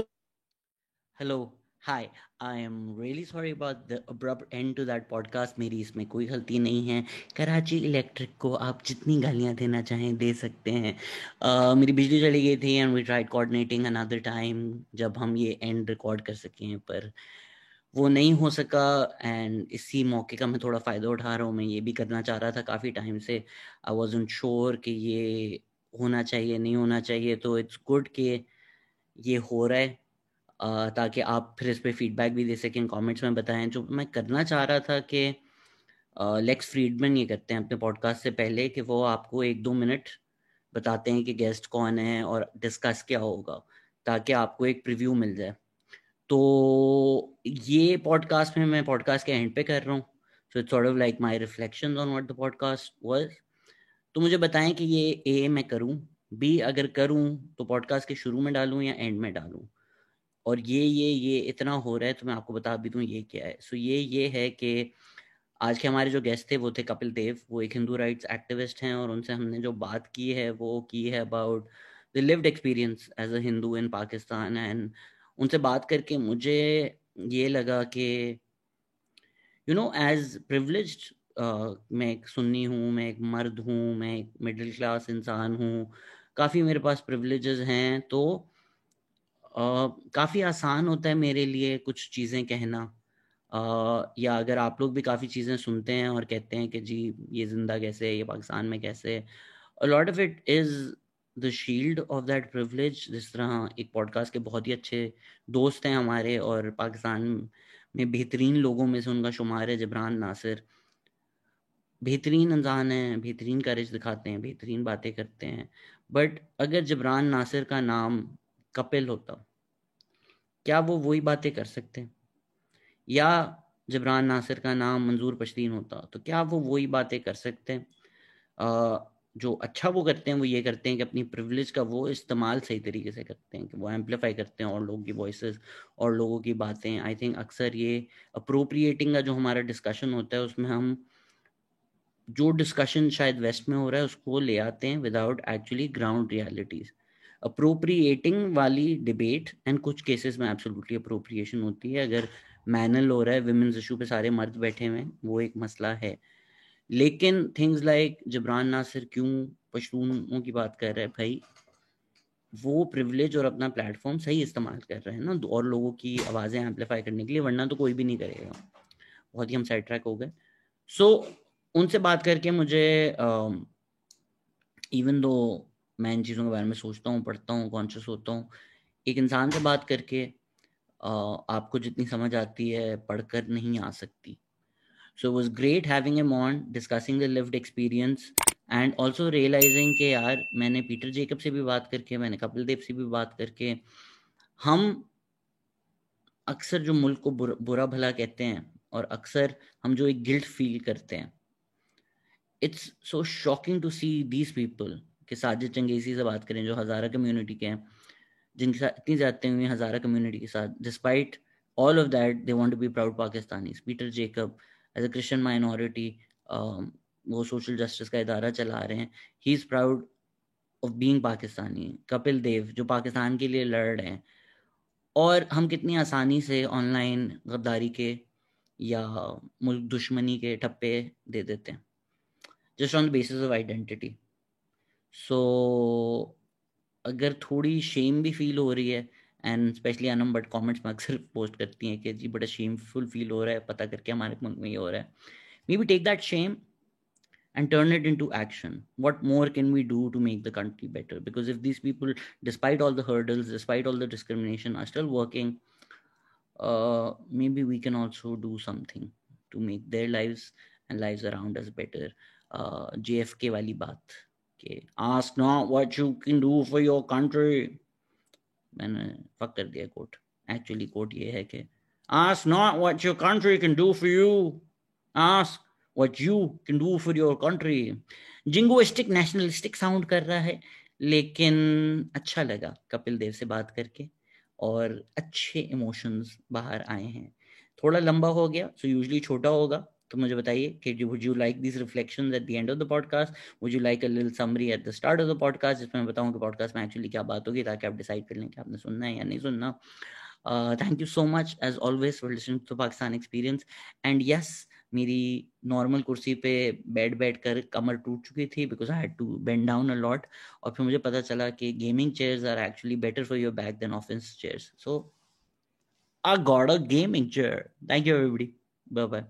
hello, hi, I am really sorry about the abrupt end to that podcast. मेरी इसमें कोई गलती नहीं है। कराची इलेक्ट्रिक को आप जितनी गालियां देना चाहें दे सकते हैं। मेरी बिजली चली गई थी and we tried coordinating another time जब हम ये एंड रिकॉर्ड कर सकें, पर वो नहीं हो सका, एंड इसी मौके का मैं थोड़ा फ़ायदा उठा रहा हूँ। मैं ये भी करना चाह रहा था काफ़ी टाइम से, आई वॉज़न्ट श्योर कि ये होना चाहिए नहीं होना चाहिए, तो इट्स गुड कि ये हो रहा है, ताकि आप फिर इस पे फीडबैक भी दे सकें, कमेंट्स में बताएं। जो मैं करना चाह रहा था कि लेक्स फ्रीडमैन ये करते हैं अपने पॉडकास्ट से पहले कि वो आपको 1-2 मिनट बताते हैं कि गेस्ट कौन है और डिस्कस क्या होगा, ताकि आपको एक प्रीव्यू मिल जाए। तो ये पॉडकास्ट में मैं पॉडकास्ट के एंड पे कर रहा हूँ, so it's sort of like my reflections on what the podcast was. तो मुझे बताएं कि ये ए मैं करूँ, बी अगर करूँ तो पॉडकास्ट के शुरू में डालूँ या एंड में डालूँ, और ये इतना हो रहा है तो मैं आपको बता भी दूं ये क्या है। सो ये है कि आज के हमारे जो गेस्ट थे वो थे कपिल देव। वो एक हिंदू राइट्स एक्टिविस्ट हैं, और उनसे हमने जो बात की है वो की है about the lived experience as a Hindu in Pakistan. And उनसे बात करके मुझे ये लगा कि एज प्रिविलेज्ड, मैं एक सुन्नी हूँ, मैं एक मर्द हूँ, मैं एक मिडिल क्लास इंसान हूँ, काफ़ी मेरे पास प्रिविलेजेस हैं, तो काफ़ी आसान होता है मेरे लिए कुछ चीज़ें कहना। या अगर आप लोग भी काफ़ी चीज़ें सुनते हैं और कहते हैं कि जी ये ज़िंदा कैसे है, ये पाकिस्तान में कैसे है, अ lot of it is the shield of that privilege. जिस तरह एक पॉडकास्ट के बहुत ही अच्छे दोस्त हैं हमारे, और पाकिस्तान में बेहतरीन लोगों में से उनका शुमार है जबरान नासिर। बेहतरीन इंसान हैं, बेहतरीन करेज दिखाते हैं, बेहतरीन बातें करते हैं, बट अगर जबरान नासिर का नाम कपिल होता, क्या वो वही बातें कर सकते हैं? या जबरान नासिर का नाम मंजूर पश्तीन होता तो क्या वो वही बातें कर सकते हैं? जो अच्छा वो करते हैं वो ये करते हैं कि अपनी प्रिविलेज का वो इस्तेमाल सही तरीके से करते हैं, कि वो एम्पलीफाई करते हैं और लोगों की वॉइसेस और लोगों की बातें। आई थिंक अक्सर ये अप्रोप्रिएटिंग का जो हमारा डिस्कशन होता है उसमें हम जो डिस्कशन शायद वेस्ट में हो रहा है उसको ले आते हैं without actually ground realities. Appropriating वाली डिबेट, एंड कुछ केसेस में एब्सोल्युटली अप्रोप्रिएशन होती है, अगर मैनल हो रहा है विमेंस इशू पे सारे मर्द बैठे हुए हैं वो एक मसला है, लेकिन थिंग्स लाइक जबरान नासिर क्यों पश्तूनों की बात कर रहा है भाई, वो प्रिविलेज और अपना प्लेटफॉर्म सही इस्तेमाल कर रहे हैं ना, और लोगों की आवाज़ें एम्पलीफाई करने के लिए, वरना तो कोई भी नहीं करेगा। बहुत ही हम साइड ट्रैक हो गए। सो उनसे बात करके मुझे इवन दो मैं इन चीज़ों के बारे में सोचता हूँ, पढ़ता हूँ, कॉन्शियस होता हूँ, एक इंसान से बात करके आपको जितनी समझ आती है पढ़कर नहीं आ सकती। So was great having them on discussing the lived experience, and also realising कि यार मैंने पीटर जेकब से भी बात करके, मैंने कपिल देव से भी बात करके, हम अक्सर जो मुल्क को बुरा भला कहते हैं, और अक्सर हम जो एक गिल्ट फील करते हैं, it's so shocking to see these people कि साजिद चंगेज़ी से बात करें जो हज़ारा कम्युनिटी के हैं, जिनके साथ इतनी ज़्यादतें हुई हज़ारा कम्युनिटी के साथ, despite all of that they want to be proud Pakistanis. Peter Jacob as a Christian minority, वो सोशल जस्टिस का इदारा चला रहे हैं, he is proud of being Pakistani. Kapil Dev जो पाकिस्तान के लिए लड़ रहे हैं, और हम कितनी आसानी से ऑनलाइन गद्दारी के या मुल्क दुश्मनी के ठप्पे दे देते हैं just on the basis of identity. So अगर थोड़ी शेम भी फील हो रही है, and specially Anam but comments में अक्सर पोस्ट करती हैं कि जी बड़ा शेमफुल फील हो रहा है पता करके हमारे मुल्क में ये हो रहा है, maybe take that shame and turn it into action. What more can we do to make the country better? Because if these people, despite all the hurdles, despite all the discrimination, are still working, maybe we can also do something to make their lives and lives around us better. JFK वाली बात कि ask not what you can do for your country, मैंने fuck कर दिया coat. Actually coat ये है कि ask not what your country can do for you, ask what you can do for your country। Jingoistic nationalistic sound कर रहा है, लेकिन अच्छा लगा कपिल देव से बात करके, और अच्छे इमोशंस बाहर आए हैं। थोड़ा लंबा हो गया, सो यूजुअली छोटा होगा, तो मुझे बताइए कि would you like this reflections at the end of the podcast, would you like a little summary at the start of the podcast, जिसमें मैं बताऊं कि पॉडकास्ट में एक्चुअली क्या बात होगी, ताकि आप डिसाइड कर लें कि आपने सुनना है या नहीं सुनना। Thank you so much as always for listening to Pakistan experience. And yes, मेरी नॉर्मल कुर्सी पे बैठ कर कमर टूट चुकी थी because I had to bend down a lot, और फिर मुझे पता चला कि gaming chairs are actually better for your back than office chairs. So I got a gaming chair. Thank you, everybody. Bye bye.